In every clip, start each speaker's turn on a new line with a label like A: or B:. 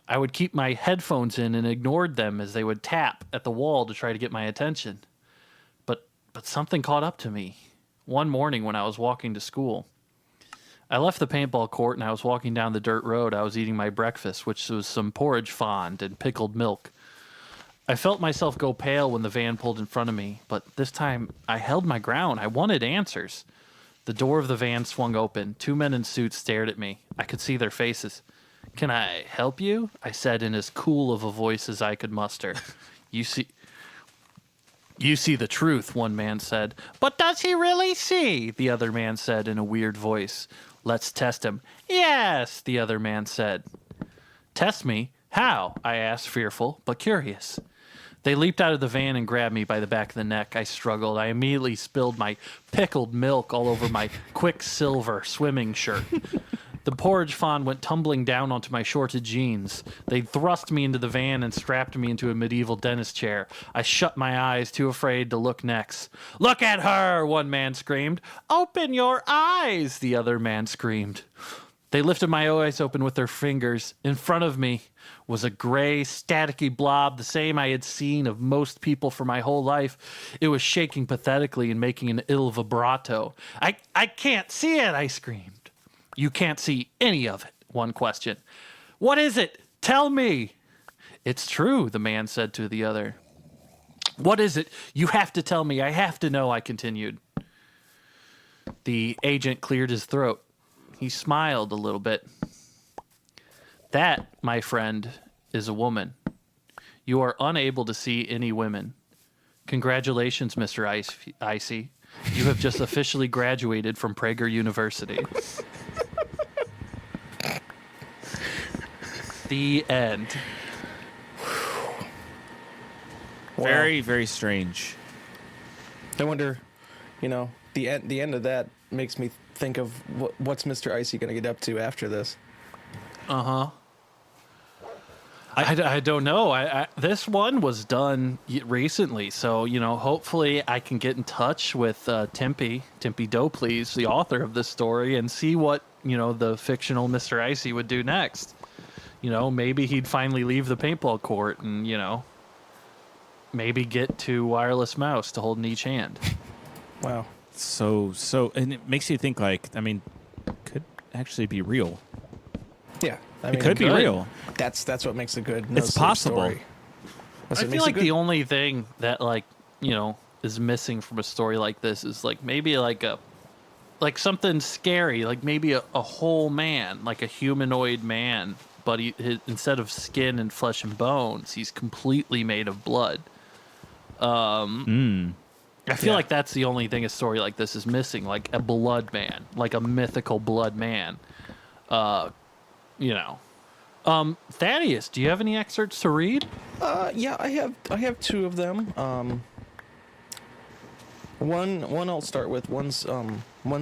A: I would keep my headphones in and ignored them as they would tap at the wall to try to get my attention. But something caught up to me. One morning when I was walking to school, I left the paintball court and I was walking down the dirt road. I was eating my breakfast, which was some porridge fond and pickled milk. I felt myself go pale when the van pulled in front of me, but this time I held my ground. I wanted answers. The door of the van swung open. Two men in suits stared at me. I could see their faces. "Can I help you?" I said in as cool of a voice as I could muster. You see the truth," one man said. "But does he really see?" the other man said in a weird voice. "Let's test him." "Yes," the other man said. "Test me? How?" I asked, fearful, but curious. They leaped out of the van and grabbed me by the back of the neck. I struggled. I immediately spilled my pickled milk all over my Quicksilver swimming shirt. The porridge fond went tumbling down onto my shorted jeans. They thrust me into the van and strapped me into a medieval dentist chair. I shut my eyes, too afraid to look next. "Look at her!" one man screamed. "Open your eyes!" the other man screamed. They lifted my eyes open with their fingers. In front of me was a gray, staticky blob, the same I had seen of most people for my whole life. It was shaking pathetically and making an ill vibrato. I can't see it," I screamed. "You can't see any of it," one questioned. "What is it? Tell me." "It's true," the man said to the other. "What is it? You have to tell me. I have to know," I continued. The agent cleared his throat. He smiled a little bit. "That, my friend, is a woman. You are unable to see any women. Congratulations, Mr. Icy. You have just officially graduated from Prager University." The end.
B: Wow.
C: Very, very strange.
B: I wonder, the end of that makes me think of what's Mr. Icy going to get up to after this.
A: Uh-huh. I don't know. This one was done recently, so, hopefully I can get in touch with Tempe Doeplees, the author of this story, and see what, the fictional Mr. Icy would do next. Maybe he'd finally leave the paintball court and, maybe get to wireless mouse to hold in each hand.
B: Wow.
C: So, and it makes you think, could actually be real.
B: Yeah.
C: It could be real.
B: That's what makes a good
C: It's possible.
B: story.
A: I feel like the only thing that, is missing from a story like this is, maybe, something scary, maybe a whole man, like a humanoid man, but instead of skin and flesh and bones, he's completely made of blood. I feel like that's the only thing a story like this is missing, like a blood man, like a mythical blood man. Thaddeus, do you have any excerpts to read?
B: Yeah, I have two of them. One I'll start with. One's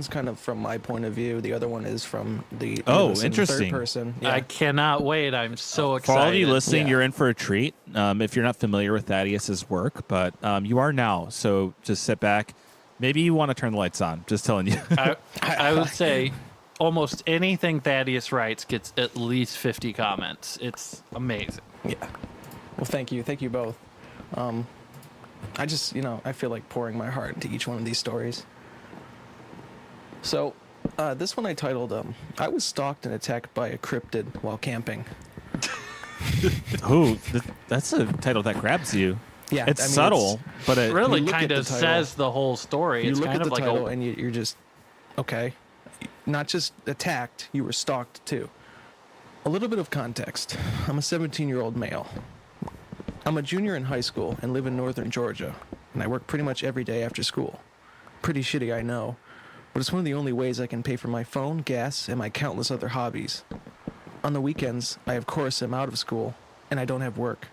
B: kind of from my point of view. The other one is from the
C: interesting
B: third person. Yeah.
A: I cannot wait. I'm so excited.
C: For all of you listening, you're in for a treat. If you're not familiar with Thaddeus's work, but you are now. So just sit back. Maybe you want to turn the lights on. Just telling you.
A: I would say almost anything Thaddeus writes gets at least 50 comments. It's amazing.
B: Yeah. Well, thank you both. I just, I feel like pouring my heart into each one of these stories. So, this one I titled, I was stalked and attacked by a cryptid while camping.
C: Ooh, that's a title that grabs you.
B: Yeah.
C: It's subtle, but it
A: really kind of says the whole story.
B: You look at the title and you're just, okay. Not just attacked, you were stalked too. A little bit of context. I'm a 17-year-old male. I'm a junior in high school and live in northern Georgia, and I work pretty much every day after school. Pretty shitty, I know, but it's one of the only ways I can pay for my phone, gas, and my countless other hobbies. On the weekends, I of course am out of school, and I don't have work.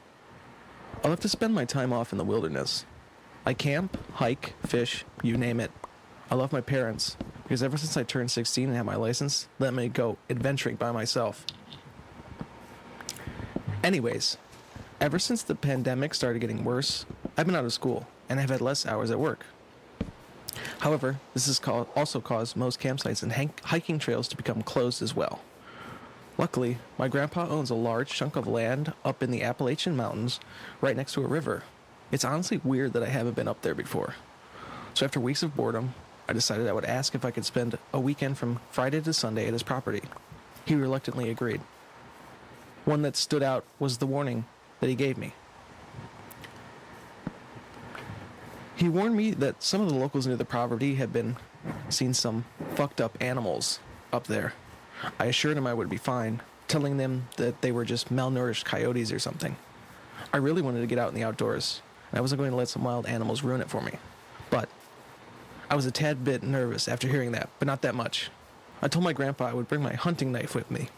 B: I'll have to spend my time off in the wilderness. I camp, hike, fish, you name it. I love my parents, because ever since I turned 16 and had my license, let me go adventuring by myself. Anyways, ever since the pandemic started getting worse, I've been out of school, and I've had less hours at work. However, this has also caused most campsites and hiking trails to become closed as well. Luckily, my grandpa owns a large chunk of land up in the Appalachian Mountains right next to a river. It's honestly weird that I haven't been up there before. So after weeks of boredom, I decided I would ask if I could spend a weekend from Friday to Sunday at his property. He reluctantly agreed. One that stood out was the warning that he gave me. He warned me that some of the locals near the property had been seen some fucked up animals up there. I assured him I would be fine, telling them that they were just malnourished coyotes or something. I really wanted to get out in the outdoors, and I wasn't going to let some wild animals ruin it for me. But I was a tad bit nervous after hearing that, but not that much. I told my grandpa I would bring my hunting knife with me,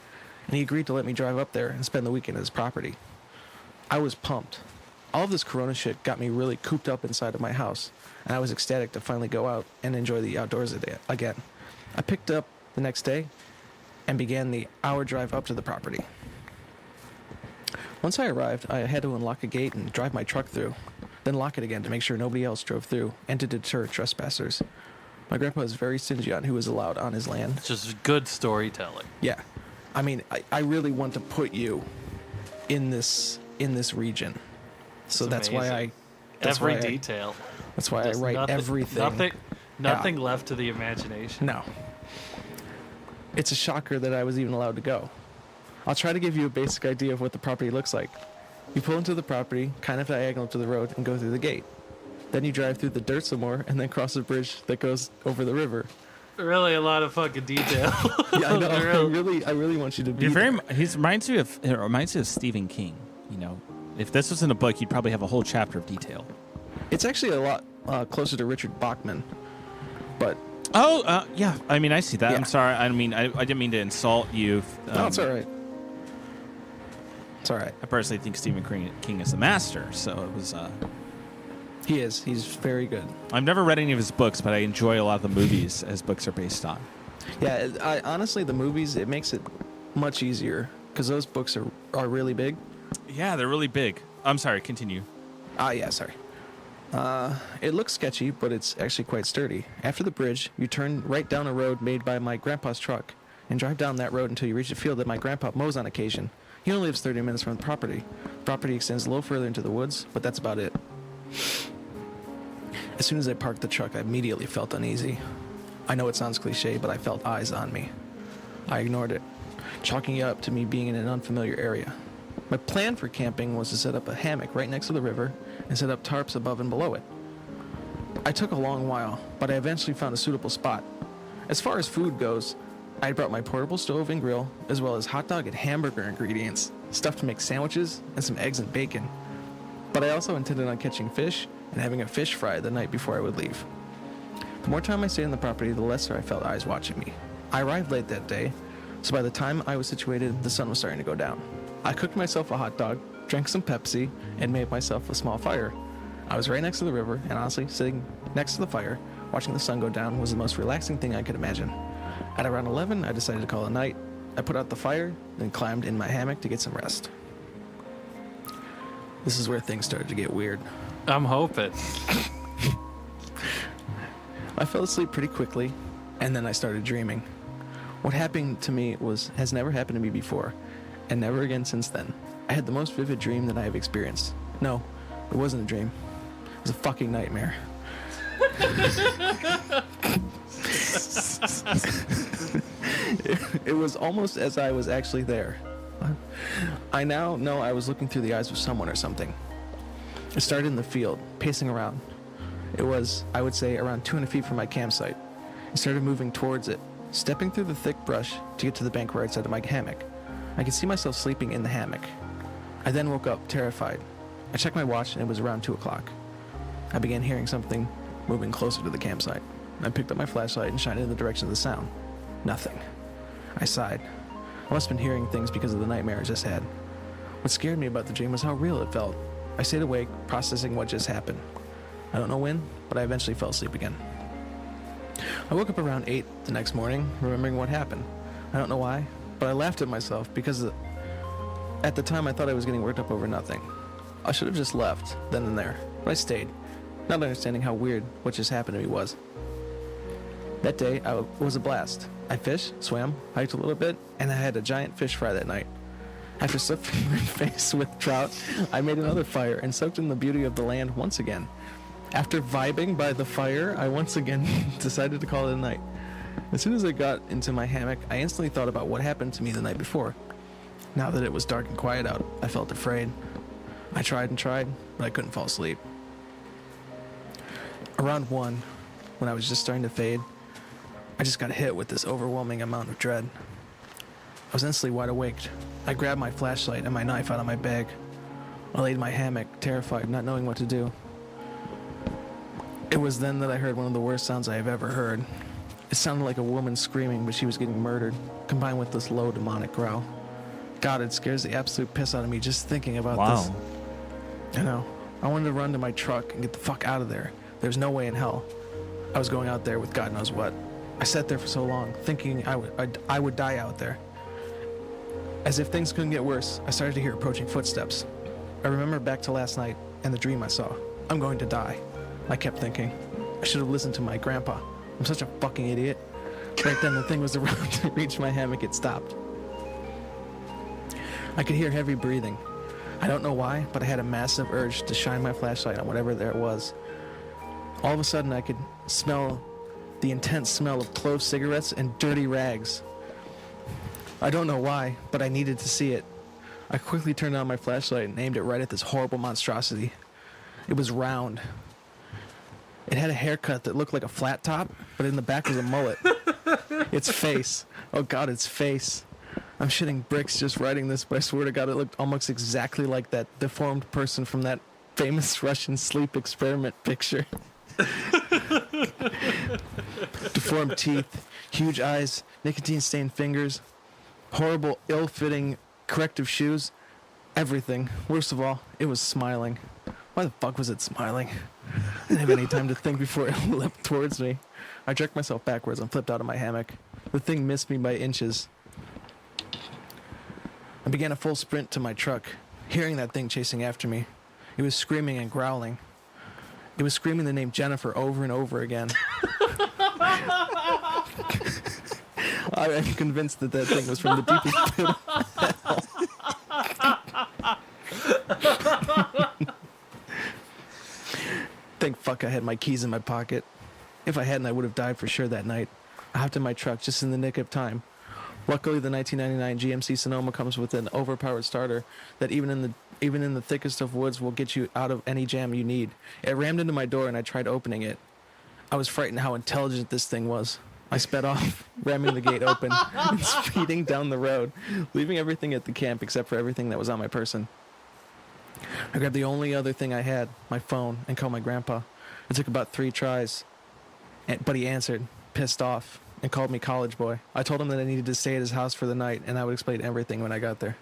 B: and he agreed to let me drive up there and spend the weekend at his property. I was pumped. All of this corona shit got me really cooped up inside of my house, and I was ecstatic to finally go out and enjoy the outdoors again. I picked up the next day and began the hour drive up to the property. Once I arrived, I had to unlock a gate and drive my truck through, then lock it again to make sure nobody else drove through and to deter trespassers. My grandpa is very stingy on who is allowed on his land.
A: It's just good storytelling.
B: Yeah. I mean, I really want to put you in this region. So that's why I...
A: Every detail.
B: That's why I write everything.
A: Nothing left to the imagination.
B: No. It's a shocker that I was even allowed to go. I'll try to give you a basic idea of what the property looks like. You pull into the property, kind of diagonal to the road, and go through the gate. Then you drive through the dirt some more, and then cross a bridge that goes over the river.
A: Really, a lot of fucking detail.
B: Yeah, I know. I really want you to be.
C: He reminds me of Stephen King. You know, if this was in a book, you'd probably have a whole chapter of detail.
B: It's actually a lot closer to Richard Bachman, but.
C: Oh, yeah. I mean, I see that.
B: Yeah.
C: I'm sorry. I mean, I didn't mean to insult you.
B: No, it's all right. It's all right.
C: I personally think Stephen King is the master, so it was...
B: He is. He's very good.
C: I've never read any of his books, but I enjoy a lot of the movies his books are based on.
B: Yeah, honestly, the movies, it makes it much easier, because those books are really big.
C: Yeah, they're really big. I'm sorry, continue.
B: Yeah, sorry. It looks sketchy, but it's actually quite sturdy. After the bridge, you turn right down a road made by my grandpa's truck, and drive down that road until you reach a field that my grandpa mows on occasion. He only lives 30 minutes from the property. The property extends a little further into the woods, but that's about it. As soon as I parked the truck, I immediately felt uneasy. I know it sounds cliche, but I felt eyes on me. I ignored it, chalking it up to me being in an unfamiliar area. My plan for camping was to set up a hammock right next to the river and set up tarps above and below it. I took a long while, but I eventually found a suitable spot. As far as food goes, I brought my portable stove and grill, as well as hot dog and hamburger ingredients, stuff to make sandwiches, and some eggs and bacon. But I also intended on catching fish and having a fish fry the night before I would leave. The more time I stayed on the property, the lesser I felt eyes watching me. I arrived late that day, so by the time I was situated, the sun was starting to go down. I cooked myself a hot dog, drank some Pepsi, and made myself a small fire. I was right next to the river, and honestly, sitting next to the fire, watching the sun go down was the most relaxing thing I could imagine. At around 11, I decided to call it a night. I put out the fire, then climbed in my hammock to get some rest. This is where things started to get weird.
A: I'm hoping.
B: I fell asleep pretty quickly, and then I started dreaming. What happened to me has never happened to me before, and never again since then. I had the most vivid dream that I have experienced. No, it wasn't a dream. It was a fucking nightmare. It was almost as I was actually there. I now know I was looking through the eyes of someone or something. I started in the field, pacing around. It was, I would say, around 200 feet from my campsite. I started moving towards it, stepping through the thick brush to get to the bank where I'd set up my hammock. I could see myself sleeping in the hammock. I then woke up, terrified. I checked my watch, and it was around 2 o'clock. I began hearing something moving closer to the campsite. I picked up my flashlight and shined it in the direction of the sound. Nothing. I sighed. I must have been hearing things because of the nightmare I just had. What scared me about the dream was how real it felt. I stayed awake, processing what just happened. I don't know when, but I eventually fell asleep again. I woke up around 8 the next morning, remembering what happened. I don't know why, but I laughed at myself because at the time I thought I was getting worked up over nothing. I should have just left, then and there, but I stayed, not understanding how weird what just happened to me was. That day, was a blast. I fished, swam, hiked a little bit, and I had a giant fish fry that night. After stuffing my face with trout, I made another fire and soaked in the beauty of the land once again. After vibing by the fire, I once again decided to call it a night. As soon as I got into my hammock, I instantly thought about what happened to me the night before. Now that it was dark and quiet out, I felt afraid. I tried and tried, but I couldn't fall asleep. Around 1, when I was just starting to fade, I just got hit with this overwhelming amount of dread. I was instantly wide awake. I grabbed my flashlight and my knife out of my bag. I laid in my hammock, terrified, not knowing what to do. It was then that I heard one of the worst sounds I have ever heard. It sounded like a woman screaming, but she was getting murdered, combined with this low demonic growl. God, it scares the absolute piss out of me just thinking about this.
C: Wow.
B: I know. I wanted to run to my truck and get the fuck out of there. There's no way in hell I was going out there with God knows what. I sat there for so long, thinking I would die out there. As if things couldn't get worse, I started to hear approaching footsteps. I remember back to last night and the dream I saw. I'm going to die. I kept thinking. I should have listened to my grandpa. I'm such a fucking idiot. Right then, the thing was around to reach my hammock. It stopped. I could hear heavy breathing. I don't know why, but I had a massive urge to shine my flashlight on whatever there was. All of a sudden, I could smell the intense smell of clove cigarettes and dirty rags. I don't know why, but I needed to see it. I quickly turned on my flashlight and aimed it right at this horrible monstrosity. It was round. It had a haircut that looked like a flat top, but in the back was a mullet. Its face. Oh God, its face. I'm shitting bricks just writing this, but I swear to God, it looked almost exactly like that deformed person from that famous Russian sleep experiment picture. Deformed teeth, huge eyes, nicotine-stained fingers, horrible, ill-fitting corrective shoes, everything. Worst of all, it was smiling. Why the fuck was it smiling? I didn't have any time to think before it leapt towards me. I jerked myself backwards and flipped out of my hammock. The thing missed me by inches. I began a full sprint to my truck, hearing that thing chasing after me. It was screaming and growling. It was screaming the name Jennifer over and over again. I'm convinced that that thing was from the deepest pit of hell. Thank fuck I had my keys in my pocket. If I hadn't, I would have died for sure that night. I hopped in my truck just in the nick of time. Luckily, the 1999 GMC Sonoma comes with an overpowered starter that even in the thickest of woods will get you out of any jam you need. It rammed into my door and I tried opening it. I was frightened how intelligent this thing was. I sped off, ramming the gate open and speeding down the road, leaving everything at the camp except for everything that was on my person. I grabbed the only other thing I had, my phone, and called my grandpa. It took about 3 tries, but he answered, pissed off, and called me college boy. I told him that I needed to stay at his house for the night, and I would explain everything when I got there.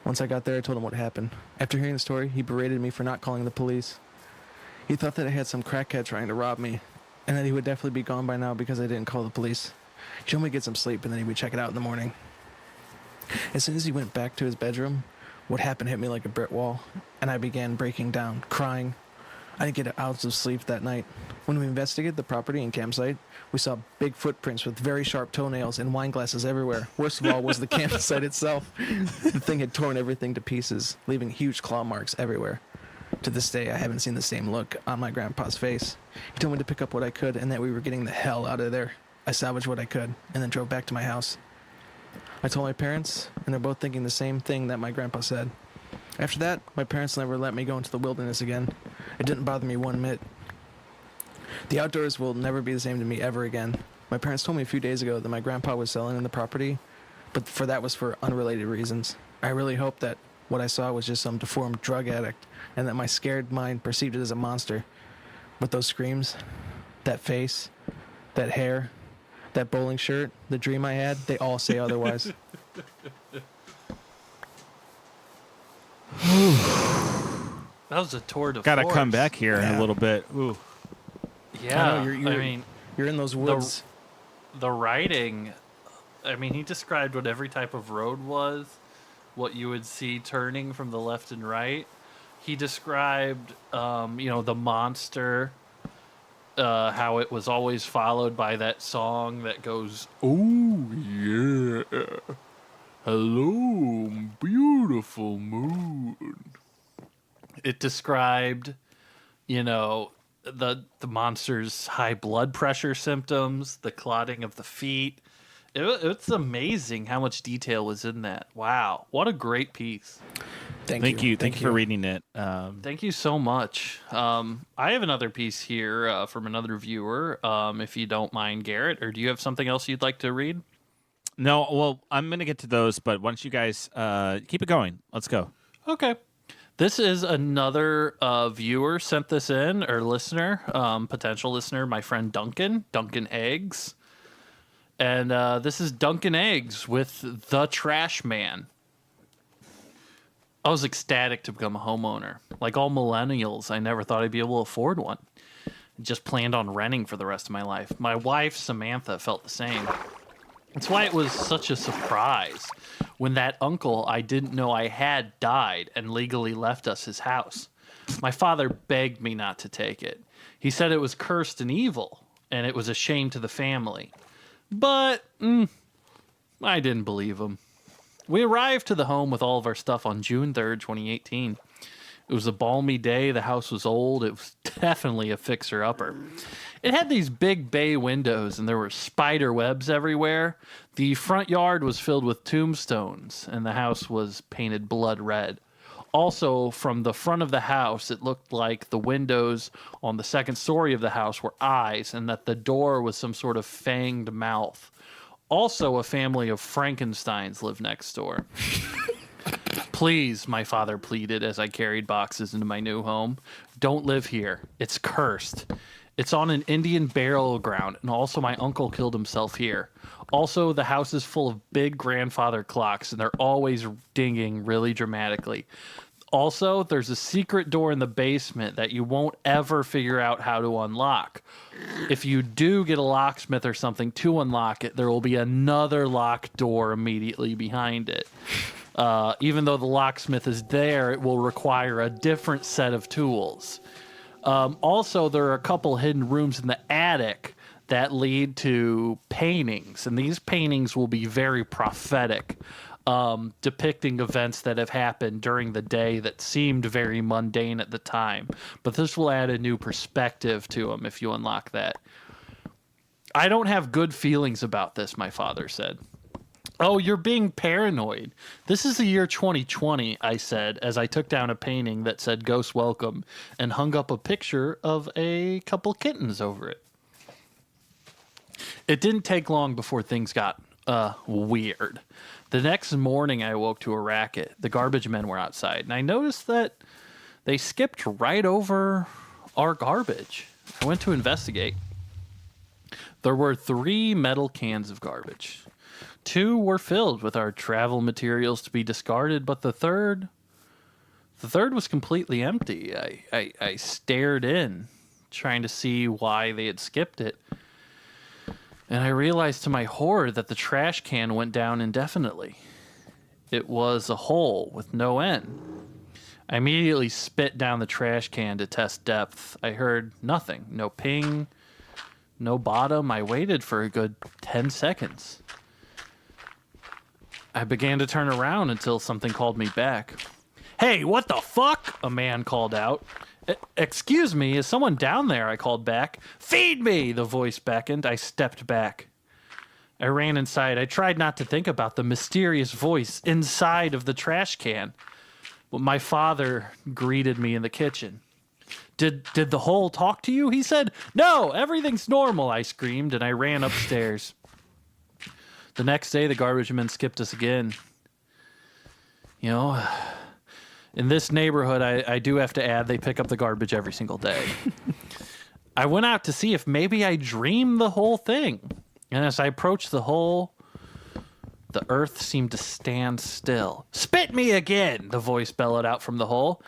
B: Once I got there, I told him what happened. After hearing the story, he berated me for not calling the police. He thought that I had some crackhead trying to rob me, and that he would definitely be gone by now because I didn't call the police. He told me to get some sleep, and then he would check it out in the morning. As soon as he went back to his bedroom, what happened hit me like a brick wall, and I began breaking down, crying. I didn't get an ounce of sleep that night. When we investigated the property and campsite, we saw big footprints with very sharp toenails and wine glasses everywhere. Worst of all was the campsite itself. The thing had torn everything to pieces, leaving huge claw marks everywhere. To this day, I haven't seen the same look on my grandpa's face. He told me to pick up what I could and that we were getting the hell out of there. I salvaged what I could and then drove back to my house. I told my parents, and they're both thinking the same thing that my grandpa said. After that, my parents never let me go into the wilderness again. It didn't bother me one bit. The outdoors will never be the same to me ever again. My parents told me a few days ago that my grandpa was selling the property, but that was for unrelated reasons. I really hope that what I saw was just some deformed drug addict, and that my scared mind perceived it as a monster. But those screams, that face, that hair, that bowling shirt, the dream I had, they all say otherwise.
A: That was a tour de
C: Gotta
A: force.
C: come back here in a little bit. Ooh.
A: Yeah,
B: I know,
A: I mean,
B: you're in those woods.
A: the writing, I mean, he described what every type of road was, what you would see turning from the left and right. He described, the monster how it was always followed by that song that goes, "Oh yeah, hello, beautiful moon." It described, you know, the monster's high blood pressure symptoms, the clotting of the feet. It's amazing how much detail was in that. Wow, what a great piece.
C: Thank you for reading it.
A: Thank you so much. I have another piece here from another viewer, if you don't mind, Garrett, or do you have something else you'd like to read?
C: No, well, I'm gonna get to those, but once you guys keep it going, let's go.
A: Okay. This is another viewer sent this in, or listener, potential listener, my friend Duncan Eggs. And this is Duncan Eggs with The Trash Man. I was ecstatic to become a homeowner. Like all millennials, I never thought I'd be able to afford one. Just planned on renting for the rest of my life. My wife, Samantha, felt the same. That's why it was such a surprise when that uncle I didn't know I had died and legally left us his house. My father begged me not to take it. He said it was cursed and evil, and it was a shame to the family. But I didn't believe him. We arrived to the home with all of our stuff on June 3rd, 2018. It was a balmy day. The house was old. It was definitely a fixer-upper. It had these big bay windows, and there were spider webs everywhere. The front yard was filled with tombstones, and the house was painted blood red. Also, from the front of the house, it looked like the windows on the second story of the house were eyes, and that the door was some sort of fanged mouth. Also, a family of Frankensteins lived next door. Please, my father pleaded as I carried boxes into my new home. Don't live here. It's cursed. It's on an Indian burial ground, and also my uncle killed himself here. Also, the house is full of big grandfather clocks, and they're always dinging really dramatically. Also, there's a secret door in the basement that you won't ever figure out how to unlock. If you do get a locksmith or something to unlock it, there will be another locked door immediately behind it. Even though the locksmith is there, it will require a different set of tools. Also, there are a couple hidden rooms in the attic that lead to paintings, and these paintings will be very prophetic, depicting events that have happened during the day that seemed very mundane at the time. But this will add a new perspective to them if you unlock that. I don't have good feelings about this, my father said. Oh, you're being paranoid. This is the year 2020, I said, as I took down a painting that said Ghost Welcome and hung up a picture of a couple kittens over it. It didn't take long before things got weird. The next morning, I woke to a racket. The garbage men were outside, and I noticed that they skipped right over our garbage. I went to investigate. There were 3 metal cans of garbage. 2 were filled with our travel materials to be discarded, but the third was completely empty. I stared in, trying to see why they had skipped it. And I realized to my horror that the trash can went down indefinitely. It was a hole with no end. I immediately spit down the trash can to test depth. I heard nothing. No ping, no bottom. I waited for a good 10 seconds. I began to turn around until something called me back. "Hey, what the fuck?" a man called out. "Excuse me, is someone down there?" I called back. "Feed me!" the voice beckoned. I stepped back. I ran inside. I tried not to think about the mysterious voice inside of the trash can. But my father greeted me in the kitchen. Did the hole talk to you?" he said. "No, everything's normal," I screamed, and I ran upstairs. The next day, the garbage men skipped us again. You know, in this neighborhood, I do have to add, they pick up the garbage every single day. I went out to see if maybe I dreamed the whole thing. And as I approached the hole, the earth seemed to stand still. "Spit me again," the voice bellowed out from the hole.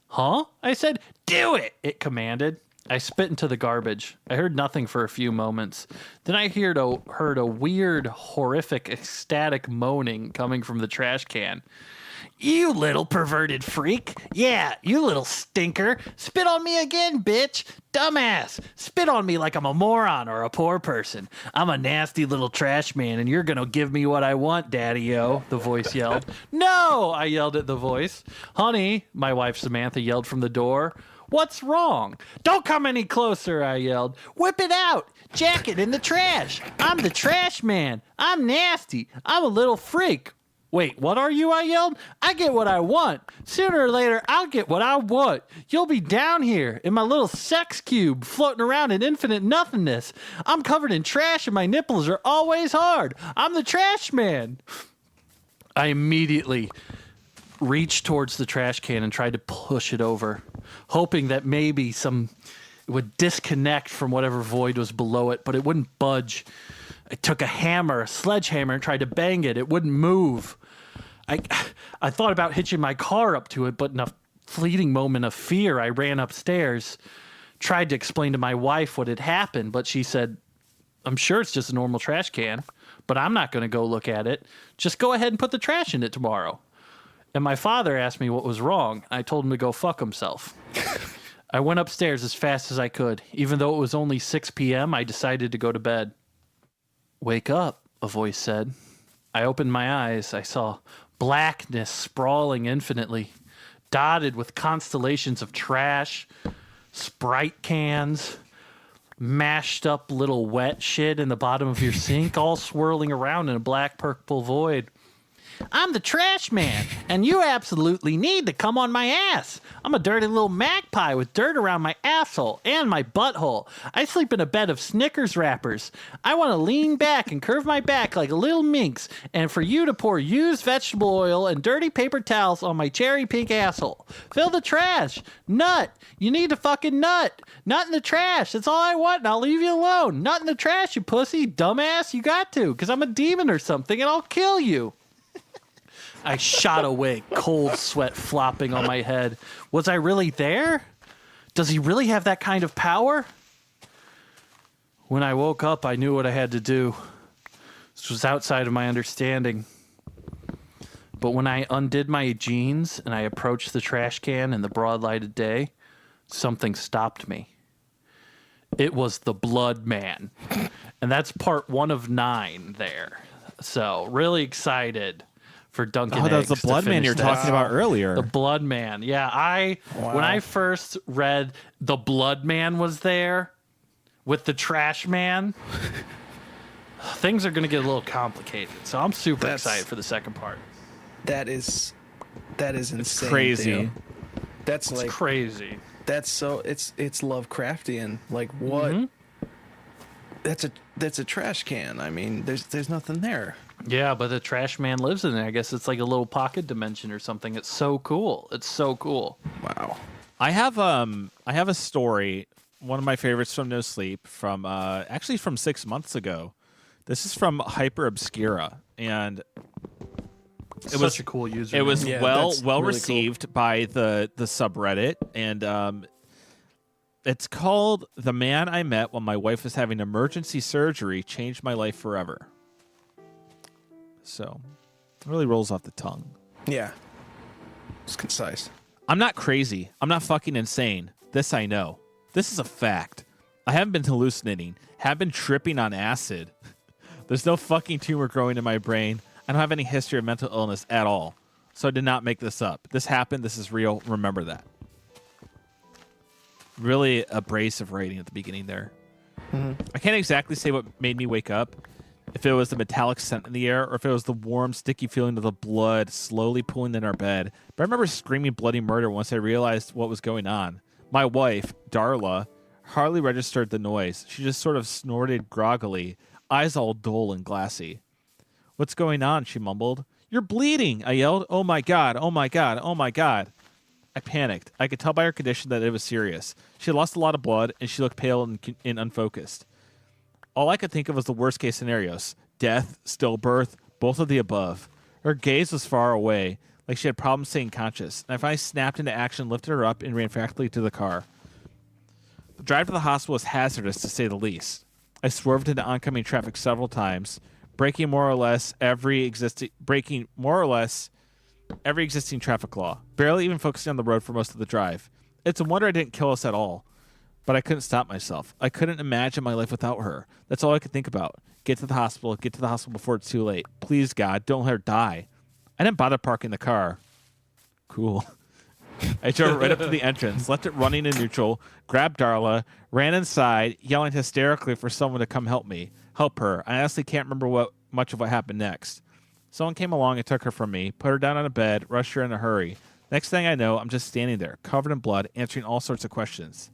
A: "Huh?" I said. "Do it," it commanded. I spit into the garbage. I heard nothing for a few moments. Then I heard a weird, horrific, ecstatic moaning coming from the trash can. You little perverted freak. Yeah, you little stinker. Spit on me again, bitch. Dumbass. Spit on me like I'm a moron or a poor person. I'm a nasty little trash man, and you're gonna give me what I want, daddy-o, the voice yelled. No, I yelled at the voice. Honey, my wife Samantha yelled from the door. What's wrong? Don't come any closer, I yelled. Whip it out. Jack it in the trash. I'm the trash man. I'm nasty. I'm a little freak. Wait, what are you? I yelled. I get what I want. Sooner or later, I'll get what I want. You'll be down here in my little sex cube floating around in infinite nothingness. I'm covered in trash and my nipples are always hard. I'm the trash man. I immediately reached towards the trash can and tried to push it over, hoping that maybe it would disconnect from whatever void was below it, but it wouldn't budge. I took a sledgehammer, and tried to bang it. It wouldn't move. I thought about hitching my car up to it, but in a fleeting moment of fear, I ran upstairs, tried to explain to my wife what had happened, but she said, I'm sure it's just a normal trash can, but I'm not going to go look at it. Just go ahead and put the trash in it tomorrow. And my father asked me what was wrong. I told him to go fuck himself. I went upstairs as fast as I could. Even though it was only 6 p.m., I decided to go to bed. Wake up, a voice said. I opened my eyes. I saw blackness sprawling infinitely, dotted with constellations of trash, Sprite cans, mashed up little wet shit in the bottom of your sink, all swirling around in a black purple void. I'm the trash man, and you absolutely need to come on my ass. I'm a dirty little magpie with dirt around my asshole and my butthole. I sleep in a bed of Snickers wrappers. I want to lean back and curve my back like a little minx, and for you to pour used vegetable oil and dirty paper towels on my cherry pink asshole. Fill the trash. Nut. You need to fucking nut. Nut in the trash. That's all I want, and I'll leave you alone. Nut in the trash, you pussy. Dumbass, you got to, because I'm a demon or something, and I'll kill you. I shot awake, cold sweat flopping on my head. Was I really there? Does he really have that kind of power? When I woke up, I knew what I had to do. This was outside of my understanding. But when I undid my jeans and I approached the trash can in the broad light of day, something stopped me. It was the Blood Man. And that's part 1 of 9 there. So, really excited for Duncan Eggs.
C: Oh, that was the Blood Man you were talking about earlier.
A: The Blood Man. Yeah, when I first read the Blood Man was there with the Trash Man, things are going to get a little complicated. So I'm super excited for the second part.
B: That is insane.
C: It's crazy.
B: Theo. That's
A: It's crazy.
B: That's so it's Lovecraftian. Like what? Mm-hmm. That's a trash can. I mean, there's nothing there.
A: Yeah, but the trash man lives in it. I guess it's like a little pocket dimension or something. It's so cool. It's so cool.
B: Wow.
C: I have a story, one of my favorites from No Sleep, from actually from 6 months ago. This is from Hyper Obscura, and
A: it was such a cool user.
C: It was well
A: really
C: received
A: cool
C: by the subreddit, and it's called "The Man I Met When My Wife Was Having Emergency Surgery Changed My Life Forever." So, it really rolls off the tongue.
B: Yeah. It's concise.
C: I'm not crazy. I'm not fucking insane. This I know. This is a fact. I haven't been hallucinating. Haven't been tripping on acid. There's no fucking tumor growing in my brain. I don't have any history of mental illness at all. So I did not make this up. This happened. This is real. Remember that. Really abrasive rating at the beginning there. Mm-hmm. I can't exactly say what made me wake up. If it was the metallic scent in the air, or if it was the warm, sticky feeling of the blood slowly pooling in our bed. But I remember screaming bloody murder once I realized what was going on. My wife, Darla, hardly registered the noise. She just sort of snorted groggily, eyes all dull and glassy. "What's going on?" she mumbled. "You're bleeding," I yelled. "Oh my God, oh my God, oh my God." I panicked. I could tell by her condition that it was serious. She had lost a lot of blood, and she looked pale and unfocused. All I could think of was the worst-case scenarios. Death, stillbirth, both of the above. Her gaze was far away, like she had problems staying conscious, and I finally snapped into action, lifted her up, and ran frantically to the car. The drive to the hospital was hazardous, to say the least. I swerved into oncoming traffic several times, breaking more or less every existing traffic law, barely even focusing on the road for most of the drive. It's a wonder I didn't kill us at all. But I couldn't stop myself. I couldn't imagine my life without her. That's all I could think about. Get to the hospital before it's too late. Please, God, don't let her die. I didn't bother parking the car. Cool. I drove right up to the entrance, left it running in neutral, grabbed Darla, ran inside, yelling hysterically for someone to come help her. I honestly can't remember much of what happened next. Someone came along and took her from me, put her down on a bed, rushed her in a hurry. Next thing I know, I'm just standing there, covered in blood, answering all sorts of questions.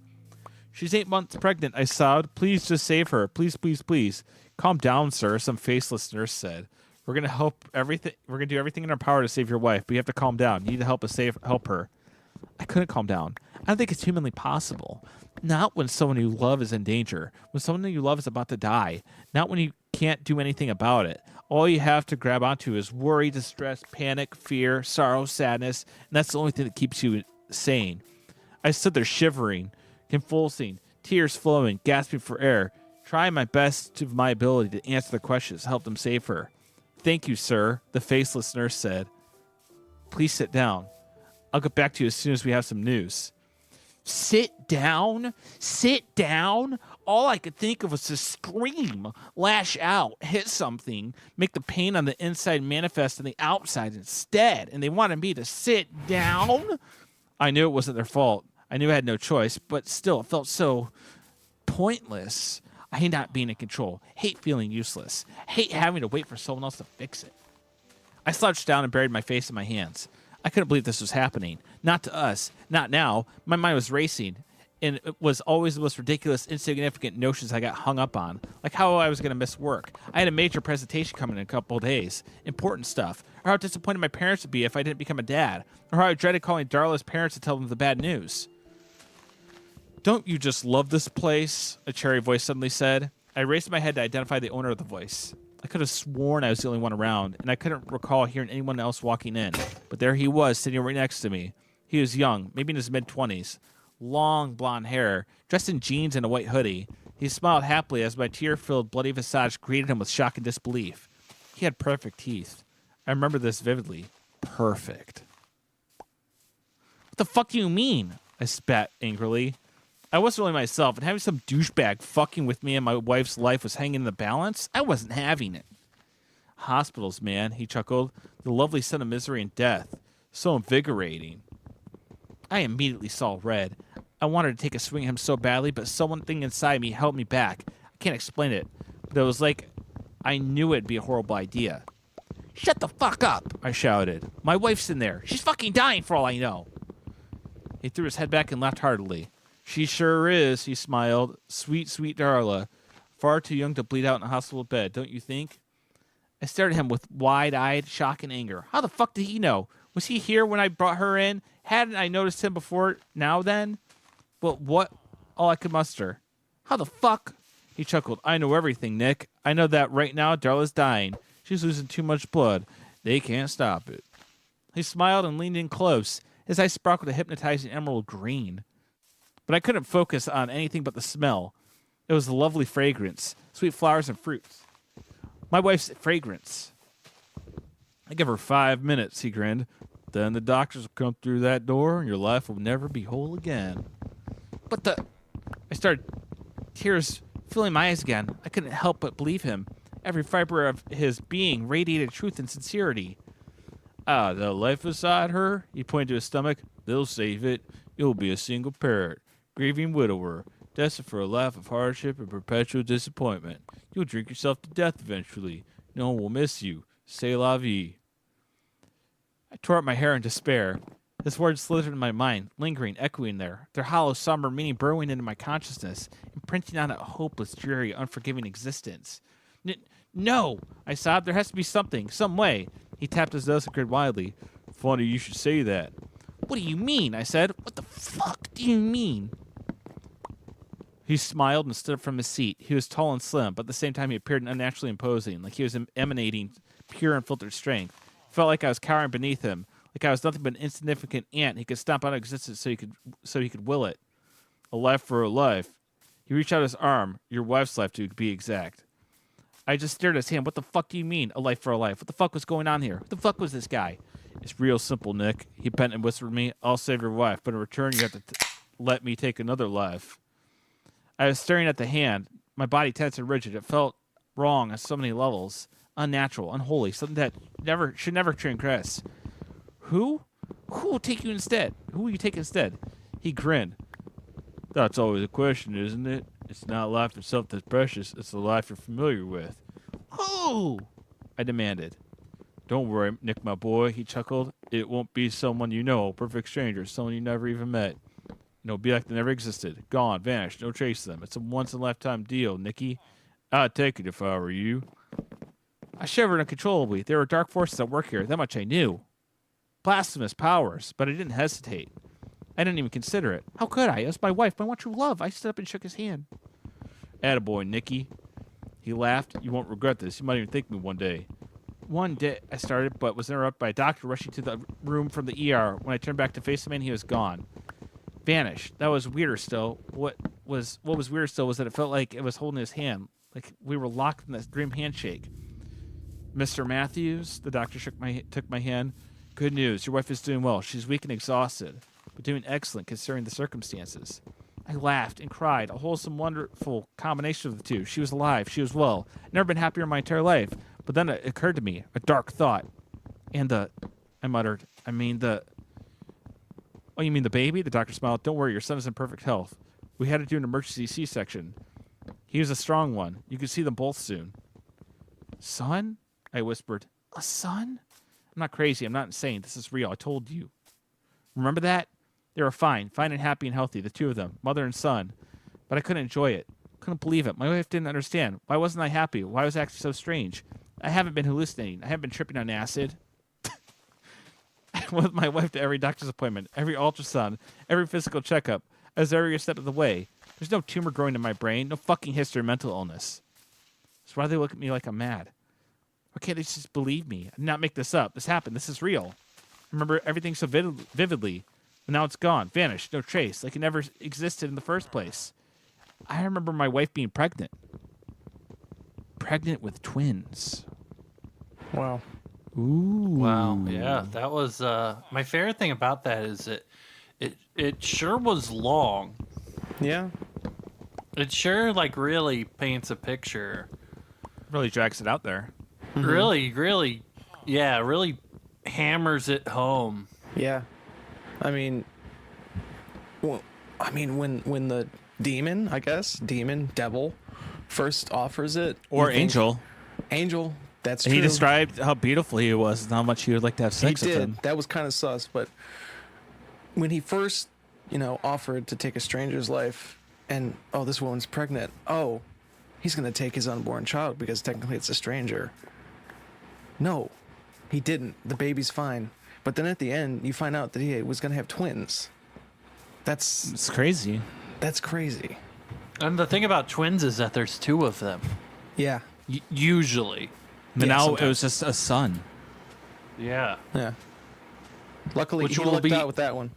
C: She's 8 months pregnant, I sobbed. Please just save her. Please, please, please. Calm down, sir, some faceless nurse said. We're gonna do everything in our power to save your wife, but you have to calm down. You need to help her. I couldn't calm down. I don't think it's humanly possible. Not when someone you love is in danger. When someone you love is about to die. Not when you can't do anything about it. All you have to grab onto is worry, distress, panic, fear, sorrow, sadness, and that's the only thing that keeps you sane. I stood there shivering, convulsing, tears flowing, gasping for air, trying my best to my ability to answer the questions to help them save her. Thank you, sir, the faceless nurse said. Please sit down. I'll get back to you as soon as we have some news. Sit down? Sit down? All I could think of was to scream, lash out, hit something, make the pain on the inside manifest on the outside instead, and they wanted me to sit down? I knew it wasn't their fault. I knew I had no choice, but still, it felt so pointless. I hate not being in control, hate feeling useless, hate having to wait for someone else to fix it. I slouched down and buried my face in my hands. I couldn't believe this was happening. Not to us. Not now. My mind was racing, and it was always the most ridiculous, insignificant notions I got hung up on, like how I was going to miss work. I had a major presentation coming in a couple of days, important stuff, or how disappointed my parents would be if I didn't become a dad, or how I dreaded calling Darla's parents to tell them the bad news. Don't you just love this place? A cherry voice suddenly said. I raised my head to identify the owner of the voice. I could have sworn I was the only one around, and I couldn't recall hearing anyone else walking in. But there he was, sitting right next to me. He was young, maybe in his mid-20s. Long blonde hair, dressed in jeans and a white hoodie. He smiled happily as my tear-filled, bloody visage greeted him with shock and disbelief. He had perfect teeth. I remember this vividly. Perfect. What the fuck do you mean? I spat angrily. I wasn't really myself, and having some douchebag fucking with me and my wife's life was hanging in the balance. I wasn't having it. Hospitals, man, he chuckled. The lovely son of misery and death. So invigorating. I immediately saw red. I wanted to take a swing at him so badly, but something inside me held me back. I can't explain it, but it was like I knew it'd be a horrible idea. Shut the fuck up, I shouted. My wife's in there. She's fucking dying for all I know. He threw his head back and laughed heartily. She sure is, he smiled. Sweet, sweet Darla. Far too young to bleed out in a hospital bed, don't you think? I stared at him with wide-eyed shock and anger. How the fuck did he know? Was he here when I brought her in? Hadn't I noticed him before now then? Well, what? All I could muster. How the fuck? He chuckled. I know everything, Nick. I know that right now Darla's dying. She's losing too much blood. They can't stop it. He smiled and leaned in close. His eyes sparkled a hypnotizing emerald green. But I couldn't focus on anything but the smell. It was the lovely fragrance, sweet flowers and fruits. My wife's fragrance. I give her 5 minutes, he grinned. Then the doctors will come through that door and your life will never be whole again. I started, tears filling my eyes again. I couldn't help but believe him. Every fiber of his being radiated truth and sincerity. The life beside her, he pointed to his stomach. They'll save it. You'll be a single parent. Grieving widower, destined for a life of hardship and perpetual disappointment. You'll drink yourself to death eventually. No one will miss you. C'est la vie. I tore up my hair in despair. His words slithered in my mind, lingering, echoing there, their hollow, somber meaning burrowing into my consciousness, imprinting on a hopeless, dreary, unforgiving existence. No, I sobbed. There has to be something, some way. He tapped his nose and grinned wildly. Funny you should say that. What do you mean? I said. What the fuck do you mean? He smiled and stood up from his seat. He was tall and slim, but at the same time he appeared unnaturally imposing, like he was emanating pure unfiltered strength. It felt like I was cowering beneath him, like I was nothing but an insignificant ant he could stomp out of existence so he could will it. A life for a life. He reached out his arm, your wife's life to be exact. I just stared at his hand. What the fuck do you mean, a life for a life? What the fuck was going on here? What the fuck was this guy? It's real simple, Nick. He bent and whispered to me, I'll save your wife, but in return you have to let me take another life. I was staring at the hand, my body tense and rigid. It felt wrong on so many levels. Unnatural, unholy, something that should never transgress. Who? Who will take you instead? Who will you take instead? He grinned. That's always a question, isn't it? It's not life itself that's precious. It's the life you're familiar with. Who? I demanded. Don't worry, Nick, my boy, he chuckled. It won't be someone you know, a perfect stranger, someone you never even met. It'll be like they never existed. Gone, vanished, no trace of them. It's a once-in-a-lifetime deal, Nicky. I'd take it if I were you. I shivered uncontrollably. There were dark forces at work here. That much I knew. Blasphemous powers, but I didn't hesitate. I didn't even consider it. How could I? It was my wife, my one true love. I stood up and shook his hand. Attaboy, Nicky. He laughed. You won't regret this. You might even thank me one day. One day, I started, but was interrupted by a doctor rushing to the room from the ER. When I turned back to face the man, he was gone. Vanished. That was weirder still. What was weirder still was that it felt like it was holding his hand, like we were locked in this dream handshake. Mr. Matthews, the doctor took my hand. Good news. Your wife is doing well. She's weak and exhausted, but doing excellent considering the circumstances. I laughed and cried. A wholesome, wonderful combination of the two. She was alive. She was well. Never been happier in my entire life. But then it occurred to me, a dark thought. I muttered, oh, you mean the baby? The doctor smiled. Don't worry, your son is in perfect health. We had to do an emergency C-section. He was a strong one. You could see them both soon. Son? I whispered. A son? I'm not crazy. I'm not insane. This is real. I told you. Remember that? They were fine and happy and healthy, the two of them, mother and son. But I couldn't enjoy it. Couldn't believe it. My wife didn't understand. Why wasn't I happy? Why was I acting so strange? I haven't been hallucinating. I haven't been tripping on acid. I went with my wife to every doctor's appointment, every ultrasound, every physical checkup. I was every step of the way. There's no tumor growing in my brain, no fucking history of mental illness. So why do they look at me like I'm mad? Why can't they just believe me? I did not make this up. This happened. This is real. I remember everything so vividly. But now it's gone, vanished, no trace, like it never existed in the first place. I remember my wife being pregnant. Pregnant with twins.
B: Wow.
C: Ooh.
A: Wow. Yeah, that was my favorite thing about that is it sure was long.
B: Yeah.
A: It sure like really paints a picture.
C: Really drags it out there.
A: Mm-hmm. Really hammers it home.
B: Yeah. I mean, when the devil, first offers it,
C: or angel,
B: that's true.
C: He described how beautiful he was and how much he would like to have sex with him.
B: That was kind of sus, but when he first, offered to take a stranger's life, and this woman's pregnant. Oh, he's gonna take his unborn child because technically it's a stranger. No, he didn't. The baby's fine. But then at the end, you find out that he was going to have twins.
C: It's crazy.
B: That's crazy.
A: And the thing about twins is that there's two of them.
B: Yeah.
A: Usually.
C: But now
B: sometimes.
C: it was just a son.
A: Yeah.
B: Yeah. Luckily,
A: Which
B: he
A: will
B: lucked
A: be
B: out with that one.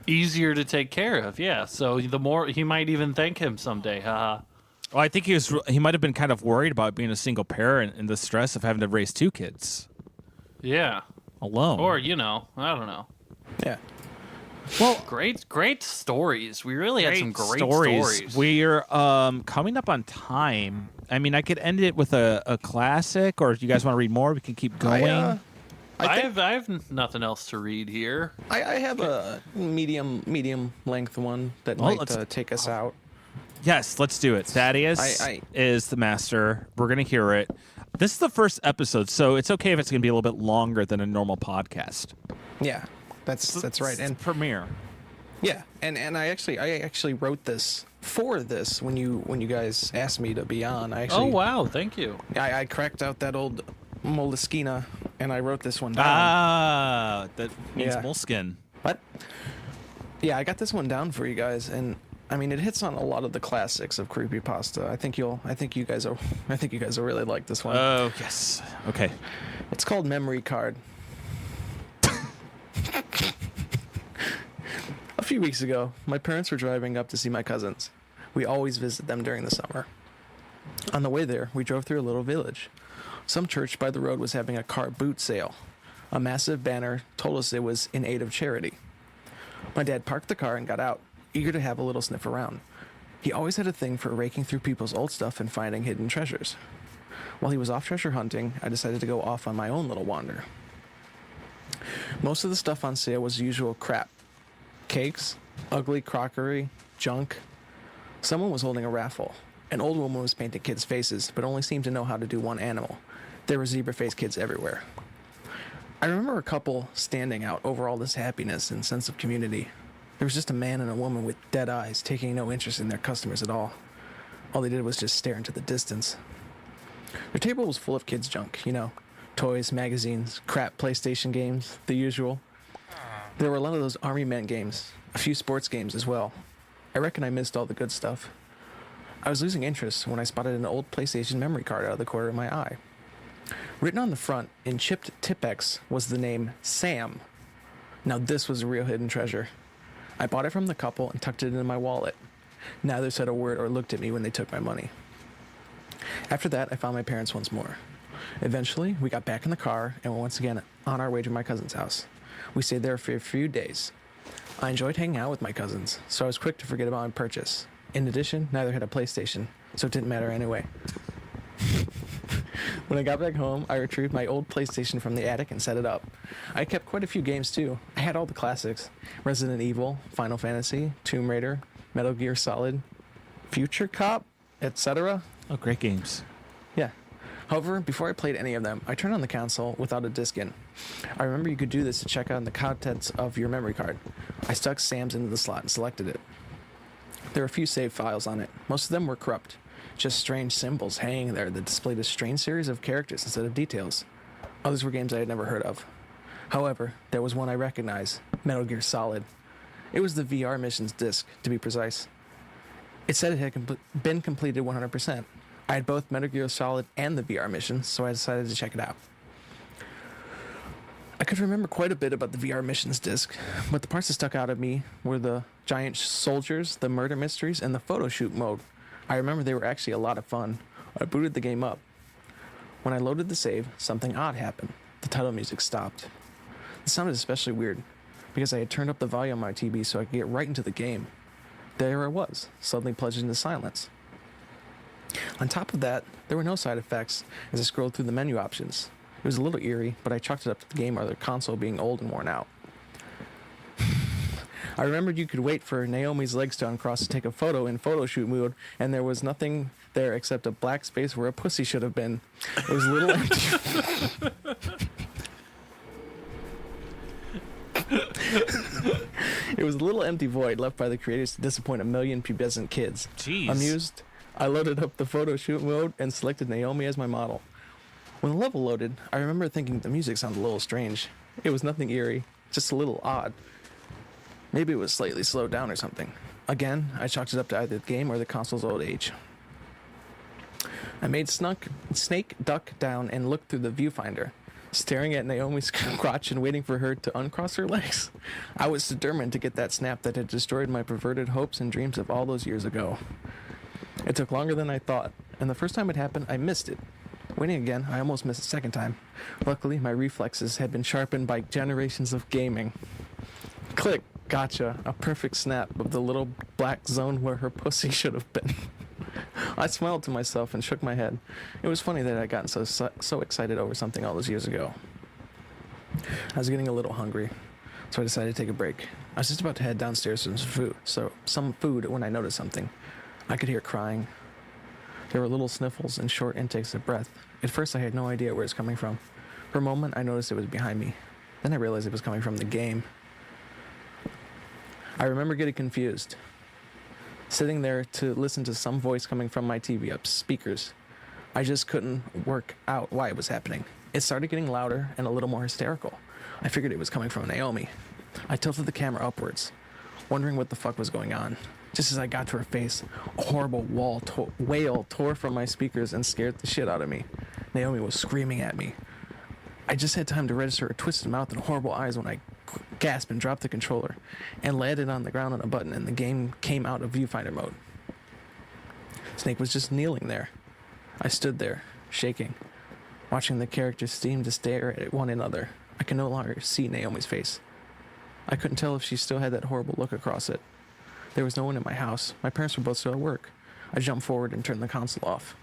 A: Easier to take care of, yeah. So the more he might even thank him someday. Haha.
C: Well, I think he might have been kind of worried about being a single parent and the stress of having to raise two kids.
A: Yeah.
C: Alone.
A: Or, I don't know.
B: Yeah.
A: Well, great stories. We really had some great stories.
C: We're coming up on time. I mean, I could end it with a classic, or if you guys want to read more, we can keep going.
A: I have nothing else to read here.
B: I have a medium length one that might take us out.
C: Yes, let's do it. Thaddeus is the master. We're going to hear it. This is the first episode, so it's okay if it's going to be a little bit longer than a normal podcast.
B: Yeah, that's right. And
C: premiere.
B: Yeah, and I actually wrote this for this when you guys asked me to be on.
A: Oh wow, thank you.
B: I cracked out that old Moleskine and I wrote this one down.
C: Ah, that means moleskin.
B: What? Yeah, I got this one down for you guys, and I mean, it hits on a lot of the classics of creepypasta. I think you guys will really like this one.
C: Oh yes. Okay.
B: It's called Memory Card. A few weeks ago, my parents were driving up to see my cousins. We always visit them during the summer. On the way there, we drove through a little village. Some church by the road was having a car boot sale. A massive banner told us it was in aid of charity. My dad parked the car and got out, eager to have a little sniff around. He always had a thing for raking through people's old stuff and finding hidden treasures. While he was off treasure hunting, I decided to go off on my own little wander. Most of the stuff on sale was the usual crap. Cakes, ugly crockery, junk. Someone was holding a raffle. An old woman was painting kids' faces, but only seemed to know how to do one animal. There were zebra-faced kids everywhere. I remember a couple standing out over all this happiness and sense of community. There was just a man and a woman with dead eyes, taking no interest in their customers at all. All they did was just stare into the distance. Their table was full of kids' junk, toys, magazines, crap PlayStation games, the usual. There were a lot of those Army Men games, a few sports games as well. I reckon I missed all the good stuff. I was losing interest when I spotted an old PlayStation memory card out of the corner of my eye. Written on the front in chipped Tipex was the name Sam. Now this was a real hidden treasure. I bought it from the couple and tucked it into my wallet. Neither said a word or looked at me when they took my money. After that, I found my parents once more. Eventually, we got back in the car and were once again on our way to my cousin's house. We stayed there for a few days. I enjoyed hanging out with my cousins, so I was quick to forget about my purchase. In addition, neither had a PlayStation, so it didn't matter anyway. When I got back home, I retrieved my old PlayStation from the attic and set it up. I kept quite a few games too. I had all the classics: Resident Evil, Final Fantasy, Tomb Raider, Metal Gear Solid, Future Cop, etc.
C: Oh, great games.
B: Yeah. However, before I played any of them, I turned on the console without a disc in. I remember you could do this to check out the contents of your memory card. I stuck Sam's into the slot and selected it. There were a few save files on it. Most of them were corrupt. Just strange symbols hanging there that displayed a strange series of characters instead of details. Others were games I had never heard of. However, there was one I recognized, Metal Gear Solid. It was the VR missions disc, to be precise. It said it had been completed 100%. I had both Metal Gear Solid and the VR missions, so I decided to check it out. I could remember quite a bit about the VR missions disc, but the parts that stuck out at me were the giant soldiers, the murder mysteries, and the photo shoot mode. I remember they were actually a lot of fun. I booted the game up. When I loaded the save, something odd happened. The title music stopped. It sounded especially weird, because I had turned up the volume on my TV so I could get right into the game. There I was, suddenly plunged into silence. On top of that, there were no side effects as I scrolled through the menu options. It was a little eerie, but I chalked it up to the game or the console being old and worn out. I remembered you could wait for Naomi's legs to uncross to take a photo in photo shoot mode, and there was nothing there except a black space where a pussy should have been. It was a little empty. It was a little empty void left by the creators to disappoint a million pubescent kids.
C: Jeez.
B: Amused, I loaded up the photo shoot mode and selected Naomi as my model. When the level loaded, I remember thinking the music sounded a little strange. It was nothing eerie, just a little odd. Maybe it was slightly slowed down or something. Again, I chalked it up to either the game or the console's old age. I made Snake duck down and looked through the viewfinder, staring at Naomi's crotch and waiting for her to uncross her legs. I was determined to get that snap that had destroyed my perverted hopes and dreams of all those years ago. It took longer than I thought, and the first time it happened, I missed it. Waiting again, I almost missed a second time. Luckily, my reflexes had been sharpened by generations of gaming. Click. Gotcha. A perfect snap of the little black zone where her pussy should have been. I smiled to myself and shook my head. It was funny that I'd gotten so excited over something all those years ago. I was getting a little hungry, so I decided to take a break. I was just about to head downstairs for some food when I noticed something. I could hear crying. There were little sniffles and short intakes of breath. At first, I had no idea where it was coming from. For a moment, I noticed it was behind me. Then I realized it was coming from the game. I remember getting confused, sitting there to listen to some voice coming from my TV up speakers. I just couldn't work out why it was happening. It started getting louder and a little more hysterical. I figured it was coming from Naomi. I tilted the camera upwards, wondering what the fuck was going on. Just as I got to her face, a horrible wail tore from my speakers and scared the shit out of me. Naomi was screaming at me. I just had time to register a twisted mouth and horrible eyes when I gasped and dropped the controller and landed on the ground on a button, and the game came out of viewfinder mode. Snake was just kneeling there. I stood there, shaking, watching the characters seem to stare at one another. I could no longer see Naomi's face. I couldn't tell if she still had that horrible look across it. There was no one in my house. My parents were both still at work. I jumped forward and turned the console off.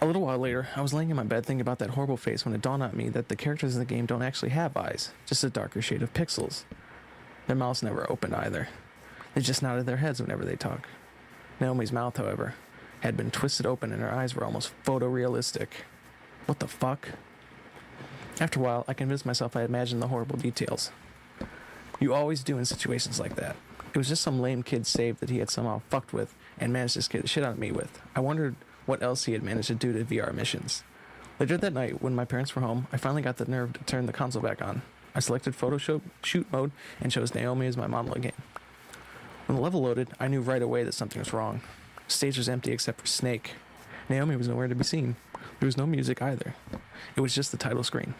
B: A little while later, I was laying in my bed thinking about that horrible face when it dawned on me that the characters in the game don't actually have eyes, just a darker shade of pixels. Their mouths never opened either. They just nodded their heads whenever they talk. Naomi's mouth, however, had been twisted open and her eyes were almost photorealistic. What the fuck? After a while, I convinced myself I imagined the horrible details. You always do in situations like that. It was just some lame kid's save that he had somehow fucked with and managed to scare the shit out of me with. I wondered what else he had managed to do to VR missions. Later that night, when my parents were home, I finally got the nerve to turn the console back on. I selected Photoshop shoot mode and chose Naomi as my model again. When the level loaded, I knew right away that something was wrong. The stage was empty except for Snake. Naomi was nowhere to be seen. There was no music either. It was just the title screen.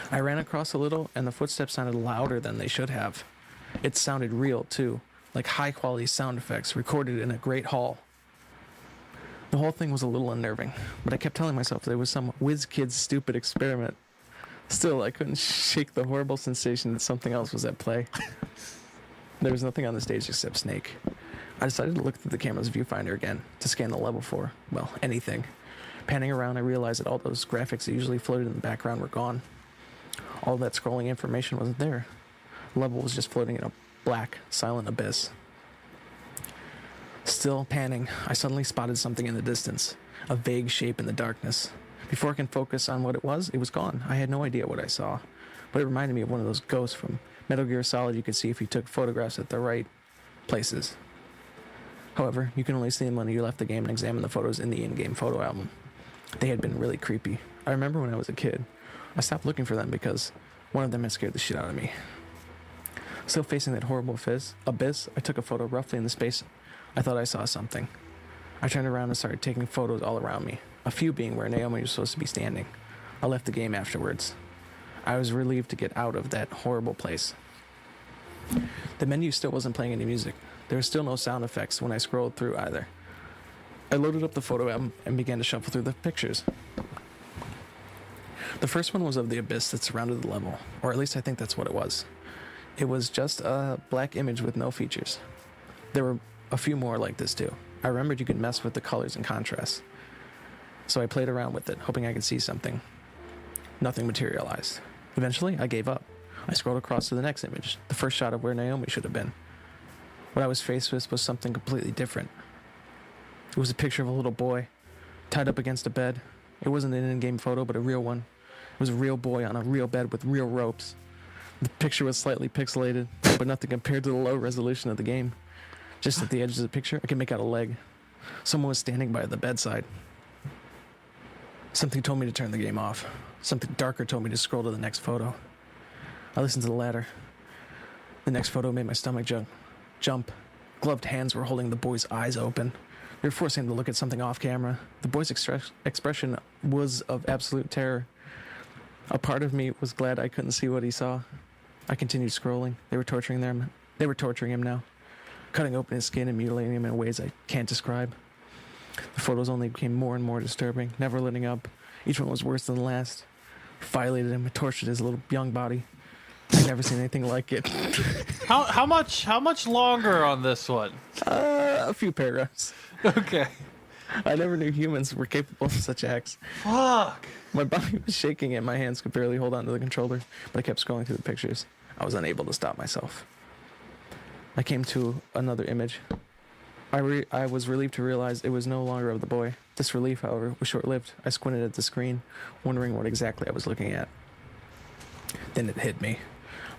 B: I ran across a little, and the footsteps sounded louder than they should have. It sounded real, too, like high-quality sound effects recorded in a great hall. The whole thing was a little unnerving, but I kept telling myself there was some whiz kid's stupid experiment. Still, I couldn't shake the horrible sensation that something else was at play. There was nothing on the stage except Snake. I decided to look through the camera's viewfinder again to scan the level for, well, anything. Panning around, I realized that all those graphics that usually floated in the background were gone. All that scrolling information wasn't there. The level was just floating in a black, silent abyss. Still panning, I suddenly spotted something in the distance, a vague shape in the darkness. Before I can focus on what it was gone. I had no idea what I saw, but it reminded me of one of those ghosts from Metal Gear Solid you could see if you took photographs at the right places. However, you can only see them when you left the game and examine the photos in the in-game photo album. They had been really creepy. I remember when I was a kid, I stopped looking for them because one of them had scared the shit out of me. Still facing that horrible abyss, I took a photo roughly in the space I thought I saw something. I turned around and started taking photos all around me, a few being where Naomi was supposed to be standing. I left the game afterwards. I was relieved to get out of that horrible place. The menu still wasn't playing any music. There were still no sound effects when I scrolled through either. I loaded up the photo album and began to shuffle through the pictures. The first one was of the abyss that surrounded the level, or at least I think that's what it was. It was just a black image with no features. There were a few more like this too. I remembered you could mess with the colors and contrasts. So I played around with it, hoping I could see something. Nothing materialized. Eventually, I gave up. I scrolled across to the next image, the first shot of where Naomi should have been. What I was faced with was something completely different. It was a picture of a little boy, tied up against a bed. It wasn't an in-game photo, but a real one. It was a real boy on a real bed with real ropes. The picture was slightly pixelated, but nothing compared to the low resolution of the game. Just at the edges of the picture, I could make out a leg. Someone was standing by the bedside. Something told me to turn the game off. Something darker told me to scroll to the next photo. I listened to the latter. The next photo made my stomach jump. Gloved hands were holding the boy's eyes open. They were forcing him to look at something off camera. The boy's expression was of absolute terror. A part of me was glad I couldn't see what he saw. I continued scrolling. They were torturing him now, cutting open his skin and mutilating him in ways I can't describe. The photos only became more and more disturbing, never letting up. Each one was worse than the last. Violated him and tortured his little young body. I've never seen anything like it.
A: How much longer on this one?
B: A few paragraphs.
A: Okay.
B: I never knew humans were capable of such acts.
A: Fuck.
B: My body was shaking and my hands could barely hold onto the controller, but I kept scrolling through the pictures. I was unable to stop myself. I came to another image. I was relieved to realize it was no longer of the boy. This relief, however, was short-lived. I squinted at the screen, wondering what exactly I was looking at. Then it hit me.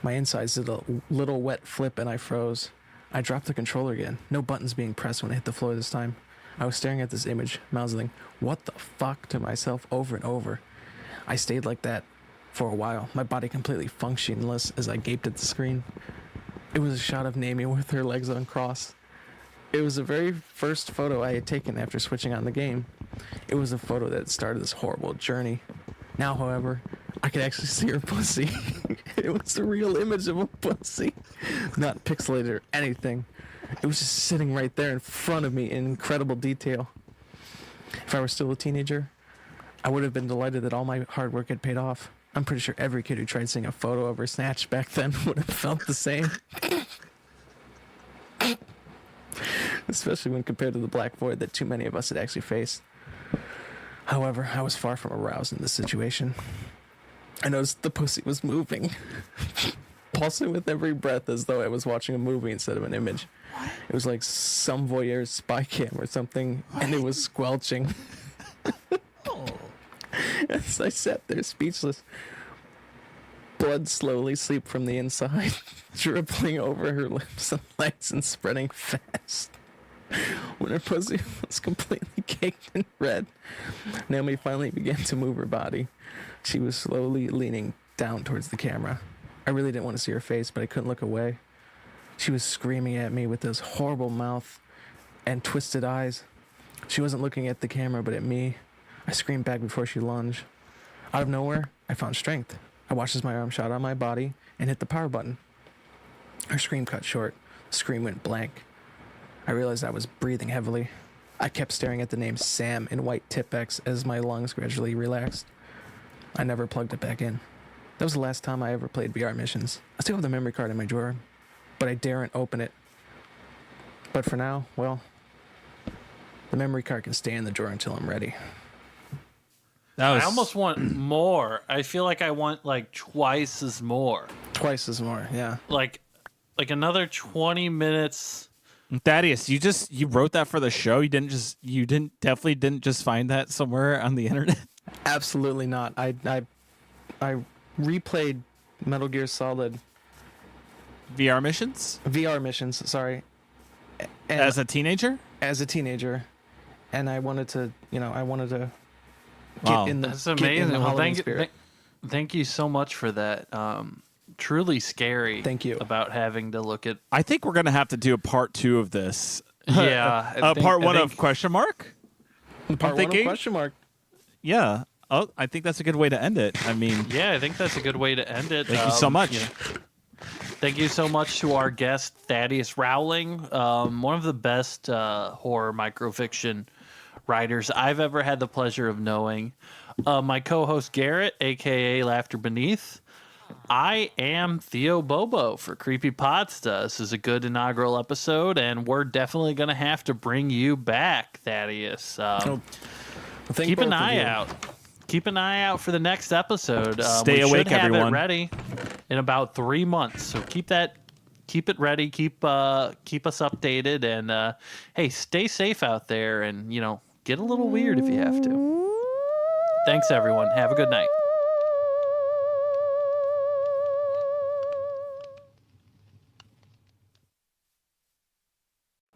B: My insides did a little wet flip and I froze. I dropped the controller again, no buttons being pressed when I hit the floor this time. I was staring at this image, mouthing, "What the fuck?" to myself over and over. I stayed like that for a while, my body completely functionless as I gaped at the screen. It was a shot of Naomi with her legs uncrossed. It was the very first photo I had taken after switching on the game. It was a photo that started this horrible journey. Now, however, I could actually see her pussy. It was a real image of a pussy. Not pixelated or anything. It was just sitting right there in front of me in incredible detail. If I were still a teenager, I would have been delighted that all my hard work had paid off. I'm pretty sure every kid who tried seeing a photo of her snatch back then would have felt the same. Especially when compared to the black void that too many of us had actually faced. However, I was far from aroused in this situation. I noticed the pussy was moving, pulsing with every breath as though I was watching a movie instead of an image. It was like some voyeur's spy cam or something, and it was squelching. As I sat there speechless, blood slowly seeped from the inside, dribbling over her lips and legs and spreading fast. When her pussy was completely caked in red, Naomi finally began to move her body. She was slowly leaning down towards the camera. I really didn't want to see her face, but I couldn't look away. She was screaming at me with this horrible mouth and twisted eyes. She wasn't looking at the camera, but at me. I screamed back before she lunged. Out of nowhere, I found strength. I watched as my arm shot on my body and hit the power button. Her scream cut short. The scream went blank. I realized I was breathing heavily. I kept staring at the name Sam in white Tipp-Ex as my lungs gradually relaxed. I never plugged it back in. That was the last time I ever played VR missions. I still have the memory card in my drawer, but I daren't open it. But for now, well, the memory card can stay in the drawer until I'm ready.
A: I almost want more. I feel like I want like twice as more.
B: Twice as more, yeah.
A: Like another 20 minutes.
C: Thaddeus, you wrote that for the show. You definitely didn't just find that somewhere on the internet.
B: Absolutely not. I replayed Metal Gear Solid
C: VR missions,
B: sorry. And
C: as a teenager,
B: and I wanted to get
C: wow.
B: in the
A: That's
B: get in
A: amazing.
B: the
A: Well,
B: Halloween spirit.
A: thank you so much for that. Truly scary.
B: Thank you.
A: About having to look at.
C: I think we're gonna have to do a part 2 of this.
A: Yeah.
C: Part 1 of question mark.
B: Part one of question mark.
C: Yeah. Oh, I think that's a good way to end it. I mean,
A: Yeah, I think that's a good way to end it.
C: thank you so much.
A: Thank you so much to our guest, Thaddeus Rowling, one of the best horror microfiction writers I've ever had the pleasure of knowing. My co-host, Garrett, a.k.a. Laughter Beneath. I am Theo Bobo for Creepypasta. This is a good inaugural episode, and we're definitely going to have to bring you back, Thaddeus. Keep an eye out. Keep an eye out for the next episode.
C: Stay
A: we
C: awake,
A: should have
C: everyone.
A: it ready in about 3 months. So keep it ready. Keep us updated, and hey, stay safe out there, and get a little weird if you have to. Thanks, everyone. Have a good night.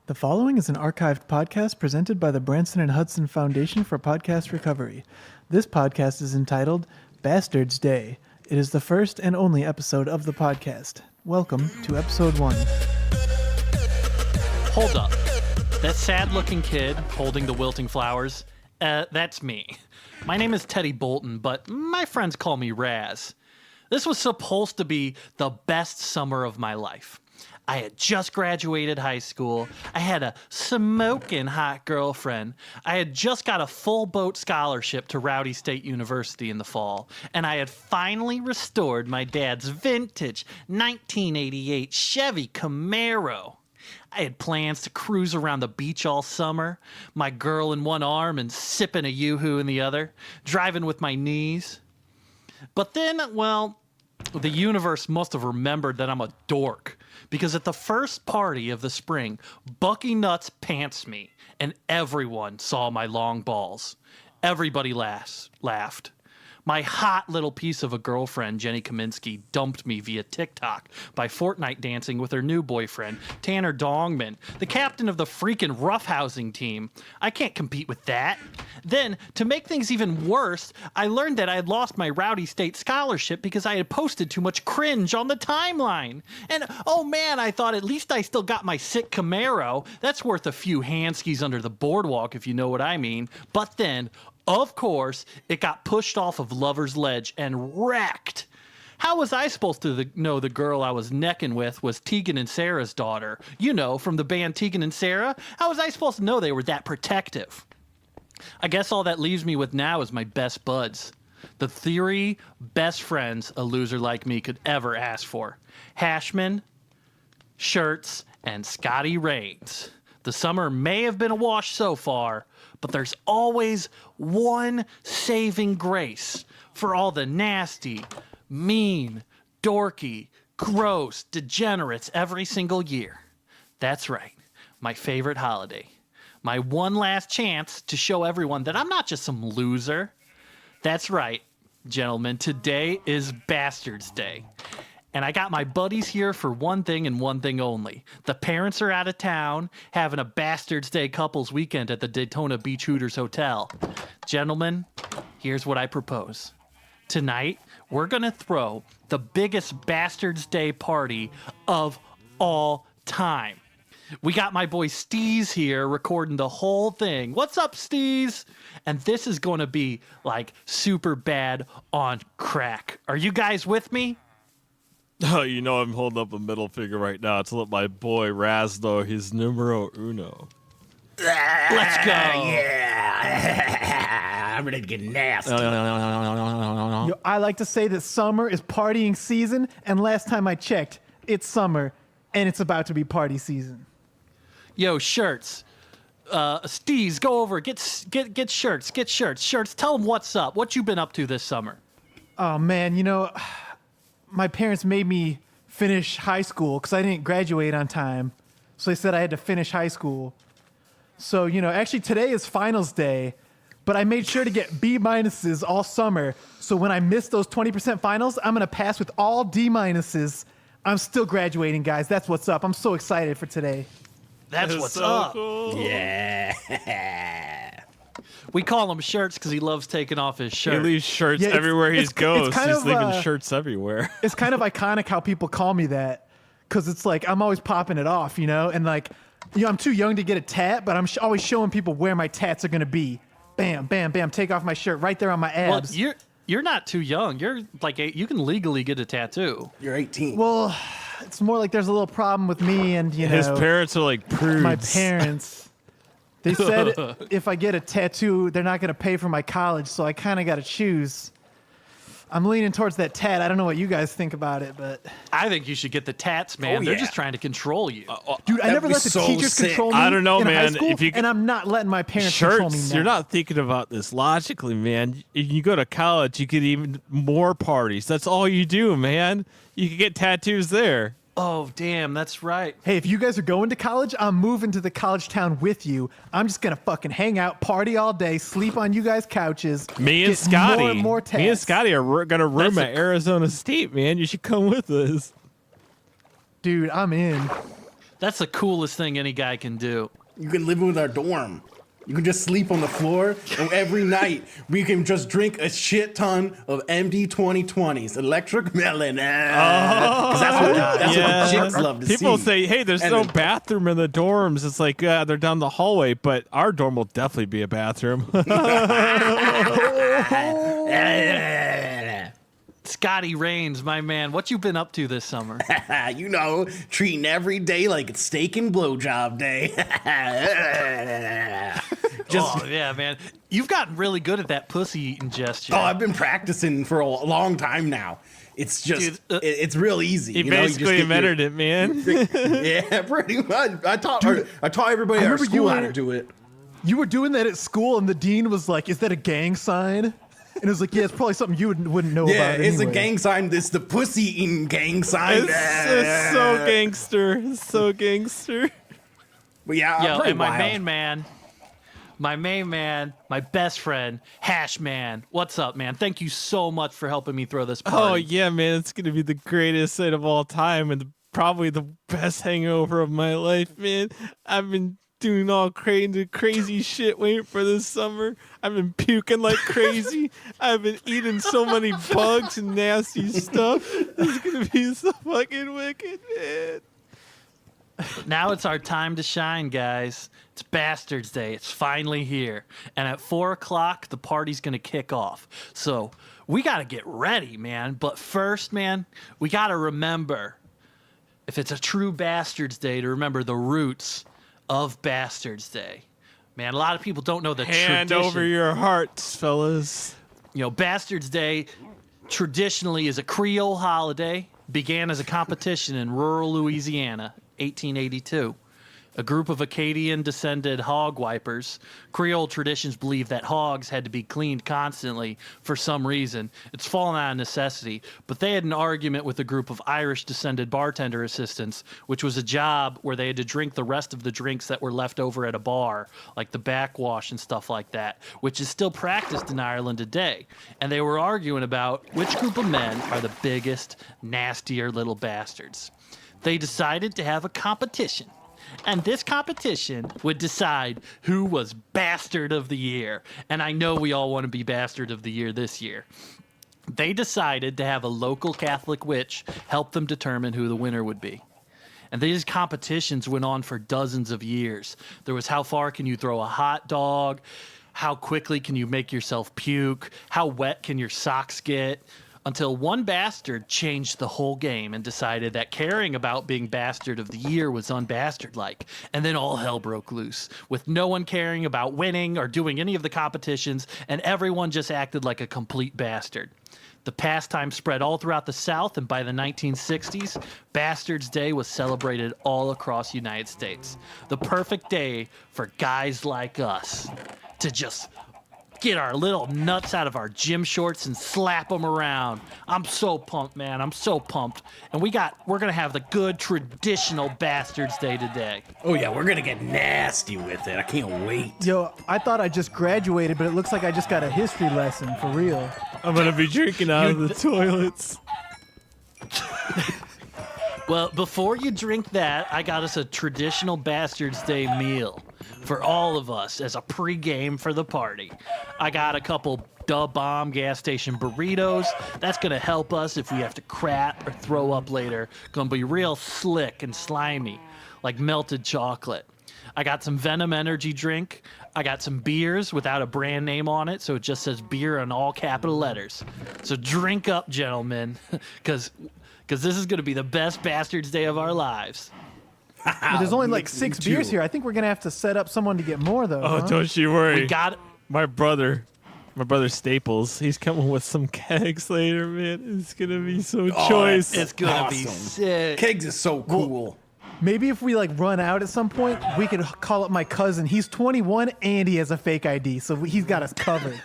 D: The following is an archived podcast presented by the Branson and Hudson Foundation for Podcast Recovery. This podcast is entitled Bastards Day. It is the first and only episode of the podcast. Welcome to episode 1.
A: Hold up. That sad-looking kid holding the wilting flowers, that's me. My name is Teddy Bolton, but my friends call me Raz. This was supposed to be the best summer of my life. I had just graduated high school. I had a smoking hot girlfriend. I had just got a full boat scholarship to Rowdy State University in the fall. And I had finally restored my dad's vintage 1988 Chevy Camaro. I had plans to cruise around the beach all summer, my girl in one arm and sipping a yoo-hoo in the other, driving with my knees. But then, well, the universe must have remembered that I'm a dork, because at the first party of the spring, Bucky Nuts pants me, and everyone saw my long balls. Everybody laughed. My hot little piece of a girlfriend, Jenny Kaminsky, dumped me via TikTok by Fortnite dancing with her new boyfriend, Tanner Dongman, the captain of the freaking roughhousing team. I can't compete with that. Then, to make things even worse, I learned that I had lost my Rowdy State scholarship because I had posted too much cringe on the timeline. And, oh man, I thought at least I still got my sick Camaro. That's worth a few handskis under the boardwalk, if you know what I mean. But then, of course, it got pushed off of Lover's Ledge and wrecked. How was I supposed to know the girl I was necking with was Tegan and Sarah's daughter? You know, from the band Tegan and Sarah? How was I supposed to know they were that protective? I guess all that leaves me with now is my best buds. The three best friends a loser like me could ever ask for. Hashman, Shirts, and Scotty Rains. The summer may have been a wash so far, but there's always one saving grace for all the nasty, mean, dorky, gross degenerates every single year. That's right, my favorite holiday. My one last chance to show everyone that I'm not just some loser. That's right, gentlemen, today is Bastards Day. And I got my buddies here for one thing and one thing only. The parents are out of town, having a Bastards Day couples weekend at the Daytona Beach Hooters Hotel. Gentlemen, here's what I propose. Tonight, we're going to throw the biggest Bastards Day party of all time. We got my boy Steez here recording the whole thing. What's up, Steez? And this is going to be like super bad on crack. Are you guys with me?
C: Oh, you know I'm holding up a middle finger right now to let my boy Raz know he's numero uno.
A: Let's go.
E: Yeah. I'm ready to get nasty.
D: I like to say that summer is partying season, and last time I checked, it's summer, and it's about to be party season.
A: Yo, Shirts. Steez, go over. Get Shirts. Get Shirts. Shirts, tell them what's up. What you been up to this summer?
D: Oh, man, my parents made me finish high school because I didn't graduate on time. So they said I had to finish high school. So, actually today is finals day, but I made sure to get B minuses all summer. So when I miss those 20% finals, I'm going to pass with all D minuses. I'm still graduating, guys. That's what's up. I'm so excited for today.
A: That's what's up.
C: Cool.
E: Yeah.
A: We call him Shirts because he loves taking off his
C: He
A: shirt.
C: leaves shirts
D: Yeah,
C: everywhere he goes.
D: kind
C: He's
D: of,
C: leaving shirts everywhere.
D: It's kind of iconic how people call me that because it's like I'm always popping it off, and like, I'm too young to get a tat, but I'm always showing people where my tats are going to be. Bam, bam, bam. Take off my shirt right there on my
A: Well,
D: abs.
A: you're not too young. You're like you can legally get a tattoo.
E: You're 18.
D: Well, it's more like there's a little problem with me and,
C: His parents are like prudes.
D: my parents. They said if I get a tattoo, they're not going to pay for my college, so I kind of got to choose. I'm leaning towards that tat. I don't know what you guys think about it, but
A: I think you should get the tats, man.
E: Oh,
A: They're
E: yeah.
A: just trying to control you.
D: dude, I
E: That'd
D: never
E: be
D: let the
E: so
D: teachers
E: sick.
D: control me.
C: I don't know,
D: in high
C: man.
D: school,
C: If you-
D: and I'm not letting my parents control me
C: Shirts,
D: now.
C: you're not thinking about this logically, man. If you go to college, you get even more parties. That's all you do, man. You can get tattoos there.
A: Oh, damn, that's right.
D: Hey, if you guys are going to college, I'm moving to the college town with you. I'm just gonna fucking hang out, party all day, sleep on you guys' couches.
C: Me and
D: get
C: Scotty.
D: More and more tats.
C: Me and Scotty are gonna room
A: That's
C: at Arizona State, man. You should come with us.
D: Dude, I'm in.
A: That's the coolest thing any guy can do.
E: You can live with our dorm. You can just sleep on the floor, and every night we can just drink a shit ton of MD 2020s, electric melon. 'Cause that's what the chicks love to see.
C: People say, hey, there's
E: And
C: no
E: then-
C: bathroom in the dorms. It's like, they're down the hallway, but our dorm will definitely be a bathroom.
A: Scotty Rains, my man, what you been up to this summer?
E: Treating every day like it's steak and blowjob day.
A: Oh, yeah, man. You've gotten really good at that pussy eating gesture.
E: Oh, I've been practicing for a long time now. It's just,
A: Dude,
E: it's real easy.
C: He
E: you know? You just
C: basically
E: get
C: invented it, man.
E: Yeah, pretty much. I taught everybody at our
D: remember you
E: school how
D: were-
E: to do it.
D: You were doing that at school, and the dean was like, "Is that a gang sign?" And it was like, "Yeah, it's probably something you wouldn't know
E: Yeah,
D: about."
E: it's
D: anyway.
E: a gang sign. It's the pussy eating gang sign.
C: It's so gangster. It's so gangster.
E: But yeah,
A: Yo,
E: pretty
A: and my
E: wild.
A: main man, my best friend, Hash Man. What's up, man? Thank you so much for helping me throw this party.
C: Oh, yeah, man. It's going to be the greatest night of all time and probably the best hangover of my life, man. I've been doing all crazy shit waiting for this summer. I've been puking like crazy. I've been eating so many bugs and nasty stuff. It's going to be so fucking wicked, man.
A: Now it's our time to shine, guys. It's Bastards Day. It's finally here. And at 4 o'clock, the party's going to kick off. So we got to get ready, man. But first, man, we got to remember, if it's a true Bastards Day, to remember the roots of Bastards Day. Man, a lot of people don't know the
C: Hand
A: tradition.
C: over your hearts, fellas.
A: You know, Bastards Day traditionally is a Creole holiday, began as a competition in rural Louisiana, 1882. A group of Acadian-descended hog wipers. Creole traditions believe that hogs had to be cleaned constantly for some reason. It's fallen out of necessity, but they had an argument with a group of Irish-descended bartender assistants, which was a job where they had to drink the rest of the drinks that were left over at a bar, like the backwash and stuff like that, which is still practiced in Ireland today. And they were arguing about which group of men are the biggest, nastier little bastards. They decided to have a competition. And this competition would decide who was Bastard of the Year. And I know we all want to be Bastard of the Year this year. They decided to have a local Catholic witch help them determine who the winner would be. And these competitions went on for dozens of years. There was how far can you throw a hot dog? How quickly can you make yourself puke? How wet can your socks get? Until one bastard changed the whole game and decided that caring about being Bastard of the Year was unbastard-like. And then all hell broke loose, with no one caring about winning or doing any of the competitions, and everyone just acted like a complete bastard. The pastime spread all throughout the South, and by the 1960s, Bastards Day was celebrated all across the United States. The perfect day for guys like us to just get our little nuts out of our gym shorts and slap them around. I'm so pumped, man. I'm so pumped. And we're going to have the good traditional Bastards Day today.
E: Oh, yeah, we're going to get nasty with it. I can't wait.
D: Yo, I thought I just graduated, but it looks like I just got a history lesson for real.
C: I'm going to be drinking out of the toilets.
A: Well, before you drink that, I got us a traditional Bastards Day meal for all of us as a pregame for the party. I got a couple Da Bomb gas station burritos. That's going to help us if we have to crap or throw up later. Going to be real slick and slimy, like melted chocolate. I got some Venom energy drink. I got some beers without a brand name on it, so it just says beer in all capital letters. So drink up, gentlemen, because this is going to be the best Bastards Day of our lives.
D: But there's only like 6 beers here. I think we're going to have to set up someone to get more, though.
C: Oh,
D: huh?
C: don't you worry.
A: We got it.
C: My brother Staples, he's coming with some kegs later, man. It's going to be so choice.
A: It's going to be sick.
E: Kegs is so cool.
D: Maybe if we like run out at some point, we could call up my cousin. He's 21 and he has a fake ID, so he's got us covered.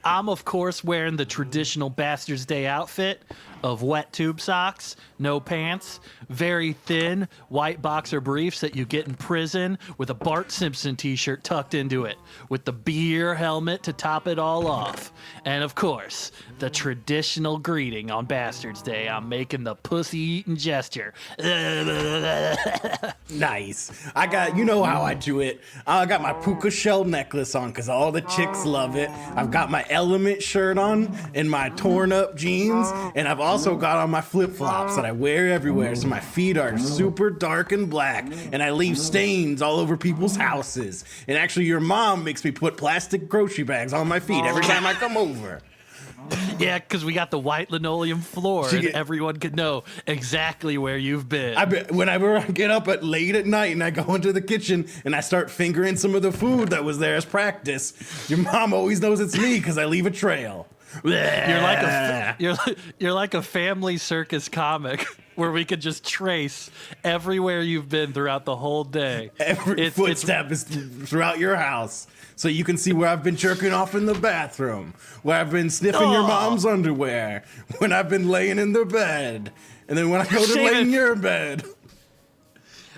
A: I'm, of course, wearing the traditional Bastards Day outfit of wet tube socks, no pants, very thin white boxer briefs that you get in prison with a Bart Simpson t-shirt tucked into it, with the beer helmet to top it all off. And, of course, the traditional greeting on Bastards Day. I'm making the pussy-eating gesture.
E: Nice. I got, you know how I do it. I got my puka shell necklace on because all the chicks love it. I've got my Element shirt on and my torn up jeans. And I've also got on my flip-flops that I wear everywhere. So my feet are super dark and black. And I leave stains all over people's houses. And actually, your mom makes me put plastic grocery bags on my feet every time I come over.
A: Yeah, because we got the white linoleum floor, and everyone could know exactly where you've been.
E: Whenever I get up late at night and I go into the kitchen and I start fingering some of the food that was there as practice, your mom always knows it's me because I leave a trail.
A: You're like a family circus comic where we could just trace everywhere you've been throughout the whole day.
E: Every footstep is throughout your house. So you can see where I've been jerking off in the bathroom, where I've been sniffing your mom's underwear, when I've been laying in their bed, and then when I go to lay in your bed.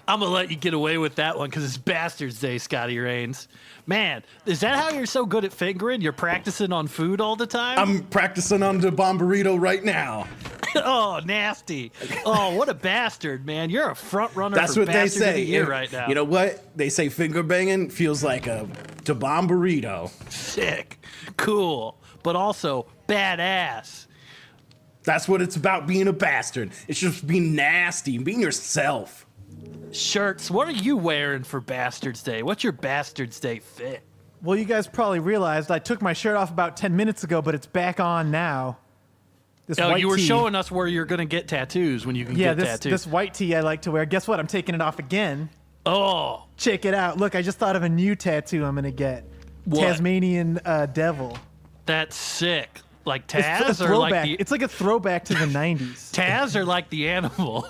A: I'm going to let you get away with that one because it's Bastards Day, Scotty Rains. Man, is that how you're so good at fingering? You're practicing on food all the time?
E: I'm practicing on the bomberito right now.
A: Oh, nasty. Oh, what a bastard, man. You're a front runner
E: That's
A: for
E: what they
A: Bastard of
E: say.
A: the Year right now.
E: You know what? They say finger banging feels like a bomberito.
A: Sick. Cool. But also badass.
E: That's what it's about, being a bastard. It's just being nasty and being yourself.
A: Shirts, what are you wearing for Bastards Day? What's your Bastards Day fit?
D: Well, you guys probably realized I took my shirt off about 10 minutes ago, but it's back on now.
A: You were showing us where you're going to get tattoos when you can get tattoos.
D: This white tee I like to wear. Guess what? I'm taking it off again.
A: Oh,
D: Check it out. Look, I just thought of a new tattoo I'm gonna get.
A: What?
D: Tasmanian devil.
A: that's sick. Like
D: It's a
A: Taz or
D: throwback.
A: like the
D: It's like a throwback to the 90s.
A: Taz or like the animal?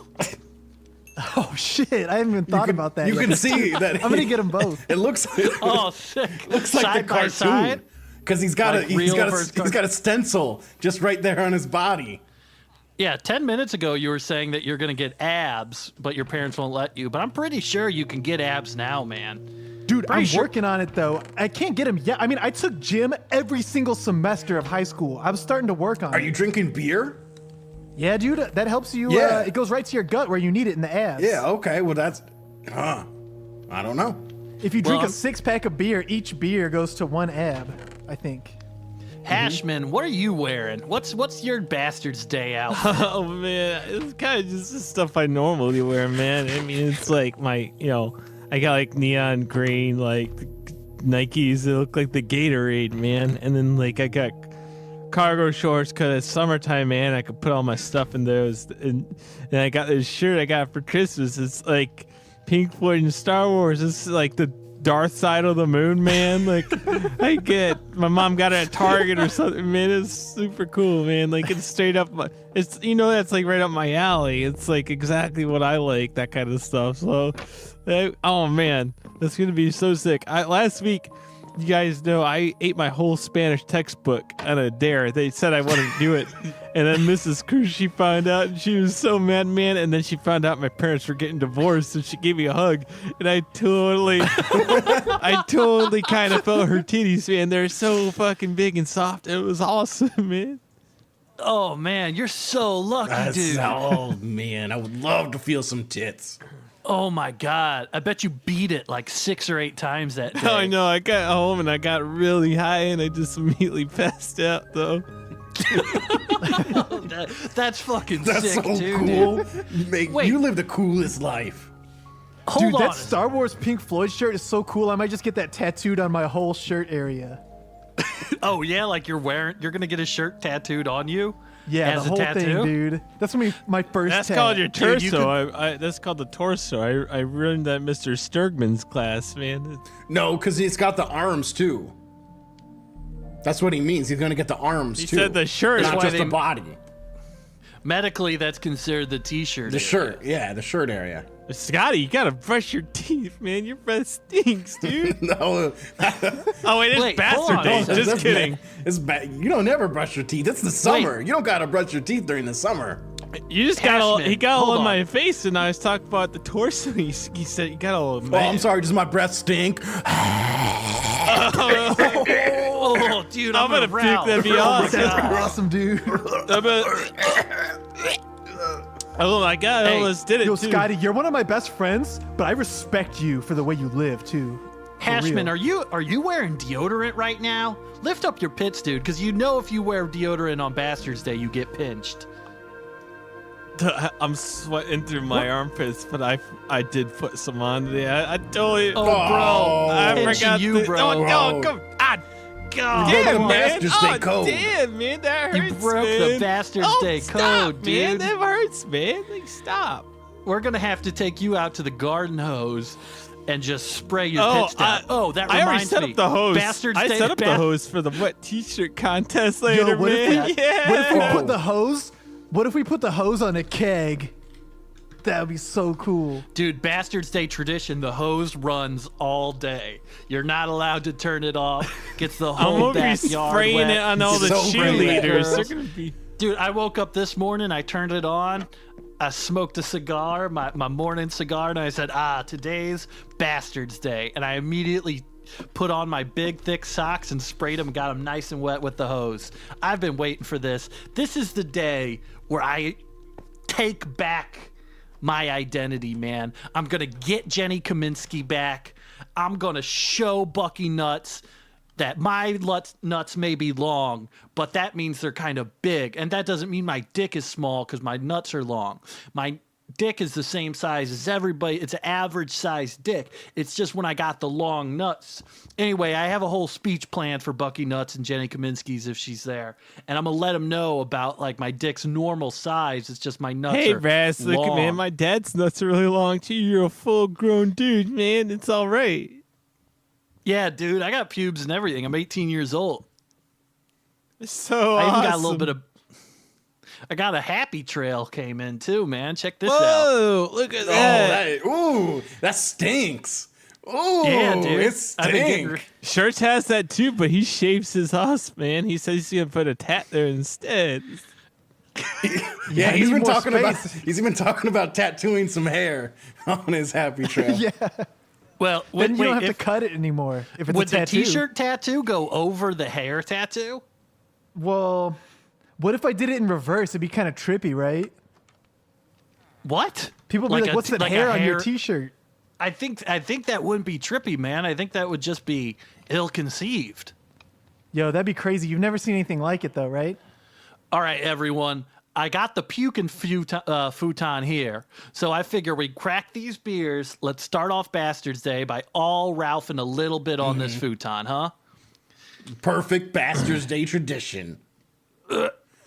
D: Oh shit! I haven't even thought about that.
E: You
D: yet.
E: can see that.
D: I'm gonna get them both.
E: It looks.
A: Oh, sick.
E: looks like
A: Side
E: the
A: by
E: cartoon.
A: side?
E: Because he's got
A: Like real versus
E: he's got a stencil just right there on his body.
A: Yeah, 10 minutes ago you were saying that you're going to get abs, but your parents won't let you. But I'm pretty sure you can get abs now, man.
D: Dude,
A: Pretty
D: I'm
A: sure-
D: working on it though. I can't get them yet. I mean, I took gym every single semester of high school. I was starting to work on
E: Are
D: it.
E: you drinking beer?
D: Yeah, dude, that helps you.
E: Yeah.
D: It goes right to your gut where you need it in the abs.
E: Yeah. Okay. Well, that's. I don't know.
D: If you drink
A: Well,
D: a 6-pack of beer, each beer goes to one ab, I think.
A: Hashman, what are you wearing? What's your bastard's day out?
C: Oh man, it's kind of just the stuff I normally wear, man. I mean, it's like my, I got like neon green, like Nikes that look like the Gatorade, man. And then like I got cargo shorts because it's summertime, man. I could put all my stuff in those. And I got this shirt I got for Christmas. It's like Pink Floyd and Star Wars. It's like the Darth side of the moon, man. Like my mom got it at Target or something, man. It's super cool, man. Like it's straight up, it's that's like right up my alley. It's like exactly what I like, that kind of stuff. So, oh man, that's gonna be so sick. Last week, you guys know I ate my whole Spanish textbook on a dare. They said I wouldn't do it, and then Mrs. Cruz, she found out, and she was so mad, man. And then she found out my parents were getting divorced, and she gave me a hug, and I totally kind of felt her titties, man. They're so fucking big and soft. It was awesome, man.
A: Oh man, you're so lucky, dude.
E: Oh man, I would love to feel some tits.
A: Oh my god, I bet you beat it like 6 or 8 times that day.
C: I know. I got home and I got really high, and I just immediately passed out, though.
A: That's fucking
E: That's
A: sick,
E: so
A: too,
E: cool.
A: dude. Wait.
E: You live the coolest life.
A: Hold
D: Dude,
A: on.
D: that Star Wars Pink Floyd shirt is so cool. I might just get that tattooed on my whole shirt area.
A: Oh yeah, like you're gonna get a shirt tattooed on you?
D: Yeah,
A: As
D: the
A: a
D: whole
A: tattoo?
D: thing, dude. That's gonna be my first.
C: That's
D: tat.
C: called your
A: Dude, you
C: torso. That's called the torso. I ruined that Mr. Sturgman's class, man.
E: No, because it's got the arms too. That's what he means. He's gonna get the arms
C: He
E: too.
C: said the shirt.
E: not
A: why
E: just
A: they-
E: the body.
A: Medically, that's considered the t-shirt.
E: The
A: area.
E: shirt, yeah, the shirt area.
C: Scotty, you gotta brush your teeth, man. Your breath stinks, dude.
E: No,
C: Oh wait, it's
A: Wait, hold
C: bastard
A: on,
C: days.
A: hold on.
C: Just
E: that's
C: kidding.
E: bad. It's bad. You don't never brush your teeth. It's the summer. You don't gotta brush your teeth during the summer.
C: You just got all.
A: Cashman,
C: He got all
A: hold
C: in
A: on.
C: my face, and I was talking about the torso. He said you got all.
E: Oh, I'm sorry. Does my breath stink?
A: Oh, dude,
C: I'm gonna puke. That'd be awesome.
D: That's awesome, dude.
C: Oh my god, I
A: Hey,
C: almost did it
D: Yo,
C: too.
D: Scotty, you're one of my best friends, but I respect you for the way you live too.
A: Hashman,
D: real.
A: are you wearing deodorant right now? Lift up your pits, dude, because you know if you wear deodorant on Bastards Day, you get pinched.
C: I'm sweating through my armpits, but I did put some on today. I totally.
A: Oh, bro,
C: I
A: pinching
C: forgot
A: you,
C: the-
A: bro.
C: Oh, no, come. God
E: broke
C: damn,
E: the
C: man.
E: Bastard's Day code.
C: Damn, man, that hurts.
A: You broke the
C: man.
A: Bastard's
C: Oh,
A: Day
C: stop,
A: code,
C: man.
A: dude.
C: That hurts, man. Like, stop.
A: We're gonna have to take you out to the garden hose and just spray your
C: Oh,
A: pits down. That
C: I already
A: reminds
C: set
A: me.
C: up the hose.
A: Bastards
C: I
A: Day.
C: set up the hose for the wet T-shirt contest later,
D: Yo, what
C: man.
D: if we,
C: Yeah.
D: what if we put the hose? What if we put the hose on a keg? That would be so cool.
A: Dude, Bastards Day tradition, the hose runs all day. You're not allowed to turn it off. Gets the
C: I'm
A: whole
C: gonna be
A: backyard
C: spraying
A: wet.
C: it on all the
E: So great.
C: cheerleaders. They're gonna be.
A: Dude, I woke up this morning, I turned it on, I smoked a cigar, my morning cigar, and I said, today's Bastards Day. And I immediately put on my big, thick socks and sprayed them, got them nice and wet with the hose. I've been waiting for this. This is the day where I take back my identity, man. I'm gonna get Jenny Kaminsky back. I'm gonna show Bucky Nuts that my nuts may be long, but that means they're kind of big. And that doesn't mean my dick is small because my nuts are long. My dick is the same size as everybody. It's an average sized dick. It's just when I got the long nuts. Anyway, I have a whole speech planned for Bucky Nuts and Jenny Kaminsky's if she's there. And I'm going to let them know about like my dick's normal size. It's just my nuts
C: Hey,
A: are
C: Raz, look,
A: long.
C: man, my dad's nuts are really long, too. You're a full-grown dude, man. It's all right.
A: Yeah, dude, I got pubes and everything. I'm 18 years old.
C: So
A: I even
C: awesome.
A: got a little bit of... I got a happy trail came in too, man. Check this out.
C: Whoa, look at that.
E: That stinks. Ooh,
A: Yeah, dude.
E: it
A: I've been getting...
E: stinks.
C: Church has that, too, but he shaves his ass, man. He says he's going to put a tat there instead.
E: Yeah,
D: I
E: he's
D: need
E: been
D: more
E: talking about
D: space.
E: he's been talking about tattooing some hair on his happy trail.
D: Yeah.
A: Well,
D: Then you don't have
A: if,
D: to cut it anymore if it's
A: would
D: a
A: the
D: tattoo.
A: t-shirt tattoo go over the hair tattoo?
D: Well, what if I did it in reverse? It'd be kind of trippy, right?
A: What?
D: People would be like,
A: a-
D: "What's that
A: like a
D: hair on your T-shirt?"
A: I think that wouldn't be trippy, man. I think that would just be ill-conceived.
D: Yo, that'd be crazy. You've never seen anything like it, though, right?
A: All right, everyone. I got the puking futon here. So I figure we crack these beers. Let's start off Bastards Day by all Ralphing a little bit on this futon, huh?
E: Perfect Bastards Day tradition.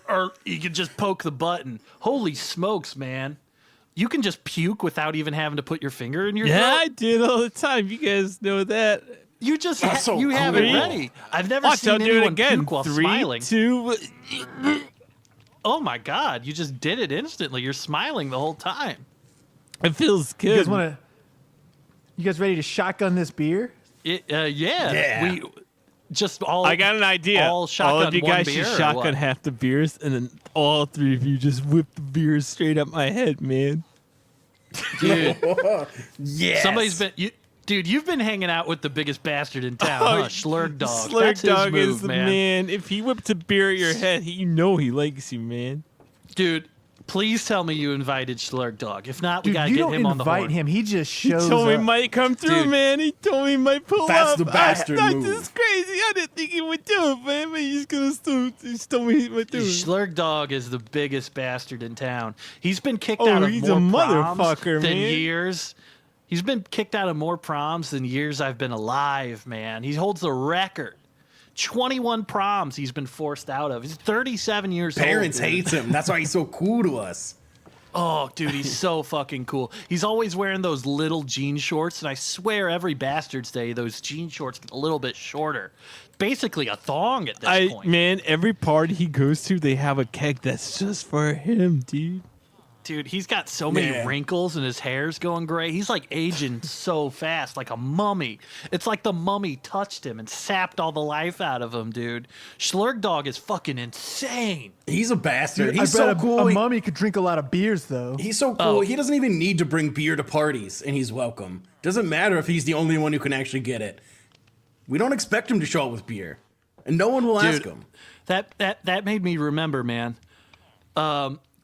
A: Or you can just poke the button. Holy smokes, man. You can just puke without even having to put your finger in your
C: Yeah,
A: throat.
C: I do it all the time. You guys know that.
A: You just
E: That's so
A: you have it
E: cool.
A: ready. I've never
C: Watch, I'll
A: seen
C: do it
A: anyone
C: again.
A: puke while
C: 3,
A: smiling.
C: 2...
A: Oh my god, you just did it instantly. You're smiling the whole time.
C: It feels
D: You guys
C: good.
D: want to? You guys ready to shotgun this beer?
A: Yeah.
E: Yeah.
A: We just all
C: I got an idea.
A: All shotgun
C: of you
A: one
C: guys
A: beer
C: should
A: or
C: shotgun
A: what?
C: half the beers, and then all 3 of you just whip the beers straight up my head, man.
A: Dude,
E: Yes.
A: somebody's been dude, you've been hanging out with the biggest bastard in town, huh? Schlurg Dog.
C: Slurg
A: That's his
C: Dog
A: move,
C: is the
A: man.
C: man. If he whips a beer at your head, you know he likes you, man.
A: Dude, please tell me you invited Schlurg Dog. If not, we
D: Dude,
A: gotta
D: you
A: get
D: don't
A: him on the
D: invite
A: horn.
D: him. He just
C: He
D: shows
C: told me he
D: up.
C: might come through,
A: Dude.
C: man. He told me he might pull
E: That's
C: up.
E: the bastard
C: That's
E: move.
C: just crazy. I didn't think he would do it, man. But he's gonna still. He told me he would do it.
A: Schlurg Dog is the biggest bastard in town. He's been kicked
C: Oh,
A: out of
C: he's a
A: more proms
C: motherfucker,
A: than
C: man.
A: years. He's been kicked out of more proms than years I've been alive, man. He holds the record. 21 proms he's been forced out of. He's 37 years
E: Parents
A: old.
E: hate him. That's why he's so cool to us.
A: Oh, dude, he's so fucking cool. He's always wearing those little jean shorts, and I swear every Bastard's Day, those jean shorts get a little bit shorter. Basically a thong at this point.
C: Man, every party he goes to, they have a keg that's just for him, dude.
A: Dude, he's got so many
E: Yeah.
A: wrinkles and his hair's going gray. He's like aging so fast, like a mummy. It's like the mummy touched him and sapped all the life out of him, dude. Schlurg Dog is fucking insane.
E: He's a bastard.
D: Dude,
E: He's
D: I
E: so
D: bet
E: cool.
D: a mummy could drink a lot of beers, though.
E: He's so cool. He doesn't even need to bring beer to parties, and he's welcome. Doesn't matter if he's the only one who can actually get it. We don't expect him to show up with beer, and no one will ask him.
A: That made me remember, man.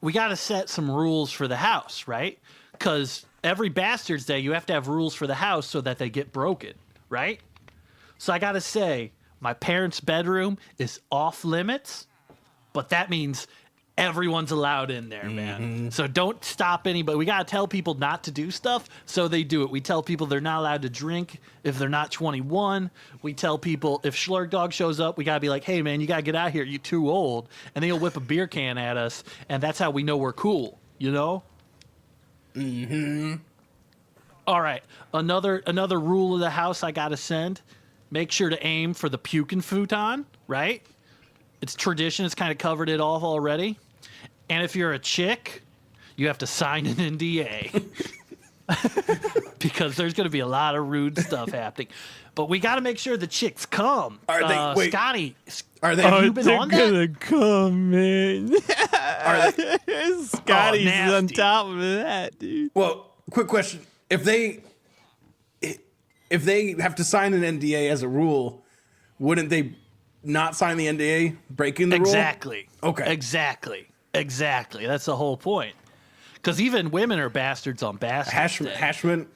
A: We got to set some rules for the house, right? Because every Bastard's Day, you have to have rules for the house so that they get broken, right? So I got to say, my parents' bedroom is off limits, but that means everyone's allowed in there, man. So don't stop anybody. We got to tell people not to do stuff, so they do it. We tell people they're not allowed to drink if they're not 21. We tell people if Schlurg Dog shows up, we got to be like, hey, man, you got to get out of here. You're too old. And then he'll whip a beer can at us, and that's how we know we're cool, you know? All right, another rule of the house I got to send. Make sure to aim for the puking futon, right? It's tradition. It's kind of covered it off already. And if you're a chick, you have to sign an NDA. Because there's going to be a lot of rude stuff happening. But we got to make sure the chicks come.
E: Are they- wait.
A: Scotty,
E: Are they?
A: Have you been
C: they're
A: on that?
C: gonna come, man.
E: Are they
C: Scotty's
A: nasty.
C: on top of that, dude.
E: well, quick question: if they have to sign an NDA as a rule, wouldn't they not sign the NDA, breaking the
A: Exactly.
E: rule? Okay.
A: Exactly. That's the whole point. Because even women are bastards on Bastards Day.
E: Hashman.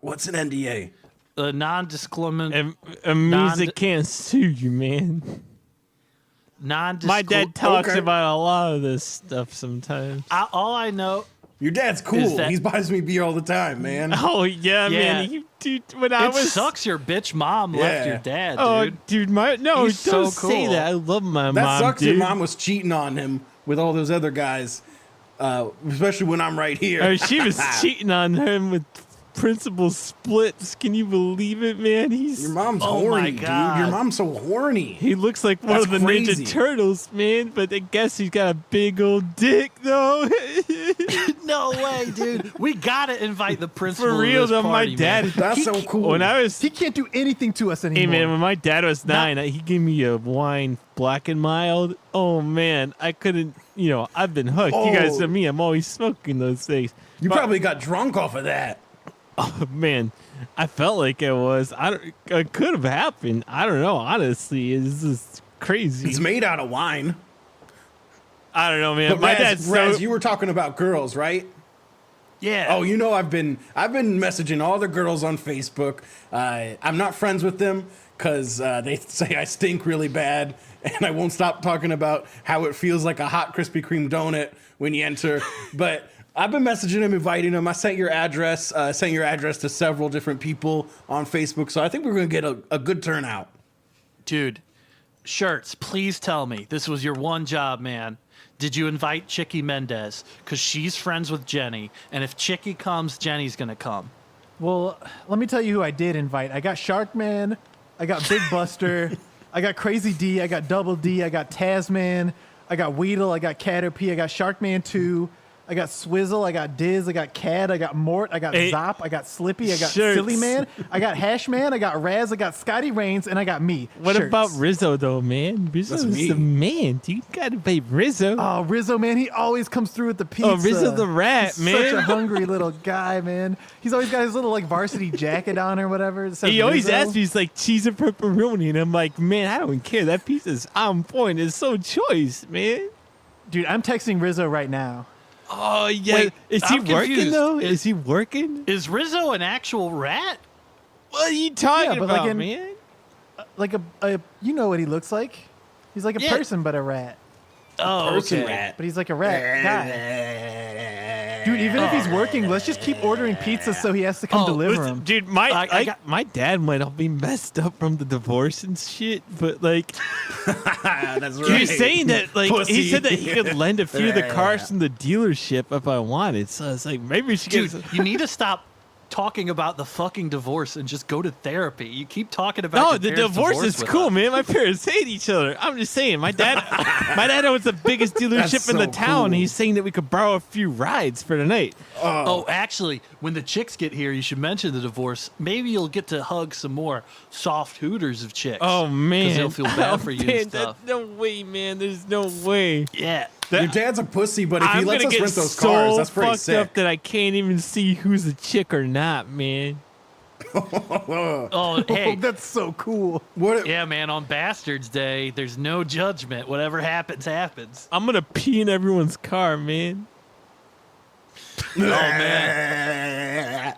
E: What's an NDA?
A: Non-disclosure.
C: And music can't sue you, man. My dad talks
E: Okay.
C: about a lot of this stuff sometimes.
A: All I know
E: Your dad's cool. He buys me beer all the time, man.
C: Oh yeah,
A: Yeah.
C: man. Dude, when I
A: It
C: was
A: sucks your bitch mom left your dad, dude.
C: Oh, dude, no,
A: He's
C: don't
A: so
C: say
A: cool.
C: that. I love my
E: That
C: mom,
E: sucks.
C: dude.
E: Your mom was cheating on him with all those other guys, especially when I'm right here.
C: Oh, she was cheating on him with principal splits. Can you believe it, man?
E: Your mom's
A: Oh
E: horny,
A: my
E: dude.
A: God.
E: Your mom's so horny.
C: He looks like one
E: That's
C: of the
E: crazy.
C: Ninja Turtles, man. But I guess he's got a big old dick, though.
A: No way, dude. We gotta invite the principal.
C: For real,
A: to this
C: though,
A: party,
C: my dad.
A: man.
E: That's so cool.
C: When I was
D: He can't do anything to us anymore.
C: Hey man, when my dad was 9, he gave me a wine black and mild. Oh man, I couldn't. I've been hooked. You guys know me. I'm always smoking those things.
E: You
C: But-
E: probably got drunk off of that.
C: Oh man, I felt like it was. It could have happened. I don't know. Honestly, it's just crazy.
E: It's made out of wine.
C: I don't know, man.
E: But
C: My
E: Raz,
C: dad's
E: Raz, you were talking about girls, right?
A: Yeah.
E: Oh, I've been messaging all the girls on Facebook. I'm not friends with them because they say I stink really bad, and I won't stop talking about how it feels like a hot Krispy Kreme donut when you enter. But I've been messaging them, inviting them. I sent your address. To several different people on Facebook, so I think we're gonna get a good turnout.
A: Dude, Shirts, please tell me this was your one job, man. Did you invite Chicky Mendez? Because she's friends with Jenny, and if Chicky comes, Jenny's gonna come.
D: Well, let me tell you who I did invite. I got Sharkman, I got Big Buster, I got Crazy D, I got Double D, I got Tasman, I got Weedle, I got Caterpie, I got Sharkman 2, I got Swizzle, I got Diz, I got Cad, I got Mort, I got
C: Hey,
D: Zop, I got Slippy, I got
C: Shirts.
D: Silly Man, I got Hashman, I got Raz, I got Scotty Rains, and I got me.
C: What
D: Shirts.
C: about Rizzo though, man? Rizzo's
E: me.
C: the man, dude. You gotta pay Rizzo.
D: Oh, Rizzo, man, he always comes through with the pizza.
C: Oh, Rizzo the rat,
D: He's
C: man.
D: Such a hungry little guy, man. He's always got his little varsity jacket on or whatever. It says
C: He always
D: Rizzo.
C: asks me, he's like, cheese or pepperoni? And I'm like, man, I don't care. That pizza's on point. It's so choice, man.
D: Dude, I'm texting Rizzo right now.
C: Oh, yeah.
A: Wait,
C: is he
A: I'm
C: working,
A: confused.
C: though? Is he working?
A: Is Rizzo an actual rat?
C: What are you talking
D: Yeah, but
C: about,
D: like in-
C: man?
D: Like a you know what he looks like. He's like a
A: Yeah.
D: person, but a rat.
A: Oh,
E: Person
A: okay.
E: rat.
D: But he's like a rat guy. Dude, even if he's working, let's just keep ordering pizza so he has to come deliver
C: Listen,
D: them.
C: dude, my dad might all be messed up from the divorce and shit, but like
E: That's
C: he
E: right.
C: was saying that like
E: Pussy.
C: he said that he could lend a few of the cars from the dealership if I wanted. So it's like maybe we should
A: Dude,
C: get
A: you need to stop talking about the fucking divorce and just go to therapy. You keep talking about
C: No,
A: your
C: the
A: parents'
C: divorce is
A: with
C: cool,
A: us.
C: man. My parents hate each other. I'm just saying, my dad owns the biggest dealership
E: That's
C: in the
E: so
C: town.
E: cool.
C: He's saying that we could borrow a few rides for the night.
A: Oh, actually, when the chicks get here, you should mention the divorce. Maybe you'll get to hug some more soft hooters of chicks.
C: Oh man,
A: they'll feel bad
C: Oh,
A: for you
C: man,
A: and stuff.
C: No way, man. There's no way.
A: Yeah.
E: Your dad's a pussy, but if he
C: I'm
E: lets
C: gonna
E: us
C: get
E: rent those
C: so
E: cars, that's pretty
C: fucked
E: sick.
C: up that I can't even see who's a chick or not, man.
A: Oh, hey.
D: Oh, that's so cool.
E: What?
A: Yeah, man, on Bastards Day, there's no judgment. Whatever happens, happens.
C: I'm gonna pee in everyone's car, man.
A: Oh, man.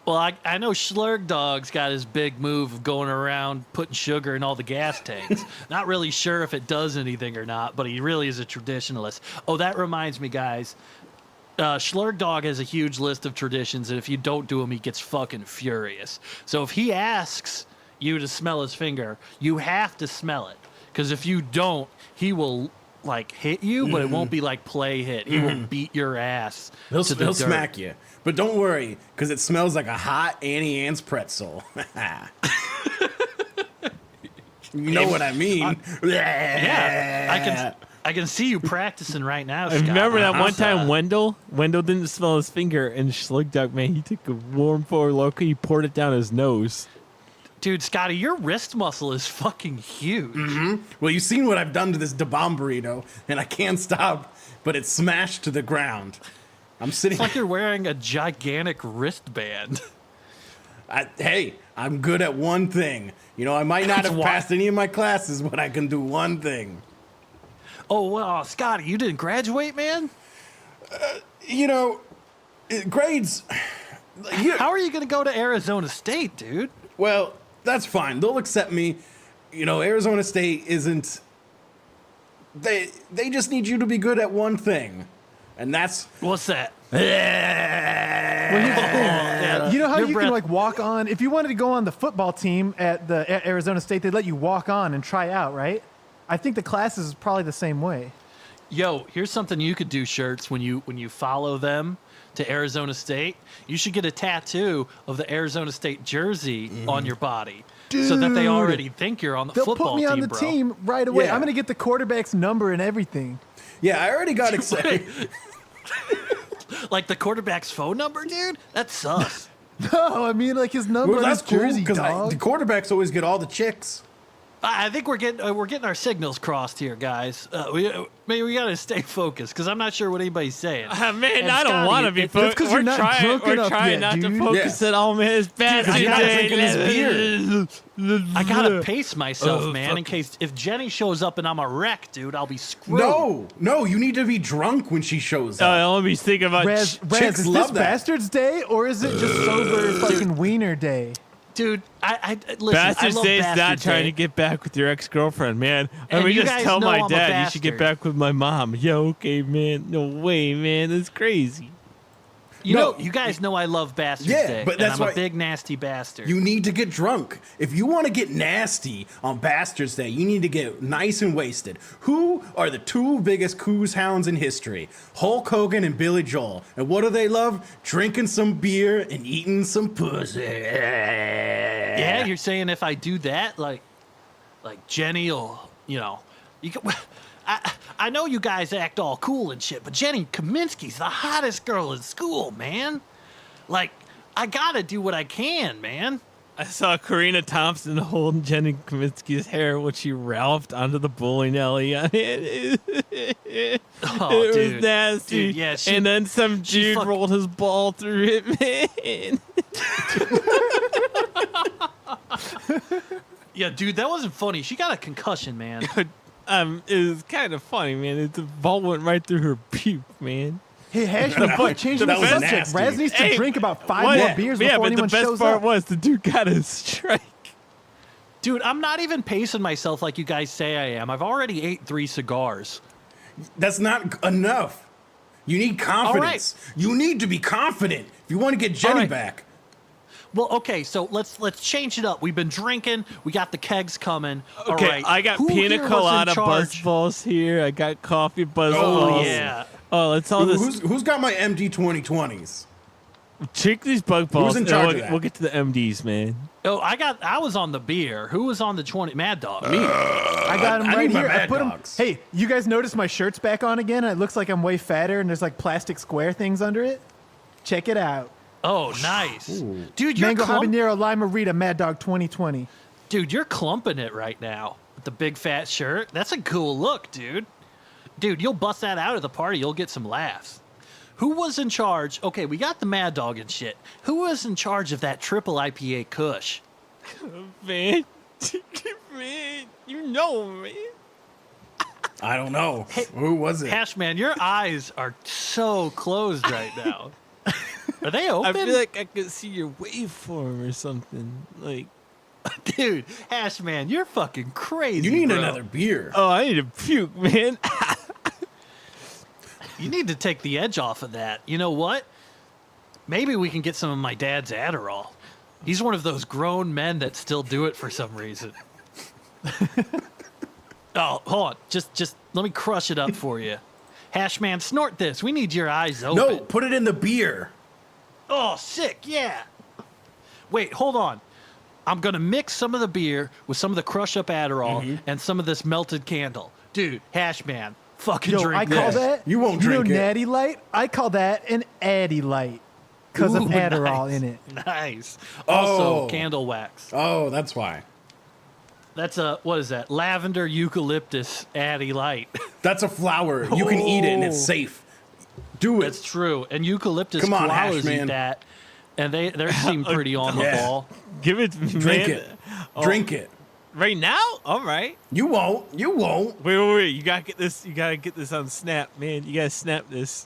A: Well, I know Schlurg Dog's got his big move of going around putting sugar in all the gas tanks. Not really sure if it does anything or not, but he really is a traditionalist. Oh, that reminds me, guys. Schlurg Dog has a huge list of traditions, and if you don't do them, he gets fucking furious. So if he asks you to smell his finger, you have to smell it. Because if you don't, he will like hit you, but it won't be like play hit. He will beat your ass.
E: He'll
A: to the dirt.
E: smack you. But don't worry, because it smells like a hot Annie Ann's pretzel. You know what I mean?
A: Yeah, I can see you practicing right now.
C: I
A: Scott.
C: remember that one
A: How's
C: time Wendell didn't smell his finger, and Schlug Dog, man, he took a warm Four Loko, he poured it down his nose.
A: Dude, Scotty, your wrist muscle is fucking huge.
E: Well, you've seen what I've done to this Da Bomb burrito, and I can't stop, but it's smashed to the ground. I'm sitting.
A: It's like you're wearing a gigantic wristband.
E: Hey, I'm good at one thing. You know, I might not have
A: What?
E: passed any of my classes, but I can do one thing.
A: Oh, well, Scotty, you didn't graduate, man?
E: You know, grades.
A: How are you going to go to Arizona State, dude?
E: Well, that's fine. They'll accept me. You know, Arizona State isn't. They just need you to be good at one thing, and that's
A: What's that?
D: Well, here's the thing. You know how
A: Your
D: you
A: breath-
D: can like walk on? If you wanted to go on the football team at Arizona State, they'd let you walk on and try out, right? I think the classes is probably the same way.
A: Yo, here's something you could do, Shirts, when you follow them to Arizona State. You should get a tattoo of the Arizona State jersey on your body. So that they
D: Dude.
A: already think you're on the
D: They'll
A: football
D: put me on
A: team,
D: the
A: bro.
D: team right away.
E: Yeah.
D: I'm gonna get the quarterback's number and everything.
E: Yeah, I already got excited.
A: Like the quarterback's phone number, dude? That's sus.
D: No, I mean like his number
E: Well,
D: on
E: that's
D: his
E: cool
D: jersey,
E: because
D: dog.
E: the quarterbacks always get all the chicks.
A: I think we're getting our signals crossed here, guys. Maybe we gotta stay focused because I'm not sure what anybody's saying.
C: Man,
A: And
C: I don't
A: Scotty,
C: want to be
A: it-
C: focused.
D: 'cause you're
C: We're
D: not
C: trying,
D: drunk
C: we're
D: enough
C: trying
D: yet,
C: not to
D: dude.
C: focus
E: Yeah.
C: it all, man. It's bad.
E: Dude, you're not
C: today.
E: drinking his beer.
A: I gotta pace myself, man,
C: fuck.
A: in case if Jenny shows up and I'm a wreck, dude, I'll be screwed.
E: No, you need to be drunk when she shows
C: I
E: up.
C: only be thinking about
D: Raz,
E: chicks
D: is this
E: love that.
D: Bastard's Day or is it just sober fucking Wiener Day?
A: Dude, I listen.
C: Bastard's
A: I love
C: Day's
A: Bastard's
C: not trying
A: Day.
C: to get back with your ex-girlfriend, man.
A: And
C: I mean,
A: you
C: just
A: guys
C: tell
A: know
C: my
A: I'm a
C: dad you should get
A: bastard.
C: back with my mom. Yo, okay, man. No way, man. That's crazy.
A: You
E: No,
A: know, you guys know I love Bastard's
E: Yeah,
A: Day,
E: but
A: and
E: that's
A: I'm
E: why-
A: a big nasty bastard.
E: You need to get drunk. If you want to get nasty on Bastard's Day, you need to get nice and wasted. Who are the two biggest coos hounds in history? Hulk Hogan and Billy Joel. And what do they love? Drinking some beer and eating some pussy.
A: Yeah, you're saying if I do that, like Jenny will, you can. I know you guys act all cool and shit, but Jenny Kaminsky's the hottest girl in school, man. Like, I gotta do what I can, man.
C: I saw Karina Thompson holding Jenny Kaminsky's hair when she ralphed onto the bowling alley.
A: Oh,
C: It
A: dude.
C: was nasty.
A: Dude, yeah,
C: and then some
A: she
C: dude
A: fuck-
C: rolled his ball through it, man.
A: Yeah, dude, that wasn't funny. She got a concussion, man.
C: It was kind of funny, man. The ball went right through her puke, man.
D: Hey, Hashman,
E: That
D: quit
E: was-
D: changing
E: that
D: the
E: was
D: subject.
E: nasty.
D: Raz needs to
C: Hey,
D: drink about 5
C: What?
D: more beers
C: Yeah,
D: before
C: but the
D: anyone
C: best
D: shows
C: part
D: up.
C: was the dude got a strike.
A: Dude, I'm not even pacing myself like you guys say I am. I've already ate 3 cigars.
E: That's not enough. You need confidence. You need to be confident if you want to get Jenny
A: right.
E: back.
A: Well, okay, so let's change it up. We've been drinking. We got the kegs coming.
C: Okay,
A: All right.
C: I got
A: Who
C: pina
A: here was in
C: colada buzz
A: charge?
C: balls here. I got coffee buzz
E: Oh,
C: balls.
A: Oh, yeah.
C: Oh, let's all this.
E: Who's got my MD 2020s?
C: Check these bug balls.
E: in
C: and
E: charge
C: we'll,
E: of that?
C: we'll get to the MDs, man.
A: Oh, I was on the beer. Who was on the 20? Mad Dog.
E: Me.
D: I got him
E: I
D: right
E: need my
D: here. I
E: Mad
D: put him.
E: Dogs.
D: Hey, you guys notice my shirt's back on again? It looks like I'm way fatter, and there's like plastic square things under it. Check it out.
A: Oh, nice. Dude, you're
D: Mango habanero limerita Mad Dog 2020.
A: Dude, you're clumping it right now with the big fat shirt. That's a cool look, dude. Dude, you'll bust that out at the party. You'll get some laughs. Who was in charge? Okay, we got the Mad Dog and shit. Who was in charge of that triple IPA Kush?
C: Man, man, you know, man.
E: I don't know. Who was it?
A: Hashman, your eyes are so closed right now. Are they
C: I
A: open?
C: feel like I could see your waveform or something. Like,
A: Dude, Hashman, you're fucking crazy.
E: You need
A: bro.
E: another beer.
C: oh, I need to puke, man.
A: You need to take the edge off of that. You know what? Maybe we can get some of my dad's Adderall. He's one of those grown men that still do it for some reason. Oh, hold on. Just let me crush it up for you. Hashman, snort this. We need your eyes open.
E: No, put it in the beer.
A: Oh, sick. Yeah. Wait, hold on. I'm going to mix some of the beer with some of the crush up Adderall and some of this melted candle. Dude, Hashman, fucking
D: Yo,
A: drink
D: I call
A: this.
D: that.
E: You won't
D: You
E: drink
D: know
E: it.
D: Natty Light? I call that an Addy Light because of
A: Ooh,
D: Adderall
A: nice.
D: in it.
A: Nice. Also,
E: Oh.
A: candle wax.
E: Oh, that's why.
A: That's a, what is that? Lavender eucalyptus Addy Light.
E: That's a flower. You can eat it and it's safe. Do it.
A: That's true. And eucalyptus
E: Come on,
A: flowers
E: Hashman.
A: eat that. And they seem pretty on the
E: Yeah.
A: ball.
C: Give it to me,
E: Drink
C: man.
E: it. Drink it.
C: Right now? All right.
E: You won't. You won't.
C: Wait. You gotta get this. You gotta get this on Snap, man. You gotta snap this.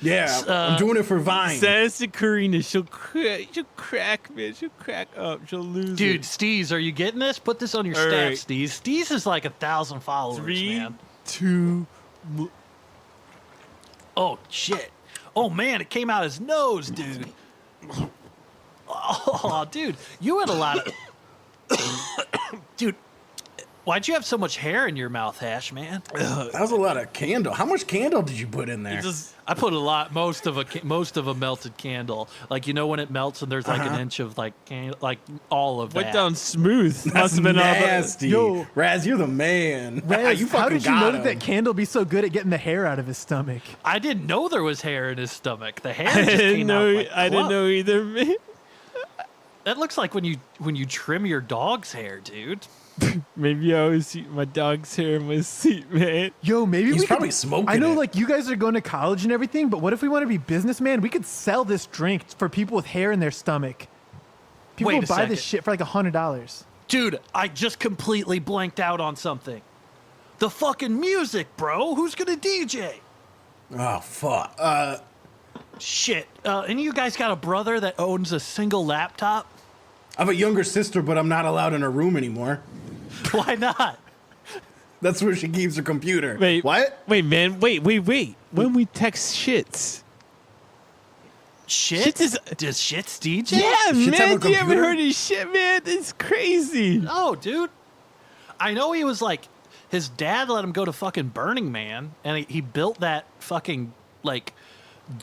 E: Yeah, I'm doing it for Vine.
C: Send it to Karina. She'll crack, man. She'll crack up. She'll lose
A: Dude,
C: it.
A: Steez, are you getting this? Put this on your
C: All
A: stats,
C: right.
A: Steez. Steez is like 1,000 followers,
C: 3,
A: man.
C: 2.
A: Oh, shit. Oh man, it came out his nose, dude. Oh, dude, you had a lot of. Dude, why'd you have so much hair in your mouth, Hash, man?
E: That was a lot of candle. How much candle did you put in there?
A: I put a lot, most of a melted candle. Like, you know when it melts and there's like an inch of like all of that.
C: Went down smooth.
E: That's
C: Must have been all the.
E: nasty.
D: Yo.
E: Raz, you're the man.
D: Raz,
E: you
D: how
E: fucking
D: did you
E: got
D: know
E: him.
D: that candle be so good at getting the hair out of his stomach?
A: I didn't know there was hair in his stomach. The hair
C: I
A: just
C: didn't
A: came
C: know.
A: out like
C: I didn't
A: clump.
C: know either, man.
A: That looks like when you trim your dog's hair, dude.
C: Maybe I always eat my dog's hair in my seat, man.
D: Yo, maybe
E: He's
D: we
E: probably
D: could,
E: smoking
D: I know,
E: it.
D: like, you guys are going to college and everything, but what if we want to be businessmen? We could sell this drink for people with hair in their stomach. People
A: Wait
D: will
A: a
D: buy this
A: second.
D: shit for like $100.
A: Dude, I just completely blanked out on something. The fucking music, bro. Who's gonna DJ?
E: Oh, fuck.
A: Shit. Any of you guys got a brother that owns a single laptop?
E: I have a younger sister, but I'm not allowed in her room anymore.
A: Why not?
E: That's where she keeps her computer.
C: Wait,
E: What?
C: Wait, man. Wait. When we text shits.
A: Shit?
C: Shits is-
A: Does Shits DJ?
C: Yeah,
E: Shits have a
C: man. You haven't
E: computer?
C: heard his shit, man. It's crazy.
A: Oh, dude. I know he was like, his dad let him go to fucking Burning Man, and he built that fucking, like,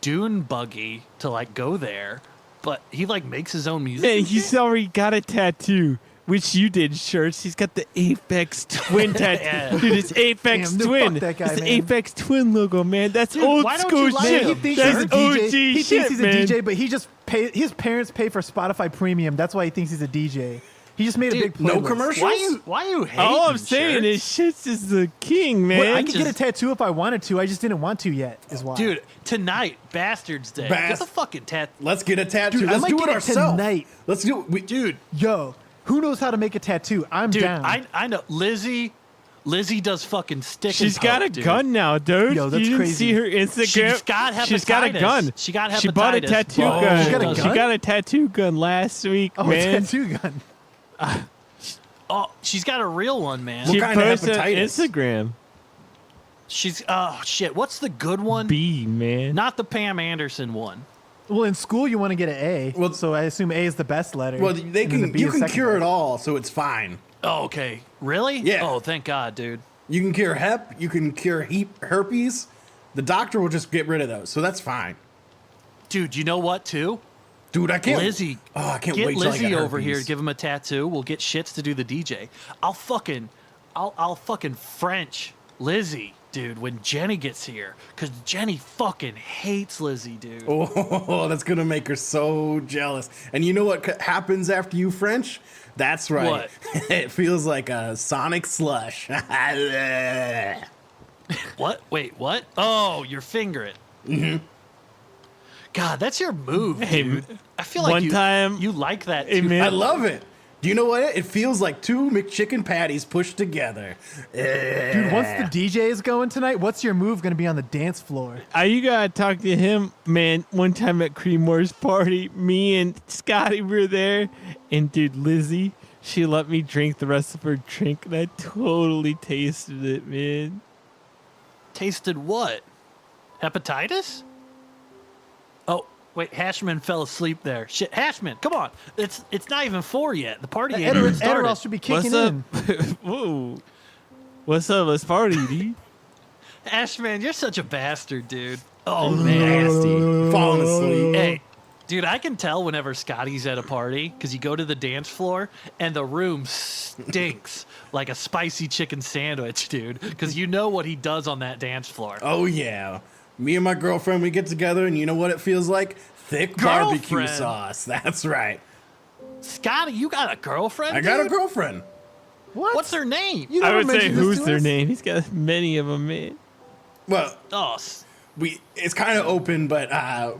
A: dune buggy to, like, go there. But he, like, makes his own music.
C: Man,
A: and
C: he's
A: shit?
C: already got a tattoo, which you did, Shirts. He's got the Apex Twin tattoo.
A: Yeah.
C: Dude, it's Apex
D: Damn, dude,
C: Twin.
D: fuck that guy,
C: it's the
D: man.
C: Apex Twin logo, man. That's
A: Dude,
C: old
A: why don't
C: school
A: you like
C: shit.
A: him?
D: He thinks
C: That's
D: he's a
C: OG
D: DJ. He
C: shit,
D: thinks he's a
C: man.
D: DJ, but his parents pay for Spotify Premium. That's why he thinks he's a DJ. He just made a
A: Dude,
D: big playlist.
E: no commercials?
A: Why you hating,
C: All I'm saying
A: Shirts?
C: is Shits is the king, man.
D: Well, I could get a
A: just-
D: tattoo if I wanted to. I just didn't want to yet. Is why,
A: Dude, tonight, Bastards Day. Get the fucking tattoo.
E: Let's get a tattoo.
D: Dude, I
E: Let's
D: might
E: do
D: get
E: it
D: it
E: ourselves.
D: tonight.
E: Let's do it.
A: Dude,
D: Yo, who knows how to make a tattoo? I'm
A: dude,
D: down.
A: I know. Lizzie does fucking stick
C: She's
A: and
C: got
A: poke,
C: a
A: dude.
C: gun now, dude.
D: Yo, that's
C: you didn't
D: crazy.
C: see her Instagram?
A: She's got
C: She's got a
A: hepatitis.
C: gun.
A: She got
C: She bought a
A: hepatitis.
C: tattoo
A: Whoa.
C: gun.
D: She got a
C: She
D: gun?
C: got a tattoo gun last week,
D: oh,
C: man.
D: a tattoo gun.
A: Oh, she's got a real one, man.
E: What
C: She
E: kind of
C: posted on
E: hepatitis?
C: Instagram.
A: She's oh shit. What's the good one?
C: B, man.
A: Not the Pam Anderson one.
D: Well, in school you want to get an A.
E: Well-
D: so I assume A is the best letter.
E: Well,
D: and then the B
E: you
D: is
E: can
D: second
E: cure
D: best.
E: it all, so it's fine.
A: Oh, okay. Really?
E: Yeah.
A: Oh, thank God, dude.
E: You can cure hep. You can cure herpes. The doctor will just get rid of those, so that's fine.
A: Dude, you know what too?
E: Dude, I can't.
A: Lizzie.
E: Oh, I can't
A: get
E: wait till I
A: Lizzie
E: get
A: over here.
E: herpes.
A: Give him a tattoo. We'll get Shits to do the DJ. I'll fucking French Lizzie, dude, when Jenny gets here, because Jenny fucking hates Lizzie, dude.
E: Oh, that's gonna make her so jealous. And you know what happens after you French? That's right.
A: What?
E: It feels like a Sonic slush.
A: What? Wait, what? Oh, your finger it. Mm-hmm. God, that's your move,
C: Hey,
A: dude. I feel like
C: one time-
A: you like that
C: Hey,
A: too.
C: man.
E: I love it. Do you know what? It feels like two McChicken patties pushed together.
D: Dude, once the DJ is going tonight, what's your move going to be on the dance floor?
C: You gotta talk to him, man. One time at Creamore's party, me and Scotty were there, and dude, Lizzie, she let me drink the rest of her drink, and I totally tasted it, man.
A: Tasted what? Hepatitis? Oh, wait, Hashman fell asleep there. Shit, Hashman, come on. It's not even 4 yet. The party ain't even started.
D: Adderall should be kicking
C: What's up?
D: in.
C: Whoa. What's up? Let's party, dude.
A: Ashman, you're such a bastard, dude. Oh, man.
E: Nasty. Falling asleep.
A: Hey, dude, I can tell whenever Scotty's at a party because you go to the dance floor and the room stinks like a spicy chicken sandwich, dude, because you know what he does on that dance floor.
E: Oh yeah. Me and my girlfriend, we get together, and you know what it feels like? Thick barbecue
A: Girlfriend.
E: sauce. That's right.
A: Scotty, you got a girlfriend?
E: I got a
A: dude?
E: girlfriend.
D: What?
A: What's her name?
D: You
C: I
D: never
C: would say
D: mentioned this
C: who's
D: to
C: their
D: us?
C: name. He's got many of them, man.
E: Well,
A: Oh,
E: it's kind of open, but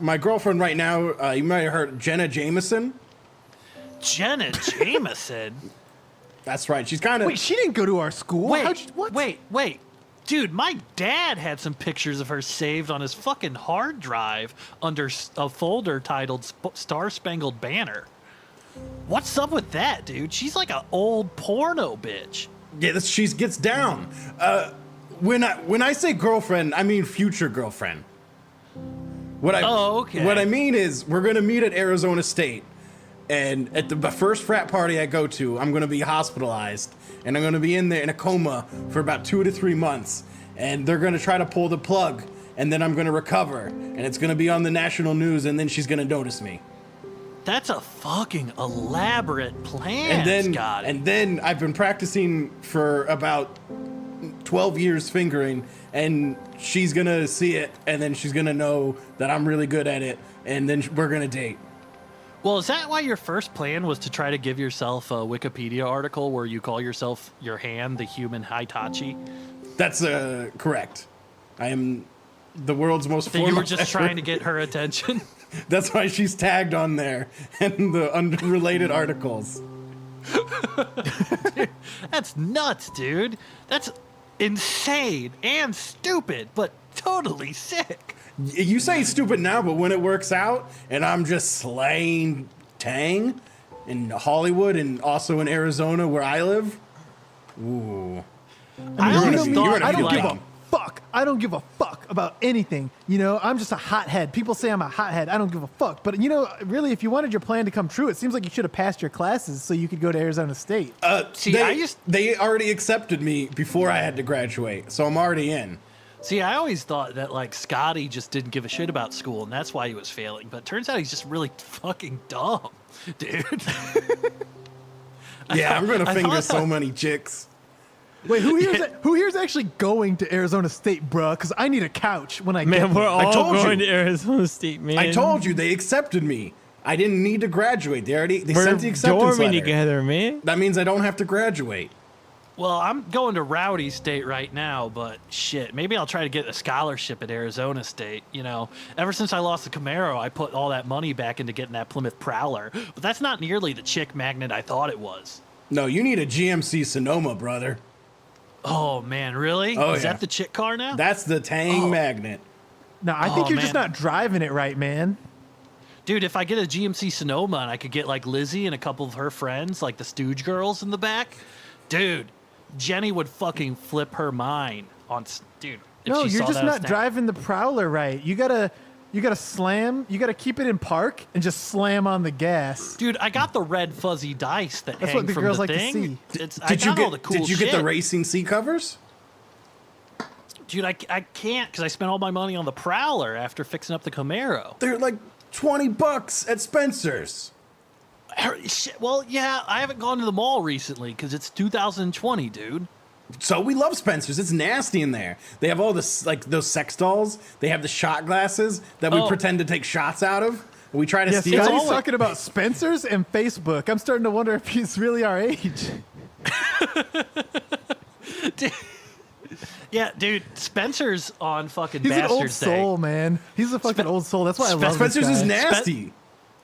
E: my girlfriend right now, you might have heard Jenna Jameson.
A: Jenna Jameson.
E: That's right. She's kind of.
D: Wait, she didn't go to our school.
A: Wait,
D: How'd you- what?
A: wait. Dude, my dad had some pictures of her saved on his fucking hard drive under a folder titled Star Spangled Banner. What's up with that, dude? She's like an old porno bitch.
E: Yeah, she gets down. When I say girlfriend, I mean future girlfriend. What I mean is, we're gonna meet at Arizona State, and at the first frat party I go to, I'm gonna be hospitalized, and I'm gonna be in there in a coma for about 2 to 3 months, and they're gonna try to pull the plug, and then I'm gonna recover, and it's gonna be on the national news, and then she's gonna notice me.
A: That's a fucking elaborate plan, Scotty.
E: And then I've been practicing for about 12 years fingering, and she's gonna see it, and then she's gonna know that I'm really good at it, and then we're gonna date.
A: Well, is that why your first plan was to try to give yourself a Wikipedia article where you call yourself your hand the human Hitachi?
E: That's correct. I am the world's most
A: That you were just trying to get her attention?
E: That's why she's tagged on there and the unrelated articles.
A: That's nuts, dude. That's insane and stupid, but totally sick.
E: You say stupid now, but when it works out and I'm just slaying Tang in Hollywood and also in Arizona where I live, ooh.
A: I always thought
F: I don't
A: like,
F: give a fuck. I don't give a fuck about anything. You know, I'm just a hothead. People say I'm a hothead. I don't give a fuck. But, you know, really, if you wanted your plan to come true, it seems like you should have passed your classes so you could go to Arizona State.
E: They already accepted me before I had to graduate, so I'm already in.
A: See, I always thought that, like, Scotty just didn't give a shit about school, and that's why he was failing. But it turns out he's just really fucking dumb, dude.
E: Yeah, I'm going to finger so many chicks.
F: Wait, who here's actually going to Arizona State, bruh? Because I need a couch when I get
C: Man, we're
F: there.
C: all
E: told
C: going
E: you.
C: to Arizona State, man.
E: I told you, they accepted me. I didn't need to graduate. They
C: we're
E: sent the acceptance
C: dorming
E: letter.
C: together, man.
E: That means I don't have to graduate.
A: Well, I'm going to Rowdy State right now, but shit, maybe I'll try to get a scholarship at Arizona State. You know, ever since I lost the Camaro, I put all that money back into getting that Plymouth Prowler, but that's not nearly the chick magnet I thought it was.
E: No, you need a GMC Sonoma, brother.
A: Oh, man, really?
E: Oh,
A: Is
E: yeah.
A: that the chick car now?
E: That's the Tang magnet.
F: No, I think
A: Oh,
F: you're just
A: man.
F: not driving it right, man.
A: Dude, if I get a GMC Sonoma and I could get, like, Lizzie and a couple of her friends, like the Stooge girls in the back, dude, Jenny would fucking flip her mind on... Dude, if
F: No,
A: she
F: you're
A: saw
F: just
A: that
F: not driving the Prowler right. You gotta slam. You gotta keep it in park and just slam on the gas.
A: Dude, I got the red fuzzy dice that
F: That's
A: hang
F: what the
A: from
F: girls
A: the
F: like to
A: thing.
F: see.
A: I got all the cool
E: Did you
A: shit.
E: get the racing seat covers?
A: Dude, I can't because I spent all my money on the Prowler after fixing up the Camaro.
E: They're like $20 at Spencer's.
A: Shit, well, yeah, I haven't gone to the mall recently because it's 2020, dude.
E: So we love Spencer's. It's nasty in there. They have all this, like those sex dolls. They have the shot glasses that we pretend to take shots out of. We try to
F: Yeah,
E: steal.
F: Scotty's talking about Spencer's and Facebook. I'm starting to wonder if he's really our age.
A: Yeah, dude, Spencer's on fucking
F: He's an old
A: Bastard's Day.
F: soul, man. He's a fucking old soul. That's why I love
E: Spencer's
F: this
E: is
F: guy.
E: nasty.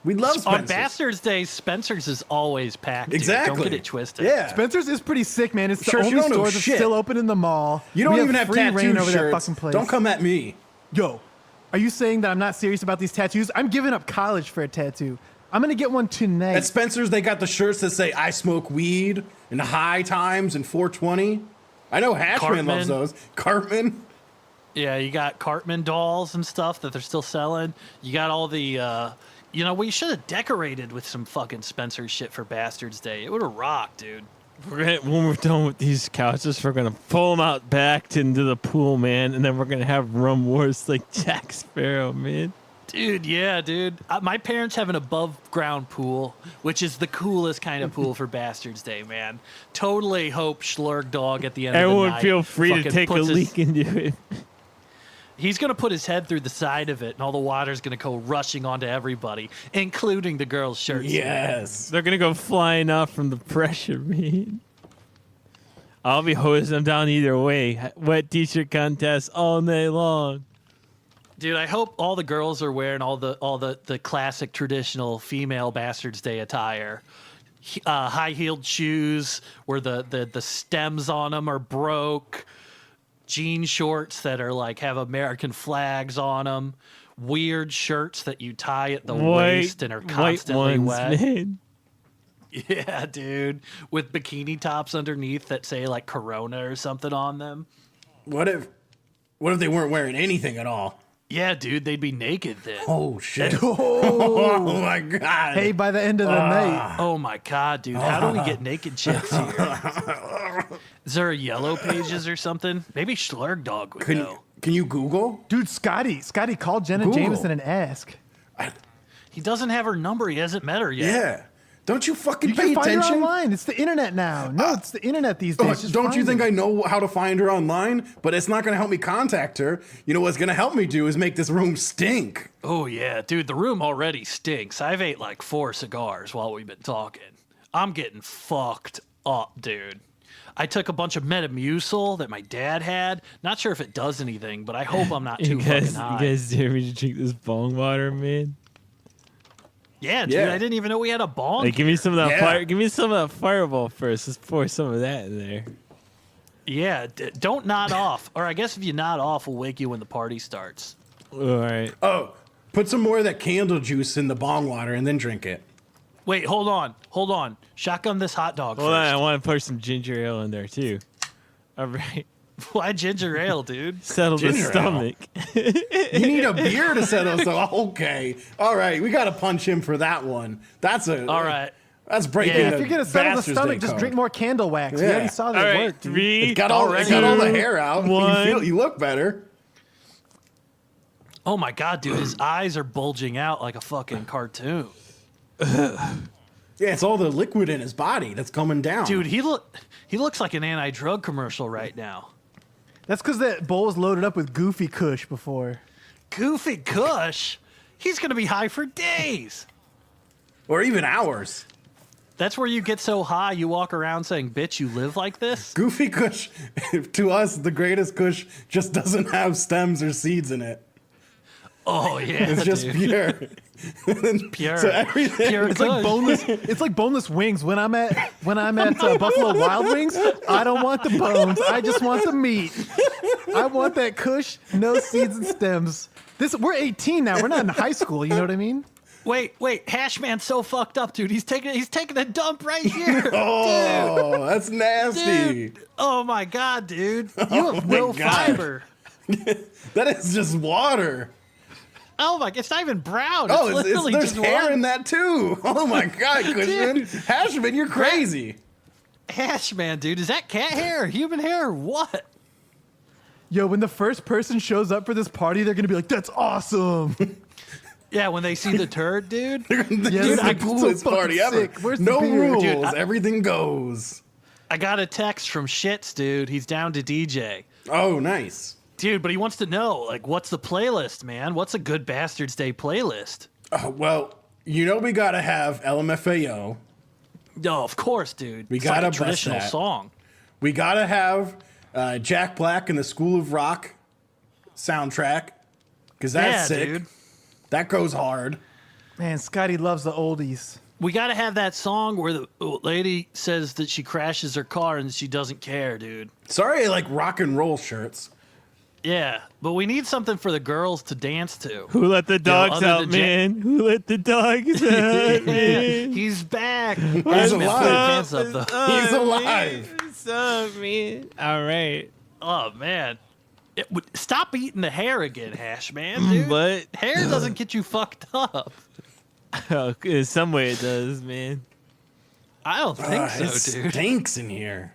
E: We love Spencer's.
A: On Bastard's Day, Spencer's is always packed. Dude.
E: Exactly.
A: Don't get it twisted.
E: Yeah.
F: Spencer's is pretty sick, man. It's the
E: Sure, you
F: only
E: don't know
F: store that's
E: shit.
F: still open in the mall.
E: You don't
F: We
E: even have
F: free reign
E: tattoo
F: over that
E: shirts.
F: fucking place.
E: Don't come at me.
F: Yo, are you saying that I'm not serious about these tattoos? I'm giving up college for a tattoo. I'm gonna get one tonight.
E: At Spencer's, they got the shirts that say "I smoke weed" and "High Times" and 420. I know Hatchman
A: Cartman.
E: loves those. Cartman.
A: Yeah, you got Cartman dolls and stuff that they're still selling. You got all the, we should have decorated with some fucking Spencer shit for Bastard's Day. It would have rocked, dude.
C: When we're done with these couches, we're gonna pull them out back into the pool, man, and then we're gonna have rum wars like Jack Sparrow, man.
A: Dude, yeah, dude. My parents have an above-ground pool, which is the coolest kind of pool for Bastard's Day, man. Totally hope Schlurg Dog at the end of the
C: Everyone
A: night
C: feel free to
A: fucking
C: take a
A: puts his-
C: leak into it.
A: He's going to put his head through the side of it, and all the water's going to go rushing onto everybody, including the girls' shirts.
E: Yes.
C: They're gonna go flying off from the pressure, man. I'll be hosing them down either way. Wet t-shirt contest all night long.
A: Dude, I hope all the girls are wearing all the classic traditional female Bastard's Day attire. High-heeled shoes where the stems on them are broke. Jean shorts that are like have American flags on them. Weird shirts that you tie at the waist and are constantly wet.
C: Man.
A: Yeah, dude. With bikini tops underneath that say like Corona or something on them.
E: What if they weren't wearing anything at all?
A: Yeah, dude, they'd be naked then.
E: Oh shit! Oh my god!
F: Hey, by the end of the night,
A: Oh my god, dude, how do we get naked chicks here? Is there a yellow pages or something? Maybe Schlurg Dog would know.
E: Can you Google?
F: dude, Scotty, call Jenna
E: Google.
F: Jameson and ask.
A: He doesn't have her number. He hasn't met her yet.
E: Yeah. Don't you fucking
F: You
E: pay
F: can find her
E: attention?
F: online. It's the internet now. No, it's the internet these days. Just
E: Don't you
F: find
E: think
F: her.
E: I know how to find her online? But it's not going to help me contact her. You know what's going to help me do is make this room stink.
A: Oh, yeah, dude, the room already stinks. I've ate like 4 cigars while we've been talking. I'm getting fucked up, dude. I took a bunch of Metamucil that my dad had. Not sure if it does anything, but I hope I'm not too fucking high.
C: You guys dare me to drink this bong water, man?
A: Yeah, dude,
E: Yeah.
A: I didn't even know we had a bong.
C: Hey, give me some of that
E: Yeah.
C: fire. Give me some of that fireball first. Let's pour some of that in there.
A: Yeah, don't nod off. Or I guess if you nod off, we'll wake you when the party starts.
C: All right.
E: Oh, put some more of that candle juice in the bong water and then drink it.
A: Wait, hold on. Shotgun this hot dog
C: Hold on. I
A: first.
C: want to pour some ginger ale in there too. All right.
A: Why ginger ale, dude?
C: Settle the
E: Ginger ale.
C: stomach.
E: You need a beer to settle. So okay, all right, we got to punch him for that one. That's a
A: All right.
E: That's breaking.
A: Yeah,
E: the
F: If you're gonna settle the
E: Bastard's
F: stomach,
E: Day
F: just
E: code.
F: drink more candle wax. We
E: Yeah.
F: already saw that
C: All right.
F: work. dude.
C: 3.
E: It got all the hair out.
C: One.
E: You look better.
A: Oh my god, dude, his eyes are bulging out like a fucking cartoon.
E: Yeah, it's all the liquid in his body that's coming down.
A: Dude, he looks like an anti-drug commercial right now.
F: That's because that bowl was loaded up with Goofy Kush before.
A: Goofy Kush? He's gonna be high for days.
E: or even hours.
A: That's where you get so high you walk around saying, bitch, you live like this?
E: Goofy Kush, to us, the greatest Kush just doesn't have stems or seeds in it.
A: Oh, yeah.
E: It's just
A: dude.
E: pure.
A: Pure.
E: So everything.
A: Pure
F: It's like
A: Kush.
F: boneless. It's like boneless wings. When I'm at Buffalo Wild Wings, I don't want the bones. I just want the meat. I want that Kush, no seeds and stems. We're 18 now. We're not in high school. You know what I mean?
A: Wait, Hashman's so fucked up, dude. He's taking a dump right here.
E: Oh, that's nasty.
A: Dude. Oh my god, dude. You have no
E: God.
A: fiber.
E: That is just water.
A: Oh my, it's not even brown.
E: Oh,
A: it's literally
E: there's
A: just
E: hair
A: water.
E: in that too. Oh my God, Cushman. Hashman, you're crazy.
A: Hashman, dude. Is that cat hair or human hair or what?
F: Yo, when the first person shows up for this party, they're gonna be like, "That's awesome."
A: Yeah, when they see the turd, dude.
E: This is
F: I-
E: the coolest
F: so fucking
E: party ever.
F: sick. Where's the
E: No
F: beer?
E: rules.
A: Dude,
E: Everything goes.
A: I got a text from Shits, dude. He's down to DJ.
E: Oh, nice.
A: Dude, but he wants to know, like, what's the playlist, man? What's a good Bastards Day playlist?
E: Well, you know we gotta have LMFAO.
A: No, of course, dude.
E: We
A: It's like
E: gotta
A: a
E: bust
A: traditional
E: that.
A: song.
E: We gotta have Jack Black and the School of Rock soundtrack because that's
A: Yeah,
E: sick.
A: dude.
E: That goes hard.
F: Man, Scotty loves the oldies.
A: We got to have that song where the lady says that she crashes her car and she doesn't care, dude.
E: Sorry, I like rock and roll shirts.
A: Yeah, but we need something for the girls to dance to.
C: Who let the dogs
A: other
C: out,
A: than Jack-
C: man? Who let the dogs out,
A: Yeah,
C: man?
A: he's back.
E: He's
A: Hashman, put your
E: alive.
A: pants up, though.
E: He's alive.
C: What's up, man? All right.
A: Oh, man. Stop eating the hair again, Hashman, dude.
C: But
A: Hair doesn't get you fucked up.
C: in some way it does, man.
A: I don't think
E: It
A: so, dude.
E: stinks in here.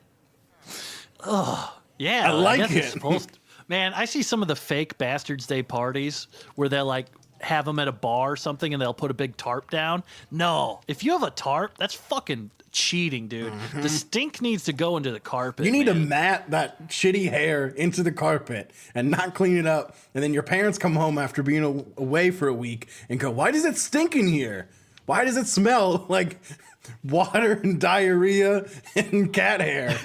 A: Yeah,
E: I like
A: guess it's
E: it.
A: supposed to. Man, I see some of the fake Bastards Day parties where they'll like have them at a bar or something and they'll put a big tarp down. No, if you have a tarp, that's fucking cheating, dude. The stink needs to go into the carpet.
E: You need to
A: man.
E: mat that shitty hair into the carpet and not clean it up. And then your parents come home after being away for a week and go, "Why does it stink in here? Why does it smell like water and diarrhea and cat hair?"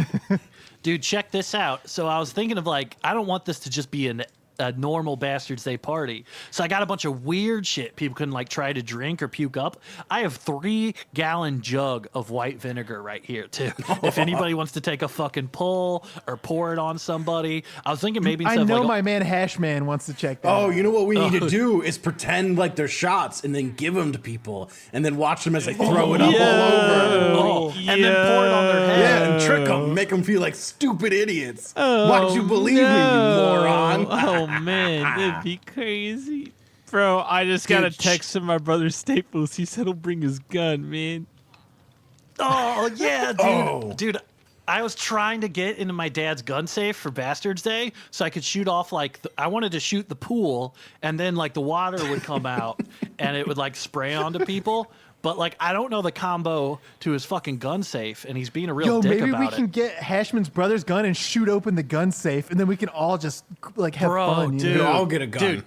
A: Dude, check this out. So I was thinking of like, I don't want this to just be a normal Bastards Day party. So I got a bunch of weird shit people can like try to drink or puke up. I have 3-gallon jug of white vinegar right here too. If anybody wants to take a fucking pull or pour it on somebody, I was thinking maybe
F: I
A: instead
F: know
A: of like
F: my man Hashman wants to check that.
E: Oh,
F: out.
E: you know what we need to do is pretend like they're shots and then give them to people and then watch them as they throw it up all over.
A: and then pour it on their head.
E: Yeah, and trick them, make them feel like stupid idiots. Why'd you believe me, you moron?
C: Oh Oh man, that'd be crazy, bro. I just got a text from my brother Staples. He said he'll bring his gun, man.
A: Oh yeah, dude.
E: Oh.
A: Dude, I was trying to get into my dad's gun safe for Bastards Day so I could shoot off like I wanted to shoot the pool and then like the water would come out and it would like spray onto people. But like I don't know the combo to his fucking gun safe and he's being a real dick
F: maybe
A: about
F: we
A: it.
F: can get Hashman's brother's gun and shoot open the gun safe, and then we can all just like have fun. You
A: dude.
F: know?
E: We'll all get a gun.
A: Dude.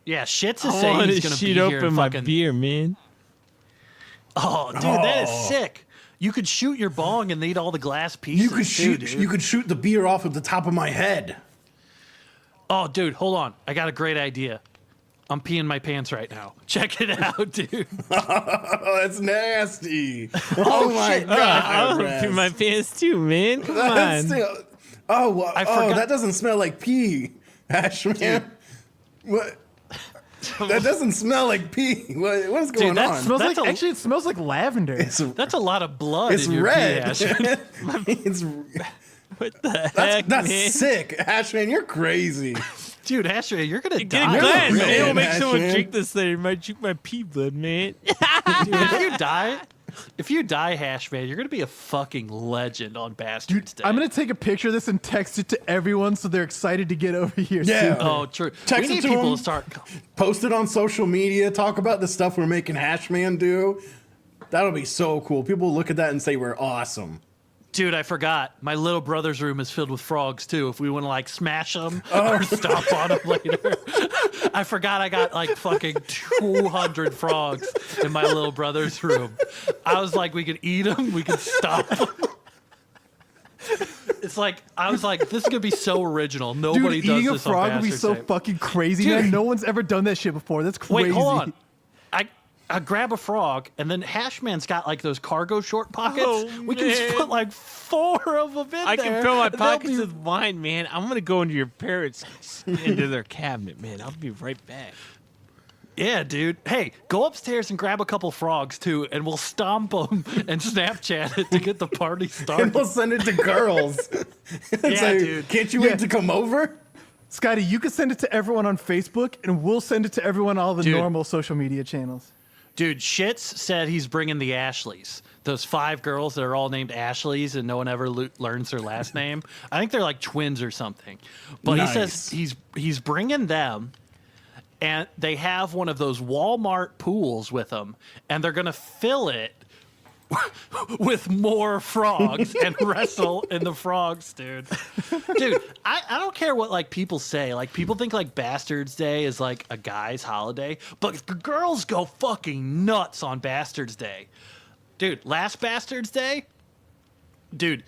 A: Yeah, Shits is
C: I
A: saying
C: want
A: he's
C: to
A: gonna
C: shoot
A: be here
C: open
A: and
C: my
A: fucking
C: beer, man.
A: Oh, dude, that is sick. You could shoot your bong and eat all the glass pieces.
E: You could shoot the beer off at the top of my head.
A: Oh, dude, hold on. I got a great idea. I'm peeing my pants right now. Check it out, dude.
E: Oh, that's nasty. Oh my
A: shit.
E: god.
C: I'll
E: Rez.
C: pee my pants too, man. Come
E: That's
C: on.
E: still- oh, well,
A: I forgot-
E: that doesn't smell like pee, Ashman. What? That doesn't smell like pee. What is going
A: that's-
E: on?
F: Smells
A: That's
F: like
A: a-
F: actually it smells like lavender.
A: That's a lot of blood
E: It's
A: in your
E: red.
A: pee, Ashman.
E: it's,
C: What the heck,
E: that's
C: man?
E: sick, Ashman. You're crazy.
A: Dude, Ashman, you're gonna
C: Get a
A: die.
C: glass,
E: real
C: man. It'll
E: man,
C: make someone
E: man.
C: drink this thing. It might drink my pee blood, man.
A: Dude, if you die, Hashman, you're gonna be a fucking legend on Bastards Day.
F: I'm gonna take a picture of this and text it to everyone so they're excited to get over here.
E: Yeah.
F: soon.
A: Oh, true.
E: Text
A: we
E: it
A: need
E: to
A: people
E: him.
A: to start.
E: Post it on social media. Talk about the stuff we're making Hashman do. That'll be so cool. People will look at that and say we're awesome.
A: Dude, I forgot. My little brother's room is filled with frogs too. If we want to like smash them or stomp on them later, I forgot I got like fucking 200 frogs in my little brother's room. I was like, we could eat them, we could stomp them. It's like I was like, this is gonna be so original. Nobody
F: Dude,
A: does
F: eating a
A: this on
F: frog would be
A: Bastards
F: so
A: Day.
F: fucking crazy,
A: Dude.
F: man. No one's ever done that shit before. That's crazy.
A: Wait, hold on. I grab a frog, and then Hashman's got like those cargo short pockets.
C: Oh,
A: we can
C: man.
A: put like 4 of them in
C: I
A: there.
C: can fill my
A: and they'll
C: pockets
A: be-
C: with wine, man. I'm gonna go into your parents' into their cabinet, man. I'll be right back.
A: Yeah, dude. Hey, go upstairs and grab a couple frogs too, and we'll stomp them and Snapchat it to get the party
E: And
A: started.
E: we'll send it to girls. It's
A: Yeah, dude.
E: Can't you wait to come over?
F: Scotty, you can send it to everyone on Facebook, and we'll send it to everyone on all the
A: Dude.
F: normal social media channels.
A: Dude, Shits said he's bringing the Ashleys. Those 5 girls that are all named Ashleys and no one ever learns their last name. I think they're like twins or something. But he says he's bringing them, and they have one of those Walmart pools with them, and they're gonna fill it with more frogs and wrestle in the frogs, dude. Dude, I don't care what like people say. Like people think like Bastards Day is like a guy's holiday, but the girls go fucking nuts on Bastards Day. Dude, last Bastards Day, dude,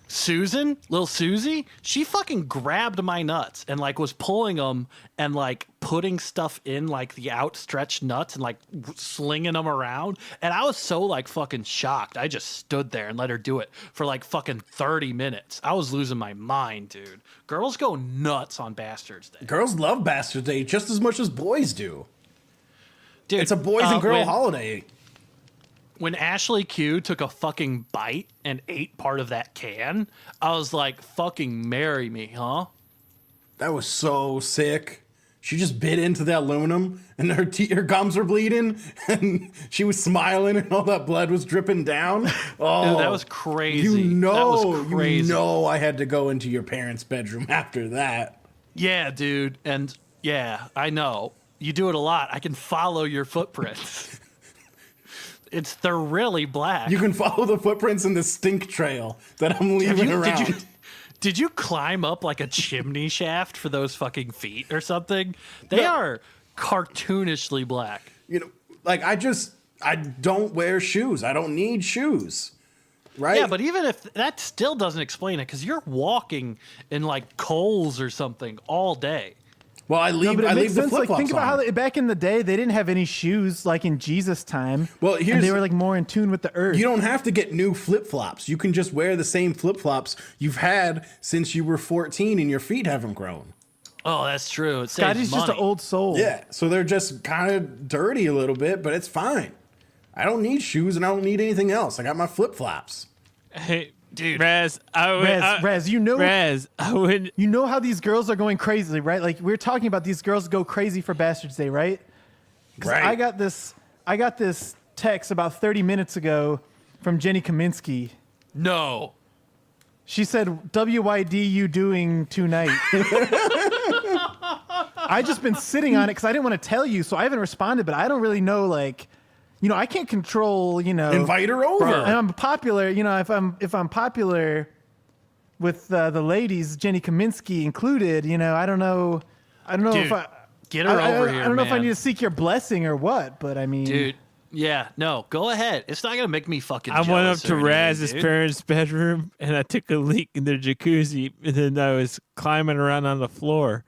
A: Susan, little Susie, she fucking grabbed my nuts and like was pulling them and like putting stuff in like the outstretched nuts and like slinging them around. And I was so like fucking shocked. I just stood there and let her do it for like fucking 30 minutes. I was losing my mind, dude. Girls go nuts on Bastards Day.
E: Girls love Bastard Day just as much as boys do.
A: Dude,
E: It's a boys and girl holiday.
A: When Ashley Q took a fucking bite and ate part of that can, I was like, fucking marry me, huh?
E: That was so sick. She just bit into the aluminum, and her gums were bleeding, and she was smiling, and all that blood was dripping down. Oh,
A: Dude, that was crazy.
E: You know,
A: that was crazy.
E: you know, I had to go into your parents' bedroom after that.
A: Yeah, dude. And yeah, I know. You do it a lot. I can follow your footprints. They're really black.
E: You can follow the footprints in the stink trail that I'm leaving around.
A: Did you climb up like a chimney shaft for those fucking feet or something? They are cartoonishly black.
E: You know, like I don't wear shoes. I don't need shoes. Right?
A: Yeah, but even if that still doesn't explain it, because you're walking in like coals or something all day.
E: Well, I leave.
F: But it
E: I
F: makes
E: leave the
F: sense.
E: flip
F: Like,
E: flops
F: think about
E: on.
F: how back in the day they didn't have any shoes, like in Jesus' time.
E: Well,
F: and they were like more in tune with the earth.
E: You don't have to get new flip flops. You can just wear the same flip flops you've had since you were 14, and your feet haven't grown.
A: Oh, that's true. It
F: Scotty's
A: saves
F: just an
A: money.
F: old soul.
E: Yeah, so they're just kind of dirty a little bit, but it's fine. I don't need shoes, and I don't need anything else. I got my flip flops.
C: Hey,
A: Dude,
C: Raz,
F: Raz, you know,
C: Raz, I would.
F: you know how these girls are going crazy, right? Like we're talking about these girls go crazy for Bastards Day, right? 'Cause
E: Right.
F: I got this text about 30 minutes ago from Jenny Kaminsky.
A: no.
F: She said, "WYD you doing tonight?" I just been sitting on it because I didn't want to tell you, so I haven't responded. But I don't really know, like, you know, I can't control, you know,
E: Invite her over.
F: and I'm popular, you know, if I'm popular with the ladies, Jenny Kaminsky included, you know, I don't know
A: Dude,
F: if I
A: get her over here,
F: I don't know if I
A: man.
F: need to seek your blessing or what, but I mean,
A: Dude, yeah, no, go ahead. It's not gonna make me fucking.
C: I went up
A: jealous
C: to
A: or anything,
C: Raz's
A: dude.
C: parents' bedroom and I took a leak in their jacuzzi, and then I was climbing around on the floor,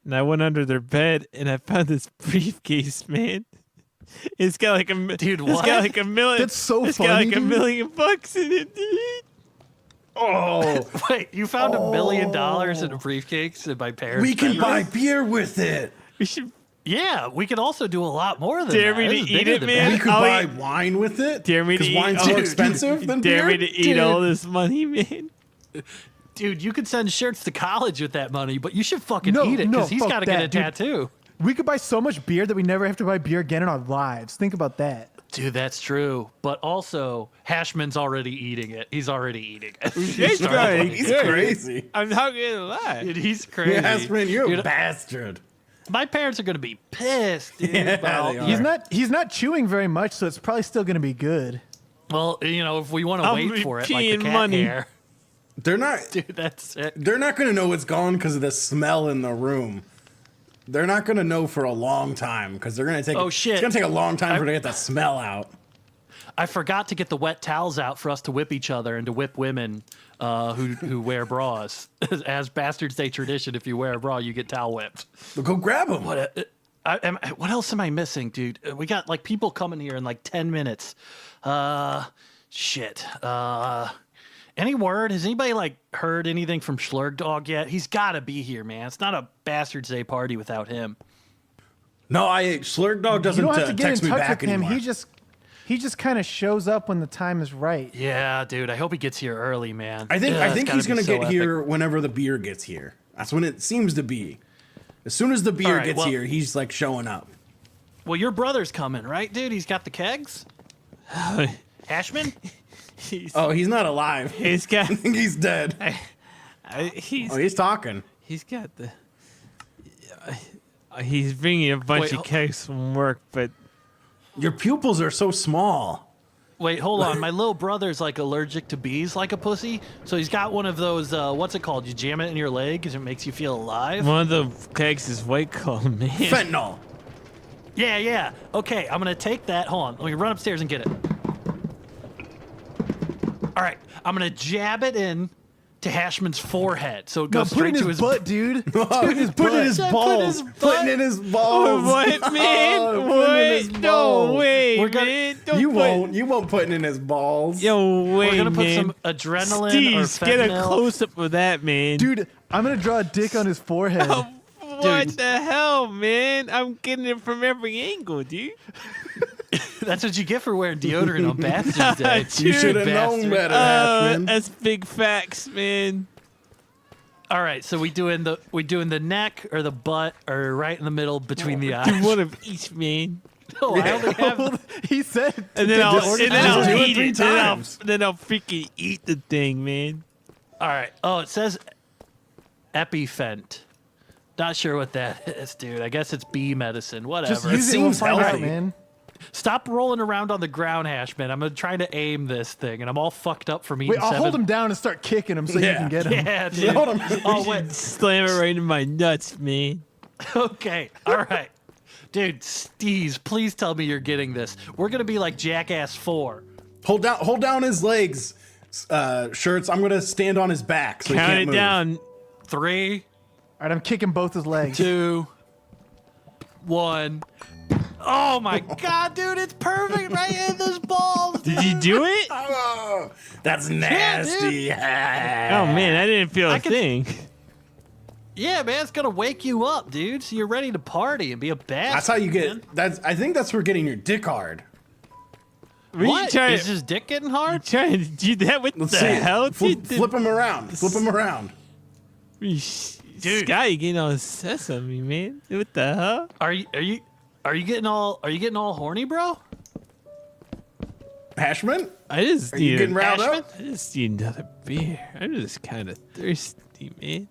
C: and I went under their bed and I found this briefcase, man. It's got like a
A: Dude,
C: It's
A: what?
C: got like $1 million.
F: That's so
C: It's
F: funny,
C: got like
F: dude.
C: $1 million in it, dude.
E: Oh,
A: Wait, you found $1 million in a briefcase in my parents'
E: we can
A: bedroom?
E: buy beer with it.
C: We should.
A: Yeah, we could also do a lot more than
C: Dare
A: that.
C: me to
A: This is
C: eat
A: bigger
C: it,
A: than
C: man.
E: We
A: that.
E: could
C: I'll
E: buy
C: eat-
E: wine with it.
C: Dare me to
E: Because
C: eat-
E: wine's
C: oh,
E: more
C: dude,
E: expensive than
C: Dare
E: beer.
C: me to eat all this money, man.
A: Dude, you could send shirts to college with that money, but you should fucking
F: No,
A: eat it
F: no,
A: because he's
F: fuck
A: got to get a
F: that, dude.
A: tattoo.
F: we could buy so much beer that we never have to buy beer again in our lives. Think about that.
A: Dude, that's true. But also, Hashman's already eating it. He's already eating it.
C: He's
A: already-
E: He's crazy.
C: I'm not gonna lie.
A: Dude, he's crazy.
E: Yasmin, you're a
A: Dude,
E: bastard.
A: my parents are gonna be pissed, dude.
E: Yeah,
A: about-
E: they are.
F: He's not chewing very much, so it's probably still going to be good.
A: Well, you know, if we want to
C: I'll
A: wait
C: be
A: for it, like the
C: peeing
A: cat
C: money.
A: hair,
E: They're not.
A: dude, that's it.
E: They're not gonna know it's gone because of the smell in the room. They're not gonna know for a long time because they're gonna take.
A: Oh, shit.
E: It's gonna take a long time for to get the smell out.
A: I forgot to get the wet towels out for us to whip each other and to whip women who wear bras. As Bastards Day tradition, if you wear a bra, you get towel whipped.
E: But go grab them.
A: What else am I missing, dude? We got like people coming here in like 10 minutes. Shit. Any word? Has anybody like heard anything from Schlurg Dog yet? He's got to be here, man. It's not a Bastards Day party without him.
E: No, Slurg Dog
F: You
E: doesn't
F: don't have to get in
E: text me
F: touch
E: back
F: with him.
E: anymore.
F: He just kind of shows up when the time is right.
A: Yeah, dude. I hope he gets here early, man.
E: I think
A: Ugh, it's gotta
E: he's
A: be
E: gonna
A: so
E: get
A: epic.
E: here whenever the beer gets here. That's when it seems to be. As soon as the beer
A: All right,
E: gets
A: well-
E: here, he's like showing up.
A: Well, your brother's coming, right, dude? He's got the kegs. Ashman?
E: Oh, he's not alive.
C: He's got.
E: I think he's dead.
C: He's
E: Oh, he's talking.
C: he's got the. He's bringing a bunch
A: Wait,
C: of kegs from work, but
E: Your pupils are so small.
A: Wait, hold on. My little brother's like allergic to bees like a pussy. So he's got one of those, what's it called? You jam it in your leg because it makes you feel alive?
C: one of the kegs is white claw, man.
E: Fentanyl.
A: Yeah, yeah. Okay, I'm going to take that. Hold on. Let me run upstairs and get it. All right. I'm going to jab it in to Hashman's forehead. So it
F: No,
A: goes
F: put it
A: straight
F: in
A: to
F: his
A: his
F: butt, dude.
E: Put in his
A: Should I put
E: balls.
A: his butt?
E: Putting in his balls.
C: What, man?
E: Oh, putting in his
C: What? No
E: balls.
C: way,
A: We're gonna-
C: man. Don't
E: You
C: put,
E: won't. You won't put it in his balls.
C: Yo, wait,
A: We're going to put
C: man.
A: some adrenaline
C: Steve,
A: or
C: get a
A: fentanyl.
C: close-up of that, man.
F: Dude, I'm going to draw a dick on his forehead.
C: What the hell, man? I'm getting it from every angle, dude.
A: That's what you get for wearing deodorant on Bastards Day.
E: You
C: Dude,
E: should have known
A: bastard.
E: better, Ashman.
C: That's big facts, man.
A: All right, so we doing the neck or the butt or right in the middle between the
C: Do
A: eyes?
C: one of each, man.
A: No, I only have.
F: He said.
C: And then I'll,
E: order
C: and then
E: three
C: I'll
E: times.
C: eat
E: Three
C: it. Then I'll,
E: times.
C: then I'll freaking eat the thing, man.
A: All right. Oh, it says Epifent. Not sure what that is, dude. I guess it's bee medicine. Whatever.
F: Just use it and we'll
E: seems
F: find out,
E: healthy.
F: man.
A: Stop rolling around on the ground, Hashman. I'm trying to aim this thing, and I'm all fucked up from eating
F: Wait, I'll
A: seven.
F: hold him down and start kicking him so you
E: Yeah.
F: can get him.
A: Yeah, dude.
E: Hold him.
A: Oh, wait.
C: Slam it right in my nuts, man.
A: Okay. All right. Dude, Steez, please tell me you're getting this. We're going to be like Jackass 4.
E: Hold down his legs, shirts. I'm gonna stand on his back so he
C: Count
E: can't
C: it
E: move.
C: down.
A: 3,
F: All right, I'm kicking both his legs.
A: 2, 1. Oh my god, dude, it's perfect right in those balls.
C: Did you do it?
E: Oh, that's nasty.
C: Oh man, I didn't feel a
A: could-
C: thing.
A: Yeah, man, it's gonna wake you up, dude. So you're ready to party and be a bastard.
E: That's how you
A: man.
E: get. I think that's for getting your dick hard.
A: What? Is his dick getting hard?
C: Trying to do that with
E: Let's
C: the
E: see.
C: hell?
E: Flip him around. Flip him around.
C: Dude, Sky, you getting all sesame, man? What the hell?
A: Are you getting all horny, bro?
E: Hashman?
C: I just
E: Are you
C: need
E: getting riled up?
C: I just need another beer. I'm just kind of thirsty, man.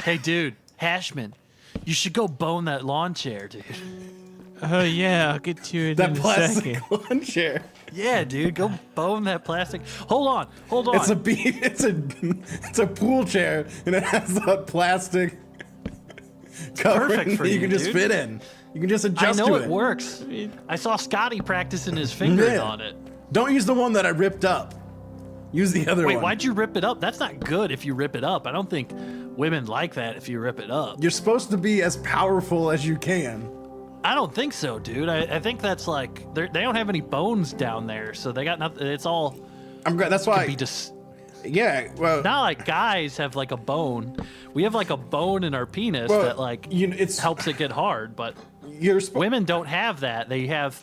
A: Hey, dude, Hashman, you should go bone that lawn chair, dude.
C: Oh yeah, I'll get to it
E: That
C: in a
E: plastic
C: second.
E: lawn chair.
A: Yeah, dude, go bone that plastic. Hold on.
E: It's a pool chair, and it has that plastic covering
A: perfect for
E: that you
A: you,
E: can just
A: dude.
E: fit in. You can just
A: I
E: adjust
A: know
E: to
A: it works. I saw Scotty practicing his fingers on it.
E: Don't use the one that I ripped up. Use the other
A: Wait,
E: one.
A: why'd you rip it up? That's not good if you rip it up. I don't think women like that if you rip it up.
E: You're supposed to be as powerful as you can.
A: I don't think so, dude. I think that's like they don't have any bones down there, so they got nothing. It's all
E: That's why.
A: be just
E: Yeah. Well.
A: not like guys have like a bone. We have like a bone in our penis
E: Well,
A: that like
E: it's
A: helps it get hard, but
E: you're supposed.
A: women don't have that. They have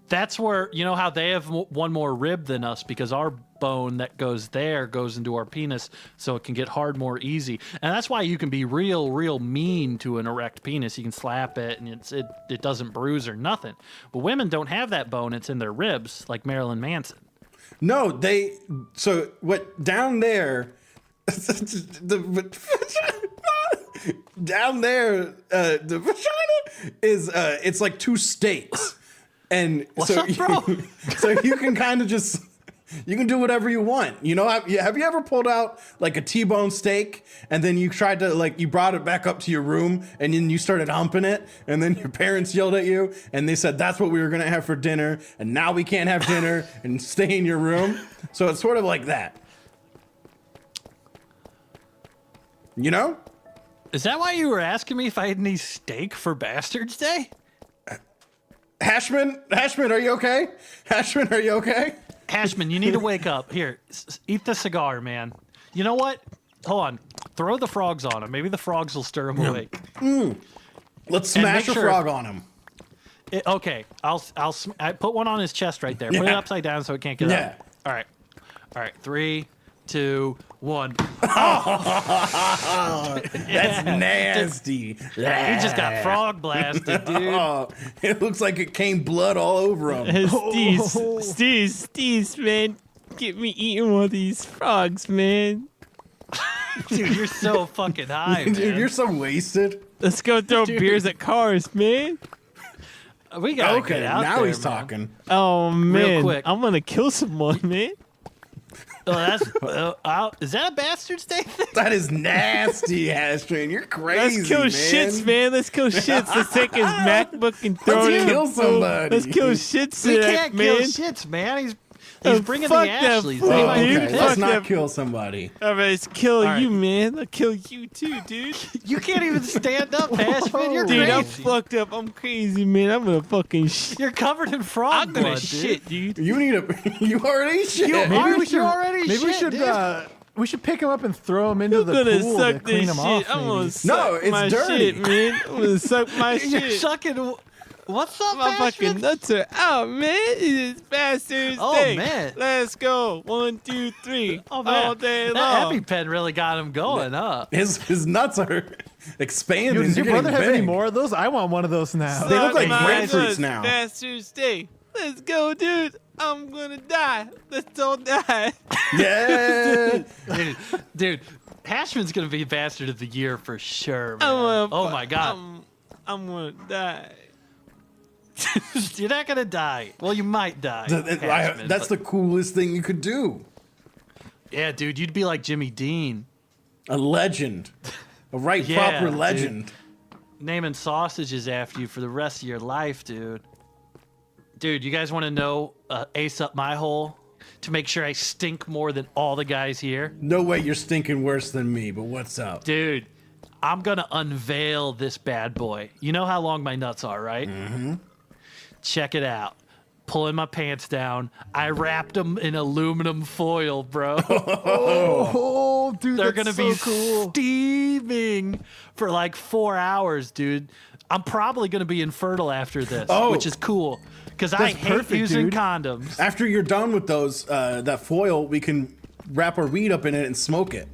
A: that's where you know how they have one more rib than us because our bone that goes there goes into our penis so it can get hard more easy, and that's why you can be real mean to an erect penis. You can slap it and it doesn't bruise or nothing, but women don't have that bone. It's in their ribs like Marilyn Manson.
E: No, so what down there down there the vagina is it's like two steaks. And
A: What's
E: so
A: up, bro?
E: so you can kind of just you can do whatever you want. You know, have you ever pulled out like a T-bone steak and then you tried to you brought it back up to your room and then you started humping it and then your parents yelled at you and they said that's what we were going to have for dinner and now we can't have dinner and stay in your room. So it's sort of like that. You know?
A: Is that why you were asking me if I had any steak for Bastards Day?
E: Hashman, are you okay? Hashman, are you okay?
A: Hashman, you need to wake up. Here, eat the cigar, man. You know what? Hold on. Throw the frogs on him. Maybe the frogs will stir him awake.
E: Let's smash a
A: sure-
E: frog on him.
A: Okay, I put one on his chest right there. Put it
E: Yeah.
A: upside down so it can't get
E: Yeah.
A: up. All right. 3, 2, 1.
E: That's nasty.
A: He just got frog blasted, dude.
E: Oh, it looks like it came blood all over him.
C: Steez, man, get me eating one of these frogs, man.
A: Dude, you're so fucking high, man.
E: Dude, you're so wasted.
C: Let's go throw beers at cars, man.
A: We gotta
E: Okay,
A: get out
E: now
A: there,
E: he's
A: man.
E: talking.
C: Oh man,
A: quick.
C: I'm gonna kill someone, man.
A: Oh, that's is that a Bastards Day thing?
E: That is nasty, Ashton. You're crazy,
C: Let's kill
E: man.
C: shits, man. Let's kill shits. Let's take his MacBook and throw it in
E: kill
C: the pool.
E: somebody.
C: Let's kill shits,
A: We can't
C: man.
A: kill shits, man. He's
C: Oh,
A: bringing the
C: fuck that
A: Ashleys.
C: fool,
A: They might be
C: dude.
E: Okay,
A: pissed.
E: let's
C: Fuck
E: not
C: that-
E: kill somebody.
C: All right, let's kill
A: All
C: you,
A: right.
C: man. I'll kill you too, dude.
A: You can't even stand up, Ashman. You're
C: Dude, I'm
A: crazy.
C: fucked up. I'm crazy, man. I'm gonna fucking shit.
A: You're covered in frog
C: I'm gonna
A: blood,
C: shit, dude.
E: You need a. You already shit.
A: Maybe we
F: should pick him up and throw him into
C: I'm
F: the
C: gonna
F: pool
C: suck
F: to clean
C: this
F: him
C: shit.
F: off.
C: I'm gonna
F: maybe.
C: suck
E: it's
C: my
E: dirty.
C: shit, man. I'm gonna suck my
A: You're
C: shit.
A: sucking. What's up,
C: My fucking
A: Ashman?
C: nuts are out, man. It is Bastards
A: Oh,
C: Day.
A: man.
C: Let's go. 1, 2, 3.
A: Oh, man.
C: All day
A: That
C: long.
A: EpiPen really got him going, huh?
E: His nuts are expanding.
F: Yo, does
E: They're
F: your brother
E: getting
F: have any
E: big.
F: more of those? I want one of those now.
E: They look like
C: Suck my
E: grapefruits
C: nuts,
E: now.
C: Bastards Day. Let's go, dude. I'm gonna die. Let's all die.
E: Yeah.
A: Dude, Hashman's gonna be Bastard of the Year for sure, man.
C: I'm gonna
A: Oh my god.
C: I'm gonna die.
A: You're not gonna die. Well, you might die. Hashman,
E: That's
A: but-
E: the coolest thing you could do.
A: Yeah, dude, you'd be like Jimmy Dean.
E: A legend. A right
A: Yeah,
E: proper
A: dude.
E: legend.
A: Naming sausages after you for the rest of your life, dude. Dude, you guys want to know ace up my hole to make sure I stink more than all the guys here?
E: No way you're stinking worse than me, but what's up?
A: Dude, I'm gonna unveil this bad boy. You know how long my nuts are, right? Mm-hmm. Check it out. Pulling my pants down. I wrapped them in aluminum foil, bro.
F: Oh, dude,
A: They're
F: that's
A: gonna
F: so
A: be
F: cool.
A: bleeding for like 4 hours, dude. I'm probably going to be infertile after this, which is cool because I hate
F: perfect,
A: using
F: dude.
A: condoms.
E: After you're done with those, that foil, we can wrap our weed up in it and smoke it.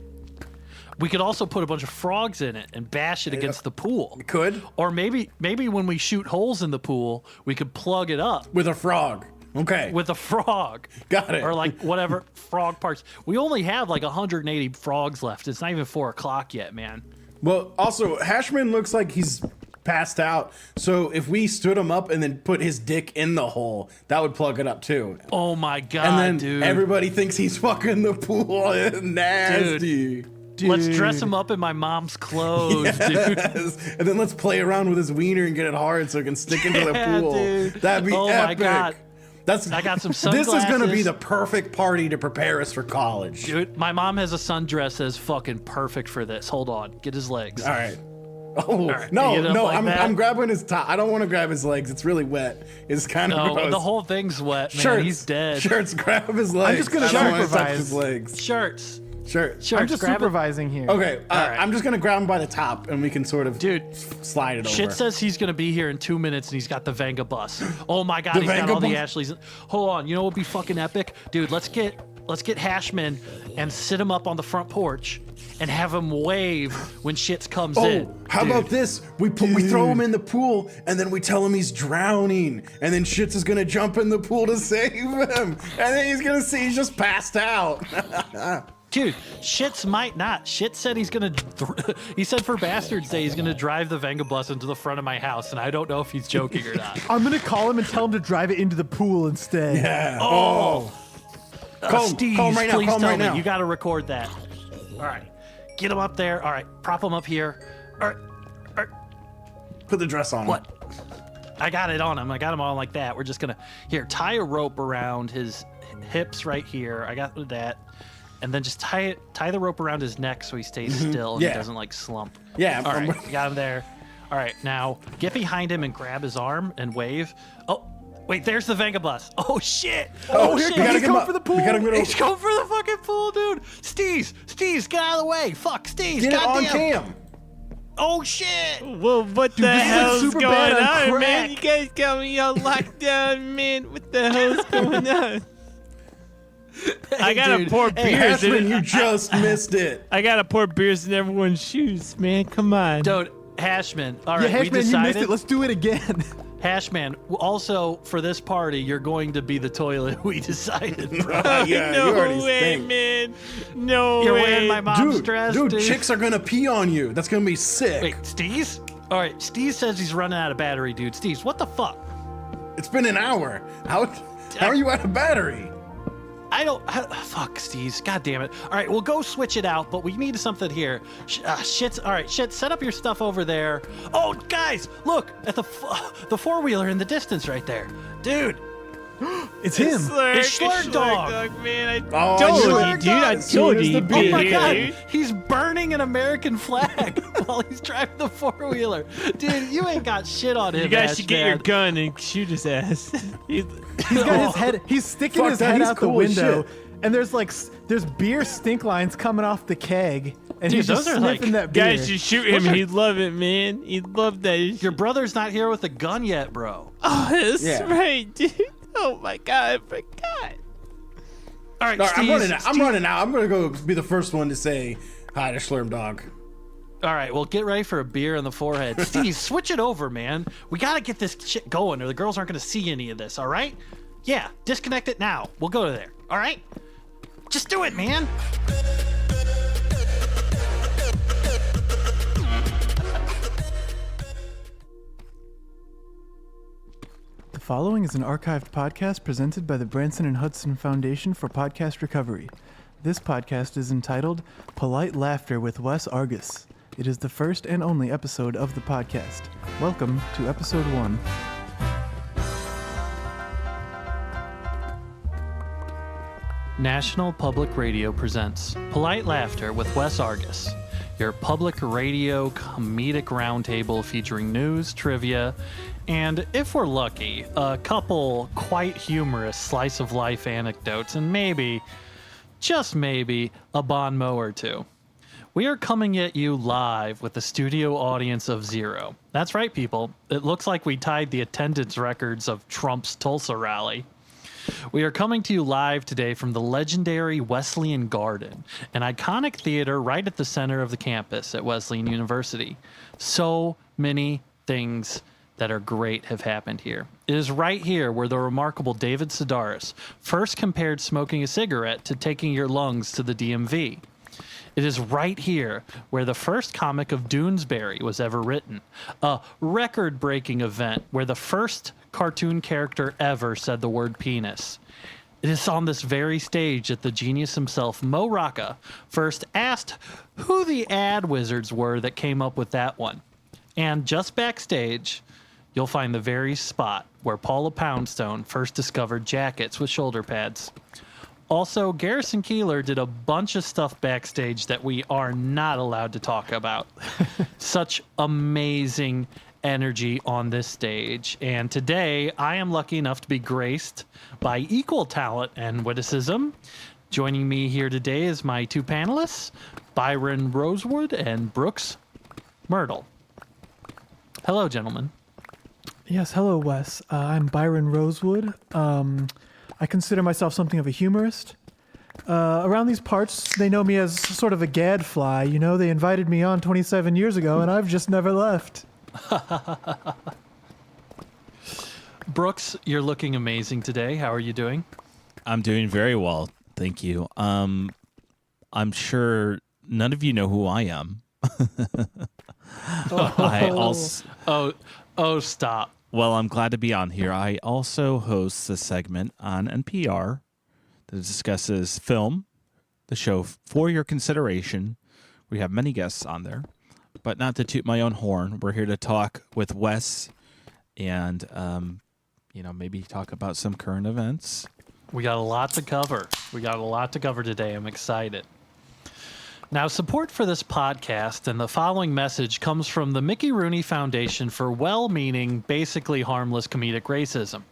A: We could also put a bunch of frogs in it and bash it against the pool.
E: We could.
A: Or maybe when we shoot holes in the pool, we could plug it up
E: With a frog. Okay.
A: with a frog.
E: Got it.
A: Or like whatever frog parts. We only have like 180 frogs left. It's not even 4 o'clock yet, man.
E: Well, also, Hashman looks like he's passed out. So if we stood him up and then put his dick in the hole, that would plug it up too.
A: Oh my god,
E: And then
A: dude.
E: everybody thinks he's fucking the pool. Nasty.
A: Let's dress him up in my mom's clothes, dude.
E: Yes. And then let's play around with his wiener and get it hard so it can stick into the
A: Yeah,
E: pool.
A: dude.
E: That'd be
A: Oh my
E: epic.
A: God.
E: I
A: got some
E: This is gonna be
A: sunglasses.
E: the perfect party to prepare us for college.
A: Dude, my mom has a sundress that's fucking perfect for this. Hold on. Get his legs.
E: All right. Oh
A: right,
E: no,
A: you get up
E: no!
A: like that?
E: I'm grabbing his top. I don't want to grab his legs. It's really wet. It's kind of
A: No,
E: gross.
A: the whole thing's wet, man.
E: Shirts,
A: He's dead.
E: Shirts, grab his legs.
F: just gonna
E: I don't wanna touch
F: supervise.
E: his legs.
A: Shirts.
E: Shirts.
A: Shirts.
F: I'm just
A: grab it.
F: supervising here.
E: Okay,
A: right.
E: I'm just gonna grab him by the top, and we can sort of
A: Dude,
E: slide it over.
A: Shit says he's gonna be here in 2 minutes, and he's got the Venga bus. Oh my god,
E: The
A: he's got
E: Venga
A: all the
E: bus?
A: Ashleys. Hold on, you know what would be fucking epic, dude? Let's get Hashman and sit him up on the front porch and have him wave when shit comes in.
E: Oh, how
A: Dude.
E: about this? We throw him in the pool, and then we tell him he's drowning, and then Shits is gonna jump in the pool to save him, and then he's gonna see he's just passed out.
A: Dude, Shits might not. Shit said he's gonna. He said for Bastards Day he's gonna drive the Venga bus into the front of my house, and I don't know if he's joking or not.
F: I'm gonna call him and tell him to drive it into the pool instead.
E: Yeah.
A: Oh, Steve,
E: call him right now,
A: please
E: call him
A: tell
E: right
A: me
E: now.
A: you got to record that. All right, get him up there. All right, prop him up here. All right,
E: Put the dress on him.
A: what? I got it on him. I got him on like that. We're just gonna tie a rope around his hips right here. I got that. And then just tie the rope around his neck so he stays still and
E: Yeah.
A: he doesn't like slump.
E: Yeah,
A: All
E: I'm-
A: right, we got him there. All right, now get behind him and grab his arm and wave. Oh, wait, there's the Venga bus. Oh shit!
E: Oh,
A: shit!
E: we gotta
F: He's
E: get him
F: going
E: up.
F: for the pool.
E: We gotta get him
A: He's going for the fucking pool, dude. Steez, get out of the way. Fuck, Steez,
E: Get it on
A: goddamn.
E: cam.
A: Oh shit!
C: Well, what the
F: this is like
C: hell's
F: super
C: going
F: bad on
C: on, man?
F: crack.
C: You guys got me all locked down, man. What the hell's going on? I gotta
A: dude.
C: pour
A: Hey,
C: beers
E: Hashman,
C: in.
E: you just missed it.
C: I gotta pour beers in everyone's shoes, man. Come on.
A: Dude, Hashman. All
F: Yeah,
A: right, we
F: Hashman, you missed
A: decided.
F: it. Let's do it again.
A: Hashman, also for this party, you're going to be the toilet. We decided, bro.
E: Yeah,
C: no
E: you already
C: way,
E: stink.
C: man. No
A: You're
C: way.
A: wearing my mom's dress,
E: Dude, chicks are gonna pee on you. That's gonna be sick.
A: Wait, Steez? All right, Steez says he's running out of battery, dude. Steez, what the fuck?
E: It's been an hour. How are you out of battery?
A: Fuck, Steez. God damn it. All right, we'll go switch it out, but we need something here. All right, set up your stuff over there. Oh, guys, look at the four-wheeler in the distance right there. Dude,
F: It's him.
A: It's Slurg Dog.
C: man.
E: Oh,
C: I told
E: Slurg
C: you, dude. I
E: Dog.
C: told
E: Here's
C: you.
E: the
C: He'd
E: beer.
C: be
A: Oh my
C: here,
A: god,
C: dude.
A: he's burning an American flag while he's driving the four-wheeler. Dude, you ain't got shit on him,
C: You guys should get your
A: Ashman.
C: gun and shoot his ass.
F: He's got his head. He's sticking
E: Fuck
F: his
E: that,
F: head
E: he's
F: out the
E: cool as
F: window,
E: shit.
F: and there's beer stink lines coming off the keg, and
A: Dude,
F: he's just
A: those are
F: sniffing
A: like-
F: that beer.
C: Guys should shoot him. He'd love it, man. He'd love that.
A: Your brother's not here with a gun yet, bro.
C: Oh, that's
E: Yeah.
C: right, dude. Oh my god, I forgot.
A: All right,
E: All right, I'm
A: Steez,
E: running out. I'm
A: Steez-
E: running out. I'm gonna go be the first one to say hi to Slurm Dog.
A: All right, well, get ready for a beer in the forehead. Steve, switch it over, man. We got to get this shit going or the girls aren't going to see any of this, all right? Yeah, disconnect it now. We'll go to there, all right? Just do it, man.
D: The following is an archived podcast presented by the Branson and Hudson Foundation for Podcast Recovery. This podcast is entitled Polite Laughter with Wes Argus. It is the first and only episode of the podcast. Welcome to episode 1.
A: National Public Radio presents Polite Laughter with Wes Argus, your public radio comedic roundtable featuring news, trivia, and, if we're lucky, a couple quite humorous slice of life anecdotes, and maybe, just maybe, a bon mot or two. We are coming at you live with a studio audience of 0. That's right, people. It looks like we tied the attendance records of Trump's Tulsa rally. We are coming to you live today from the legendary Wesleyan Garden, an iconic theater right at the center of the campus at Wesleyan University. So many things that are great have happened here. It is right here where the remarkable David Sedaris first compared smoking a cigarette to taking your lungs to the DMV. It is right here where the first comic of Doonesbury was ever written, a record-breaking event where the first cartoon character ever said the word penis. It is on this very stage that the genius himself, Mo Rocca, first asked who the ad wizards were that came up with that one. And just backstage, you'll find the very spot where Paula Poundstone first discovered jackets with shoulder pads. Also, Garrison Keillor did a bunch of stuff backstage that we are not allowed to talk about. Such amazing energy on this stage. And today, I am lucky enough to be graced by equal talent and witticism. Joining me here today is my two panelists, Byron Rosewood and Brooks Myrtle. Hello, gentlemen.
D: Yes, hello, Wes. I'm Byron Rosewood. I consider myself something of a humorist. Around these parts, they know me as sort of a gadfly. You know, they invited me on 27 years ago, and I've just never left.
A: Brooks, you're looking amazing today. How are you doing?
C: I'm doing very well, thank you. I'm sure none of you know who I am. I also...
A: Oh, stop.
C: Well, I'm glad to be on here. I also host a segment on NPR that discusses film, the show For Your Consideration. We have many guests on there, but not to toot my own horn. We're here to talk with Wes and, maybe talk about some current events.
A: We got a lot to cover. Today. I'm excited. Now, support for this podcast and the following message comes from the Mickey Rooney Foundation for well-meaning, basically harmless comedic racism.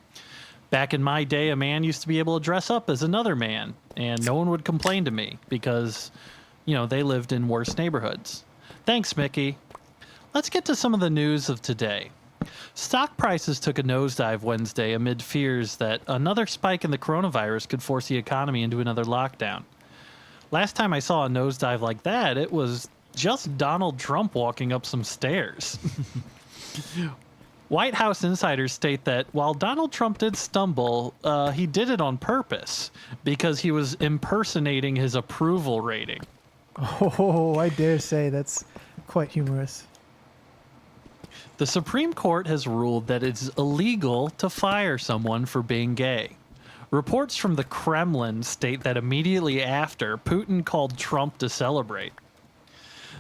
A: Back in my day, a man used to be able to dress up as another man, and no one would complain to me because, they lived in worse neighborhoods. Thanks, Mickey. Let's get to some of the news of today. Stock prices took a nosedive Wednesday amid fears that another spike in the coronavirus could force the economy into another lockdown. Last time I saw a nosedive like that, it was just Donald Trump walking up some stairs. White House insiders state that while Donald Trump did stumble, he did it on purpose because he was impersonating his approval rating.
D: Oh, I dare say that's quite humorous.
A: The Supreme Court has ruled that it's illegal to fire someone for being gay. Reports from the Kremlin state that immediately after, Putin called Trump to celebrate.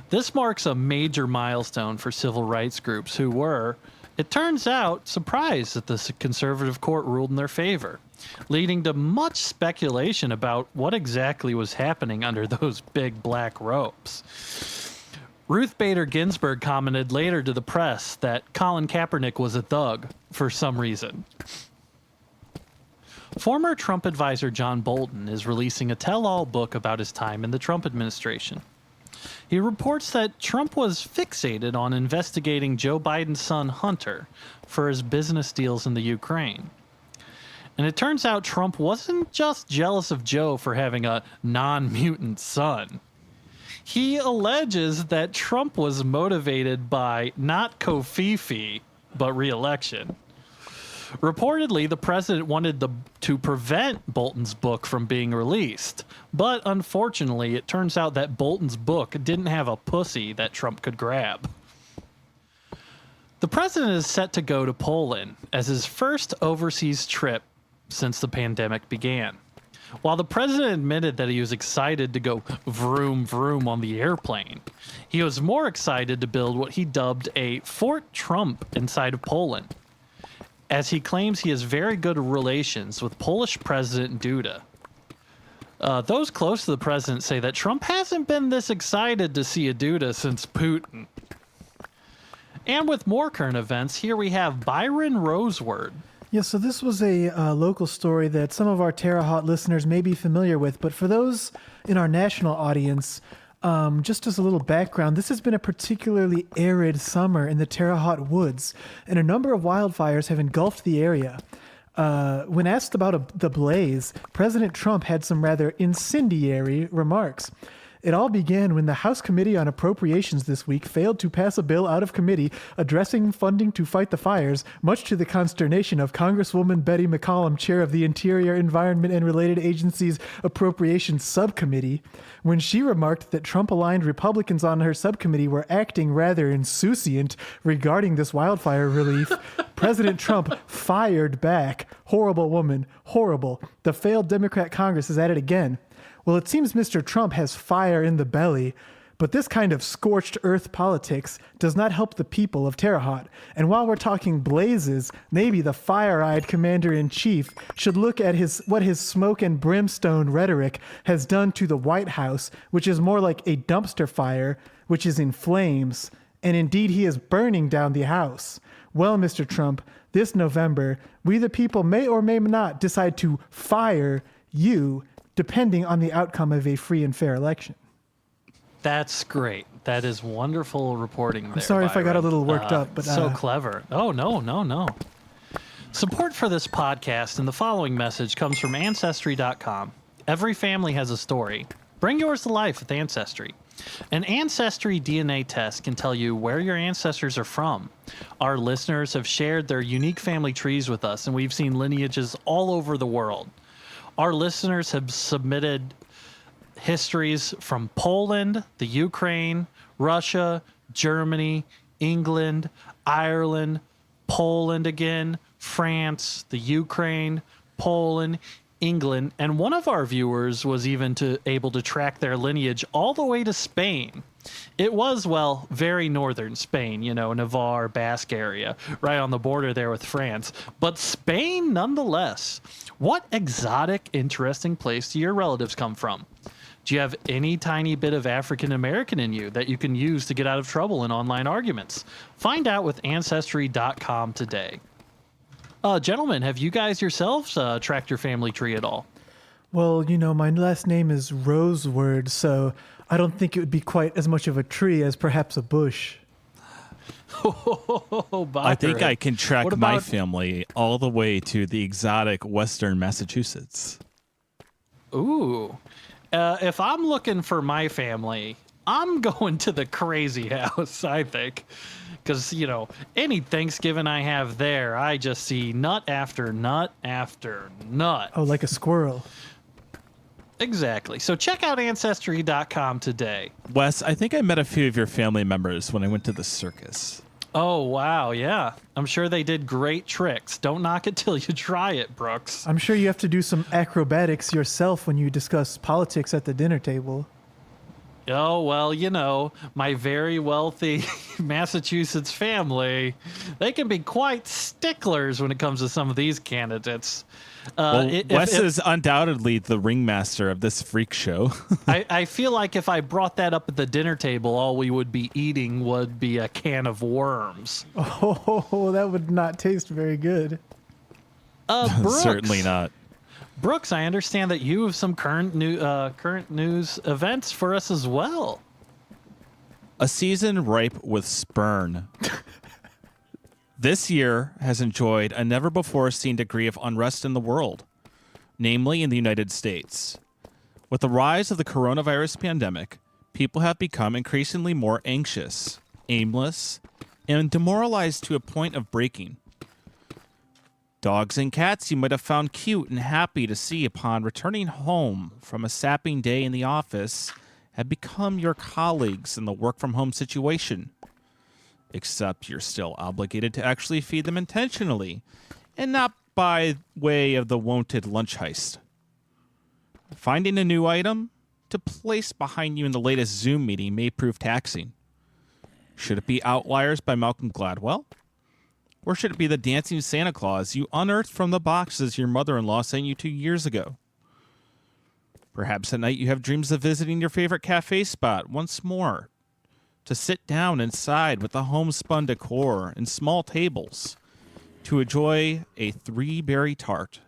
A: This marks a major milestone for civil rights groups who were, it turns out, surprised that the conservative court ruled in their favor, leading to much speculation about what exactly was happening under those big black robes. Ruth Bader Ginsburg commented later to the press that Colin Kaepernick was a thug for some reason. Former Trump advisor John Bolton is releasing a tell-all book about his time in the Trump administration. He reports that Trump was fixated on investigating Joe Biden's son Hunter for his business deals in the Ukraine. And it turns out Trump wasn't just jealous of Joe for having a non-mutant son. He alleges that Trump was motivated by not Kofifi, but re-election. Reportedly, the president wanted to prevent Bolton's book from being released, but unfortunately, it turns out that Bolton's book didn't have a pussy that Trump could grab. The president is set to go to Poland as his first overseas trip since the pandemic began. While the president admitted that he was excited to go vroom vroom on the airplane, he was more excited to build what he dubbed a Fort Trump inside of Poland, as he claims he has very good relations with Polish President Duda. Those close to the president say that Trump hasn't been this excited to see a Duda since Putin. And with more current events, here we have Byron Rosewood.
D: Yeah, so this was a local story that some of our Terre Haute listeners may be familiar with, but for those in our national audience, Just as a little background, this has been a particularly arid summer in the Terre Haute woods, and a number of wildfires have engulfed the area. When asked about the blaze, President Trump had some rather incendiary remarks. It all began when the House Committee on Appropriations this week failed to pass a bill out of committee addressing funding to fight the fires, much to the consternation of Congresswoman Betty McCollum, chair of the Interior, Environment, and Related Agencies Appropriations Subcommittee, when she remarked that Trump-aligned Republicans on her subcommittee were acting rather insouciant regarding this wildfire relief. President Trump fired back. Horrible woman. Horrible. The failed Democrat Congress is at it again. Well, it seems Mr. Trump has fire in the belly, but this kind of scorched earth politics does not help the people of Terre Haute. And while we're talking blazes, maybe the fire-eyed commander-in-chief should look at what his smoke and brimstone rhetoric has done to the White House, which is more like a dumpster fire, which is in flames. And indeed, he is burning down the house. Well, Mr. Trump, this November, we the people may or may not decide to fire you, depending on the outcome of a free and fair election.
A: That's great. That is wonderful reporting there.
D: I'm sorry if I got a little worked up, but
A: so clever. Oh, no. Support for this podcast and the following message comes from Ancestry.com. Every family has a story. Bring yours to life with Ancestry. An Ancestry DNA test can tell you where your ancestors are from. Our listeners have shared their unique family trees with us, and we've seen lineages all over the world. Our listeners have submitted histories from Poland, the Ukraine, Russia, Germany, England, Ireland, Poland again, France, the Ukraine, Poland, England, and one of our viewers was even able to track their lineage all the way to Spain. It was, well, very northern Spain, Navarre, Basque area, right on the border there with France. But Spain, nonetheless. What exotic, interesting place do your relatives come from? Do you have any tiny bit of African American in you that you can use to get out of trouble in online arguments? Find out with Ancestry.com today. Gentlemen, have you guys yourselves tracked your family tree at all?
D: Well, my last name is Roseword, so I don't think it would be quite as much of a tree as perhaps a bush.
C: I think I can track my family all the way to the exotic western Massachusetts.
A: Ooh. If I'm looking for my family, I'm going to the crazy house, I think. Because, any Thanksgiving I have there, I just see nut after nut after nut.
D: Oh, like a squirrel.
A: Exactly. So check out Ancestry.com today.
C: Wes, I think I met a few of your family members when I went to the circus.
A: Oh, wow. Yeah. I'm sure they did great tricks. Don't knock it till you try it, Brooks.
D: I'm sure you have to do some acrobatics yourself when you discuss politics at the dinner table.
A: Oh, well, my very wealthy Massachusetts family, they can be quite sticklers when it comes to some of these candidates.
C: Wes is undoubtedly the ringmaster of this freak show.
A: I feel like if I brought that up at the dinner table, all we would be eating would be a can of worms.
D: Oh, that would not taste very good.
A: Brooks,
C: certainly not.
A: Brooks, I understand that you have some current news events for us as well.
C: A season ripe with spurn. This year has enjoyed a never-before-seen degree of unrest in the world, namely in the United States. With the rise of the coronavirus pandemic, people have become increasingly more anxious, aimless, and demoralized to a point of breaking. Dogs and cats you might have found cute and happy to see upon returning home from a sapping day in the office have become your colleagues in the work-from-home situation. Except you're still obligated to actually feed them intentionally, and not by way of the wonted lunch heist. Finding a new item to place behind you in the latest Zoom meeting may prove taxing. Should it be Outliers by Malcolm Gladwell? Or should it be the dancing Santa Claus you unearthed from the boxes your mother-in-law sent you 2 years ago? Perhaps at night you have dreams of visiting your favorite cafe spot once more, to sit down inside with the homespun decor and small tables, to enjoy a 3-berry tart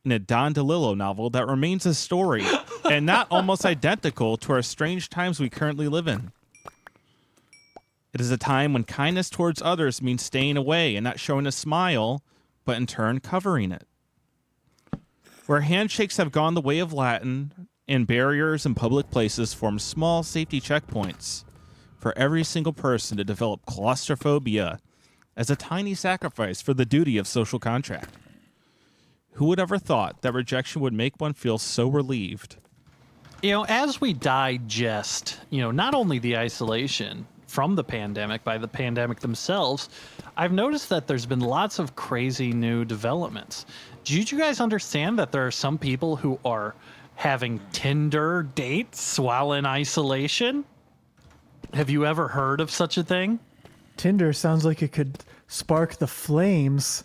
C: in a Don DeLillo novel that remains a story and not almost identical to our strange times we currently live in. It is a time when kindness towards others means staying away and not showing a smile, but in turn covering it. Where handshakes have gone the way of Latin and barriers in public places form small safety checkpoints for every single person to develop claustrophobia as a tiny sacrifice for the duty of social contract. Who would ever thought that rejection would make one feel so relieved?
A: As we digest, not only the isolation from the pandemic by the pandemic themselves, I've noticed that there's been lots of crazy new developments. Did you guys understand that there are some people who are having Tinder dates while in isolation? Have you ever heard of such a thing?
D: Tinder sounds like it could spark the flames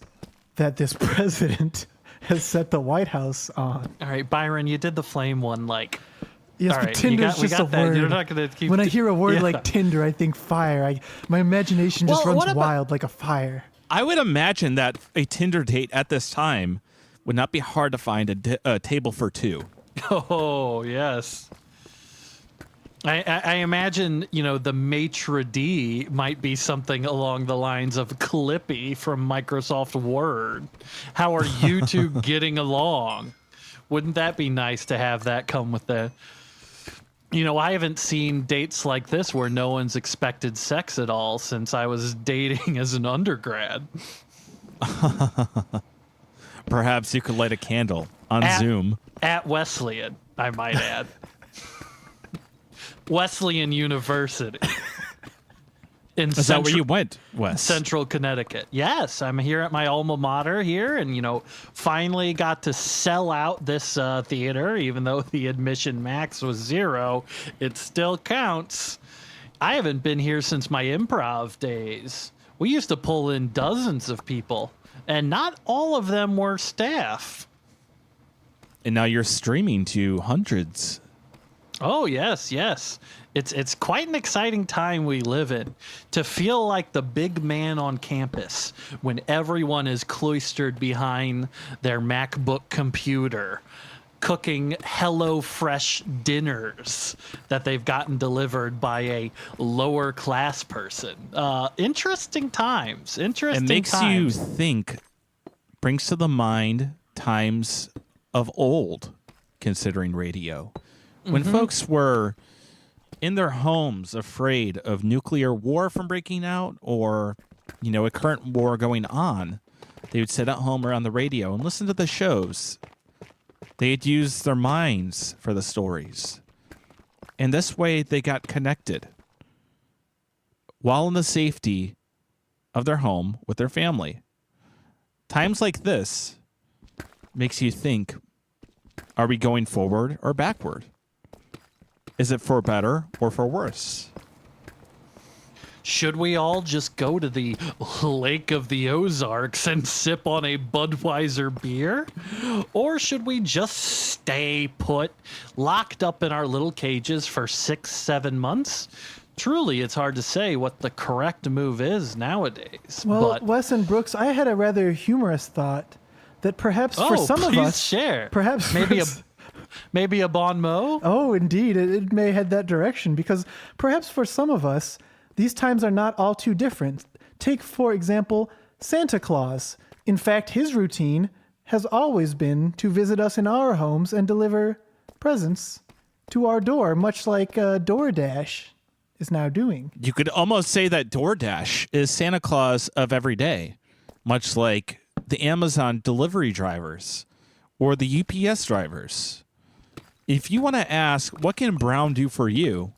D: that this president has set the White House on.
A: All right, Byron, you did the flame one
D: Yes,
A: all
D: but
A: right,
D: Tinder's just a word.
A: You're not gonna keep
D: when I hear a word like Tinder, I think fire. My imagination just runs wild like a fire.
C: I would imagine that a Tinder date at this time would not be hard to find a table for two.
A: Oh, yes. I imagine, the maitre d' might be something along the lines of Clippy from Microsoft Word. How are you two getting along? Wouldn't that be nice to have that come with the... I haven't seen dates like this where no one's expected sex at all since I was dating as an undergrad.
C: Perhaps you could light a candle on Zoom.
A: At Wesleyan, I might add. Wesleyan University.
C: Is that where you went, Wes?
A: Central Connecticut. Yes, I'm here at my alma mater here, and finally got to sell out this theater. Even though the admission max was 0, it still counts. I haven't been here since my improv days. We used to pull in dozens of people, and not all of them were staff.
C: And now you're streaming to hundreds.
A: Oh, yes. It's quite an exciting time we live in, to feel like the big man on campus when everyone is cloistered behind their MacBook computer, cooking HelloFresh dinners that they've gotten delivered by a lower class person. Interesting times.
C: It makes you think, brings to the mind times of old, considering radio. When folks were in their homes afraid of nuclear war from breaking out or, a current war going on, they would sit at home around the radio and listen to the shows. They'd use their minds for the stories. And this way they got connected while in the safety of their home with their family. Times like this makes you think, are we going forward or backward? Is it for better or for worse?
A: Should we all just go to the Lake of the Ozarks and sip on a Budweiser beer? Or should we just stay put, locked up in our little cages for 6-7 months? Truly, it's hard to say what the correct move is nowadays.
D: Well, Wes and Brooks, I had a rather humorous thought that perhaps for some of us...
A: share.
D: Perhaps
A: Maybe a bon mot?
D: Oh, indeed. It may head that direction because perhaps for some of us, these times are not all too different. Take, for example, Santa Claus. In fact, his routine has always been to visit us in our homes and deliver presents to our door, much like DoorDash is now doing.
C: You could almost say that DoorDash is Santa Claus of every day, much like the Amazon delivery drivers or the UPS drivers. If you want to ask, what can Brown do for you?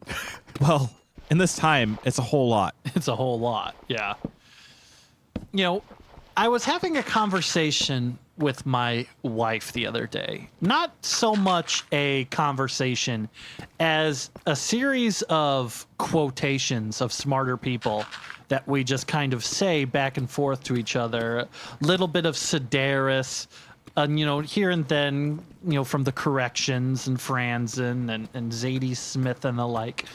C: Well, in this time, it's a whole lot.
A: It's a whole lot, yeah. I was having a conversation with my wife the other day. Not so much a conversation as a series of quotations of smarter people that we just kind of say back and forth to each other. A little bit of Sedaris, here and then, from the corrections and Franzen and Zadie Smith and the like.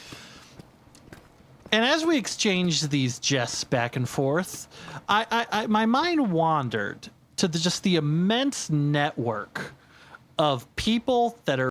A: And as we exchanged these jests back and forth, my mind wandered to just the immense network of people that are